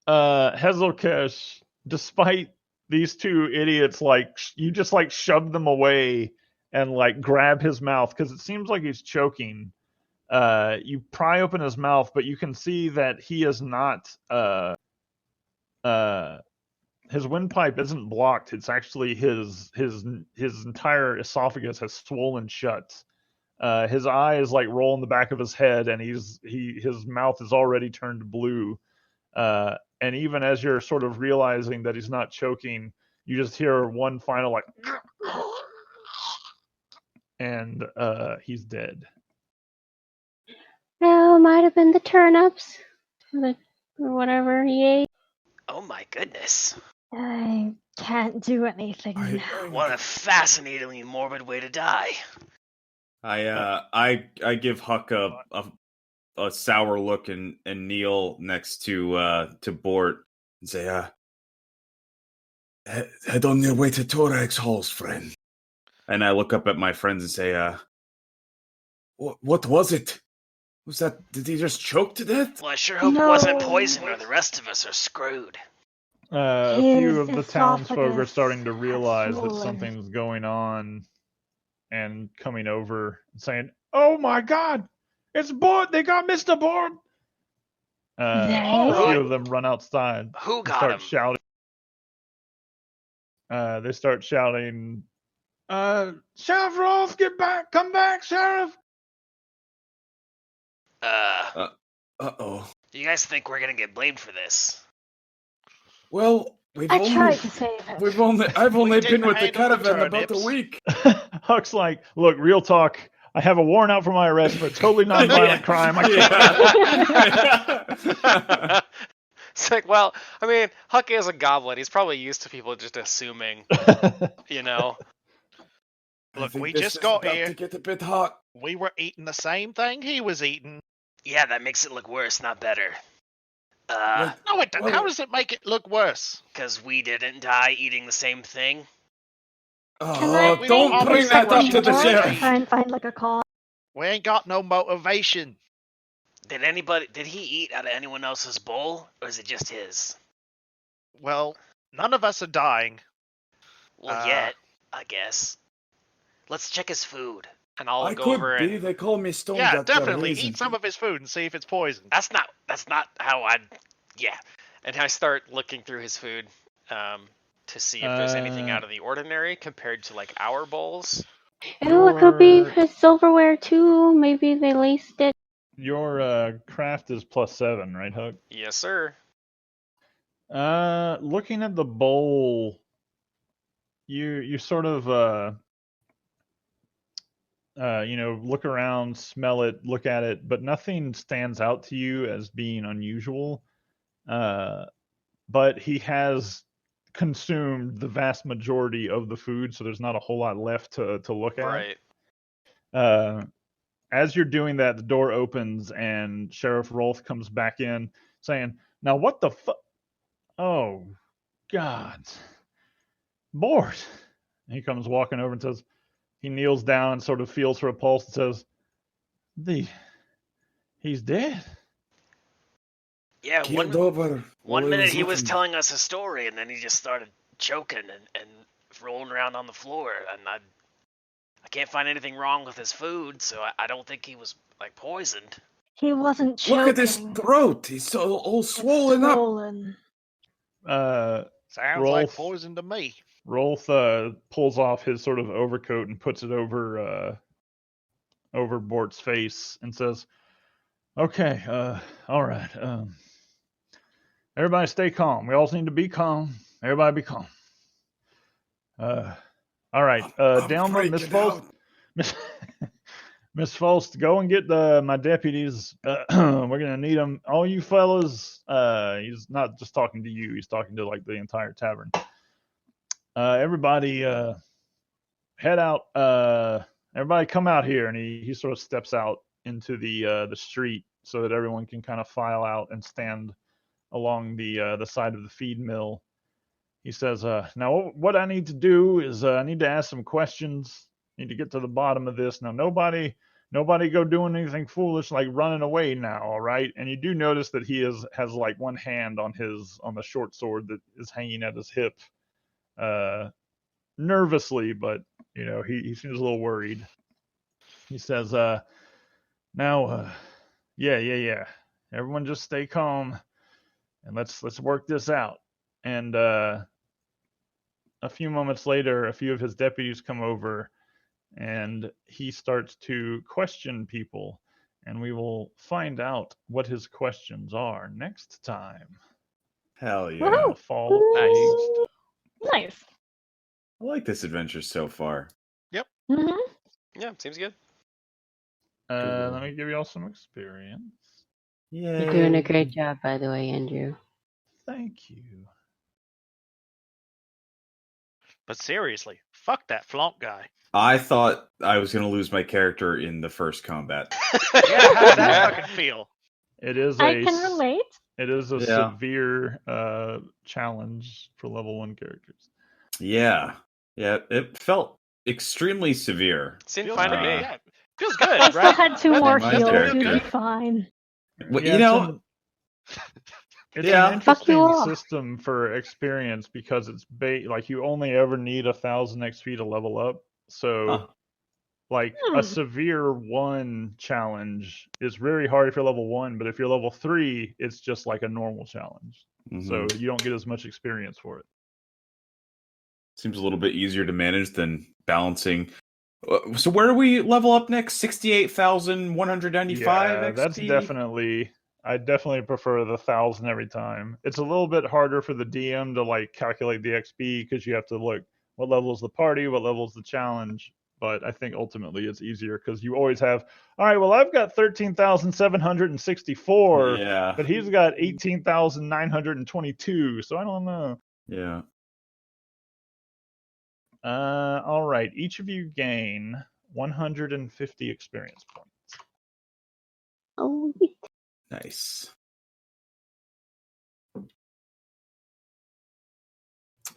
Speaker 6: Hazelkesh, despite these two idiots, you just shove them away and grab his mouth because it seems like he's choking. You pry open his mouth, but you can see that he is not. His windpipe isn't blocked. It's actually his entire esophagus has swollen shut. His eyes roll in the back of his head, and his mouth is already turned blue. And even as you're sort of realizing that he's not choking, you just hear one final and he's dead.
Speaker 4: no, might have been the turnips or whatever he ate.
Speaker 7: Oh my goodness.
Speaker 5: I can't do anything now.
Speaker 7: What a fascinatingly morbid way to die.
Speaker 2: I give Huck a sour look and kneel next to Bort and say, head on your way to Thorax Halls, friend. And I look up at my friends and say, what was it? Was that, did he just choke to death?
Speaker 7: Well, I sure hope it wasn't poison or the rest of us are screwed.
Speaker 6: A few of the townsfolk are starting to realize that something's going on and coming over and saying, oh my God, it's Bort! They got Mr. Bort! A few of them run outside.
Speaker 7: Who got him?
Speaker 6: Shouting. They start shouting, Sheriff Roth, get back! Come back, Sheriff!
Speaker 2: Uh-oh.
Speaker 7: Do you guys think we're gonna get blamed for this?
Speaker 2: Well,
Speaker 5: I tried to save him.
Speaker 2: I've only been with the
Speaker 1: handle the
Speaker 2: caravan about a
Speaker 1: turnips.
Speaker 2: week.
Speaker 6: Huck's like, look, real talk. I have a warrant out for my arrest for a totally nonviolent crime. I can't.
Speaker 3: It's like, well, I mean, Huck is a goblin. He's probably used to people just assuming,
Speaker 1: Look, we just got here.
Speaker 2: To get a bit hot.
Speaker 1: We were eating the same thing he was eating.
Speaker 7: Yeah, that makes it look worse, not better. Uh,
Speaker 1: No, it doesn't. How does it make it look worse?
Speaker 7: because we didn't die eating the same thing.
Speaker 5: Can I
Speaker 1: we
Speaker 5: make
Speaker 1: don't
Speaker 8: bring that up to the
Speaker 5: more
Speaker 8: sheriff.
Speaker 5: try and find like a cause?
Speaker 1: We ain't got no motivation.
Speaker 7: Did he eat out of anyone else's bowl, or is it just his?
Speaker 1: Well, none of us are dying.
Speaker 7: Well, yet, I guess. Let's check his food.
Speaker 3: And I'll
Speaker 8: I
Speaker 3: look
Speaker 8: could
Speaker 3: over
Speaker 8: be.
Speaker 3: and
Speaker 8: They call me Stone.
Speaker 1: Yeah,
Speaker 8: That's the
Speaker 1: definitely.
Speaker 8: reason.
Speaker 1: Eat some of his food and see if it's poisoned.
Speaker 7: That's not how I'd. Yeah.
Speaker 3: and I start looking through his food to see if there's anything out of the ordinary compared to like our bowls.
Speaker 4: Oh, it could be his silverware too. Maybe they laced it.
Speaker 6: Your craft is +7, right, Huck?
Speaker 3: Yes, sir.
Speaker 6: Looking at the bowl, you sort of look around, smell it, look at it, but nothing stands out to you as being unusual. But he has consumed the vast majority of the food, so there's not a whole lot left to look at.
Speaker 3: Right.
Speaker 6: As you're doing that, the door opens and Sheriff Rolf comes back in saying, "Now what the fuck? Oh, God. Bored." And he comes walking over and says, he kneels down and sort of feels for a pulse and says, he's dead.
Speaker 7: Yeah,
Speaker 8: Keeled over.
Speaker 7: one minute he was
Speaker 8: looking.
Speaker 7: telling us a story, and then he just started choking and rolling around on the floor, and I can't find anything wrong with his food, so I don't think he was like poisoned.
Speaker 5: He wasn't choking.
Speaker 8: Look at his throat. He's all swollen up.
Speaker 1: Sounds
Speaker 6: Rolf,
Speaker 1: like poison to me.
Speaker 6: Rolf pulls off his sort of overcoat and puts it over Bort's face and says, "Okay, all right. Everybody stay calm. We all need to be calm. Everybody be calm. All right. Download Miss False. Miss False, go and get my deputies. We're gonna need them. All you fellas. He's not just talking to you. He's talking to like the entire tavern. Everybody, head out. Everybody, come out here." And he sort of steps out into the street so that everyone can kind of file out and stand along the side of the feed mill. He says, "Now what I need to do is I need to ask some questions. Need to get to the bottom of this. Now nobody go doing anything foolish like running away now, all right?" And you do notice that he has like one hand on the short sword that is hanging at his hip, nervously, but he seems a little worried. He says, "Now, yeah. Everyone just stay calm and let's work this out." And a few moments later, a few of his deputies come over and he starts to question people, and we will find out what his questions are next time.
Speaker 2: Hell yeah.
Speaker 5: Woohoo!
Speaker 6: Fall
Speaker 5: Nice.
Speaker 2: I like this adventure so far.
Speaker 5: Mm-hmm.
Speaker 3: Yeah, seems good.
Speaker 6: Let me give you all some experience.
Speaker 2: Yeah.
Speaker 4: You're doing a great job, by the way, Andrew.
Speaker 6: Thank you.
Speaker 1: But seriously, fuck that flaunt guy.
Speaker 2: I thought I was going to lose my character in the first combat.
Speaker 1: Yeah, how did that fucking feel?
Speaker 6: It is
Speaker 5: I can relate.
Speaker 6: It is a
Speaker 2: Yeah.
Speaker 6: severe challenge for level 1 characters.
Speaker 2: Yeah. Yeah, it felt extremely severe.
Speaker 3: Seemed fine to me.
Speaker 1: Yeah, feels good,
Speaker 5: I still
Speaker 1: right?
Speaker 5: had 2
Speaker 2: That's
Speaker 5: more
Speaker 2: my
Speaker 5: heals.
Speaker 2: character.
Speaker 5: You'd be fine.
Speaker 2: Well,
Speaker 6: Yeah, it's
Speaker 2: Yeah.
Speaker 6: an
Speaker 5: Fuck you
Speaker 6: interesting
Speaker 5: off.
Speaker 6: system for experience because it's like you only ever need 1,000 XP to level up. So,
Speaker 2: Huh.
Speaker 6: like a severe 1 challenge is very hard if you're level 1, but if you're level 3, it's just like a normal challenge. So you don't get as much experience for it.
Speaker 2: Seems a little bit easier to manage than balancing. So where do we level up next? 68,195
Speaker 6: Yeah,
Speaker 2: XP?
Speaker 6: that's definitely. I definitely prefer the 1,000 every time. It's a little bit harder for the DM to like calculate the XP because you have to look what level is the party, what level is the challenge. But I think ultimately it's easier because you always have, all right, well, I've got 13,764,
Speaker 2: Yeah.
Speaker 6: but he's got 18,922. So I don't know.
Speaker 2: Yeah.
Speaker 6: All right. Each of you gain 150 experience points.
Speaker 4: Oh,
Speaker 2: Nice.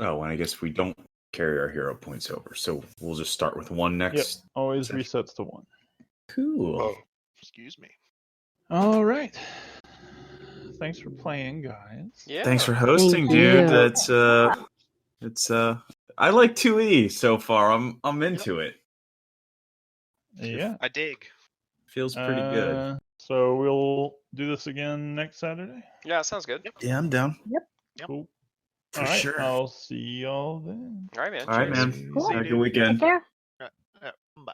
Speaker 2: Oh, and I guess we don't carry our hero points over, so we'll just start with one
Speaker 6: Yep,
Speaker 2: next.
Speaker 6: always
Speaker 2: session.
Speaker 6: resets to 1.
Speaker 2: Cool.
Speaker 1: Excuse me.
Speaker 6: All right. Thanks for playing, guys.
Speaker 3: Yeah.
Speaker 2: Thanks for hosting,
Speaker 4: Thank
Speaker 2: dude.
Speaker 4: you.
Speaker 2: It's I like 2E so far. I'm into it.
Speaker 6: Yeah.
Speaker 1: I dig.
Speaker 2: Feels pretty good.
Speaker 6: So we'll do this again next Saturday.
Speaker 3: Yeah, sounds good.
Speaker 2: Yeah, I'm down.
Speaker 1: Yep.
Speaker 6: Cool.
Speaker 2: For
Speaker 6: All right.
Speaker 2: sure.
Speaker 6: I'll see y'all then.
Speaker 3: All right, man.
Speaker 2: All right,
Speaker 3: Cheers.
Speaker 2: man.
Speaker 5: Cool.
Speaker 2: Have a
Speaker 1: dude.
Speaker 2: good weekend.
Speaker 5: Take care.
Speaker 1: Bye.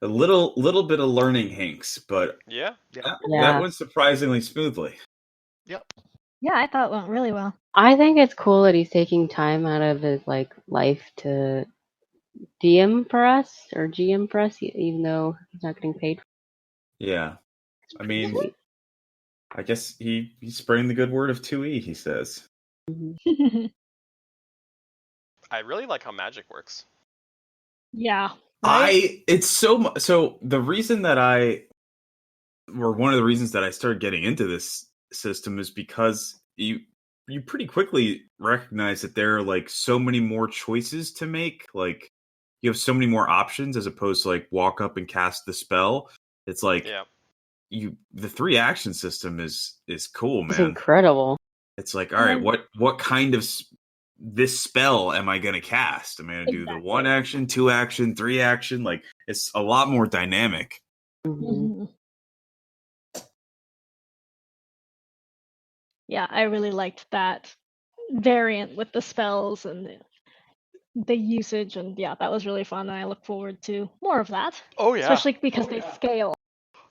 Speaker 2: A little bit of learning hinks, but
Speaker 3: Yeah.
Speaker 2: that
Speaker 4: Yeah.
Speaker 2: went surprisingly smoothly.
Speaker 1: Yep.
Speaker 5: Yeah, I thought it went really well.
Speaker 4: I think it's cool that he's taking time out of his life to DM for us or GM for us, even though he's not getting paid.
Speaker 2: Yeah. I mean,
Speaker 4: Sweet.
Speaker 2: I guess he's spreading the good word of 2E, he says.
Speaker 4: Mhm.
Speaker 3: I really like how magic works.
Speaker 5: Yeah. Right?
Speaker 2: It's so the reason that one of the reasons that I started getting into this system is because you pretty quickly recognize that there are so many more choices to make. Like you have so many more options as opposed to walk up and cast the spell. It's
Speaker 3: Yeah.
Speaker 2: the 3 action system is cool,
Speaker 4: It's
Speaker 2: man.
Speaker 4: incredible.
Speaker 2: It's all right, what kind of this spell am I going to cast? Am I going to do the 1 action, 2 action, 3 action? It's a lot more dynamic.
Speaker 4: Mhm.
Speaker 5: Yeah, I really liked that variant with the spells and the usage, and yeah, that was really fun. And I look forward to more of that.
Speaker 3: Oh yeah.
Speaker 5: Especially because they scale.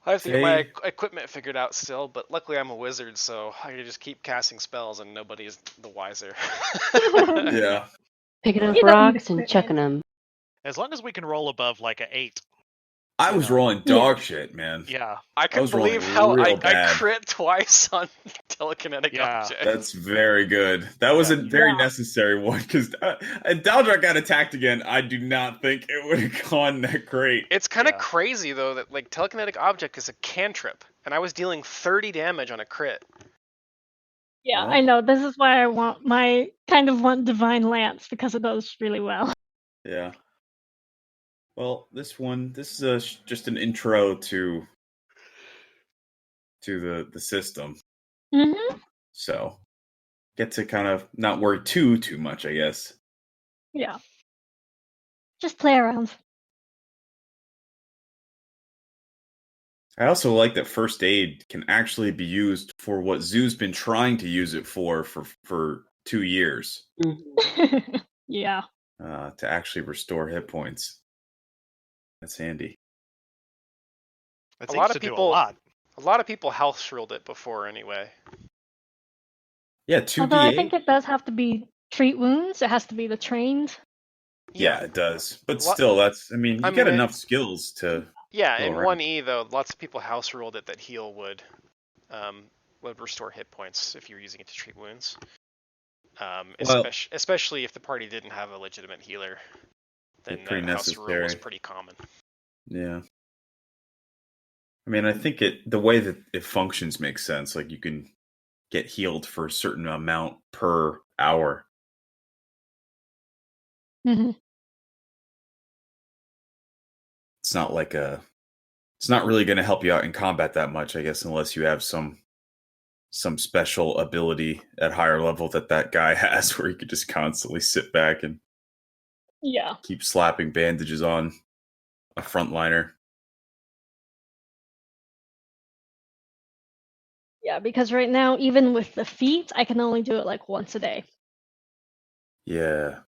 Speaker 3: I have to get my equipment figured out still, but luckily I'm a wizard, so I can just keep casting spells and nobody's the wiser.
Speaker 2: Yeah.
Speaker 4: Picking up
Speaker 5: You don't need
Speaker 4: rocks and
Speaker 5: equipment.
Speaker 4: chucking them.
Speaker 1: As long as we can roll above an 8.
Speaker 2: I was rolling dog shit, man.
Speaker 1: Yeah.
Speaker 3: I couldn't believe how I crit twice on telekinetic object.
Speaker 2: That's very good. That was a very necessary one because Daldrak got attacked again. I do not think it would have gone that great.
Speaker 3: It's kind of crazy though that telekinetic object is a cantrip, and I was dealing 30 damage on a crit.
Speaker 5: Yeah, I know. This is why I want Divine Lance, because it does really well.
Speaker 2: Yeah. Well, this is just an intro to the system.
Speaker 5: Mm-hmm.
Speaker 2: So get to kind of not worry too much, I guess.
Speaker 5: Yeah. Just play around.
Speaker 2: I also like that first aid can actually be used for what Zoo's been trying to use it for 2 years.
Speaker 5: Yeah.
Speaker 2: To actually restore hit points. That's handy.
Speaker 1: It seems to do a lot.
Speaker 3: A lot of people house ruled it before anyway.
Speaker 2: Yeah, 2d8.
Speaker 5: Although I think it does have to be treat wounds. It has to be the trained.
Speaker 2: Yeah, it does. But still, you get enough skills to.
Speaker 3: Yeah, in 1E though, lots of people house ruled it that heal would restore hit points if you're using it to treat wounds. Especially if the party didn't have a legitimate healer, then that house rule was pretty common.
Speaker 2: Yeah. I mean, I think the way that it functions makes sense. You can get healed for a certain amount per hour.
Speaker 5: Mm-hmm.
Speaker 2: It's not really going to help you out in combat that much, I guess, unless you have some special ability at higher level that guy has, where he could just constantly sit back and keep slapping bandages on a frontliner.
Speaker 5: Yeah, because right now, even with the feat, I can only do it once a day.
Speaker 2: Yeah.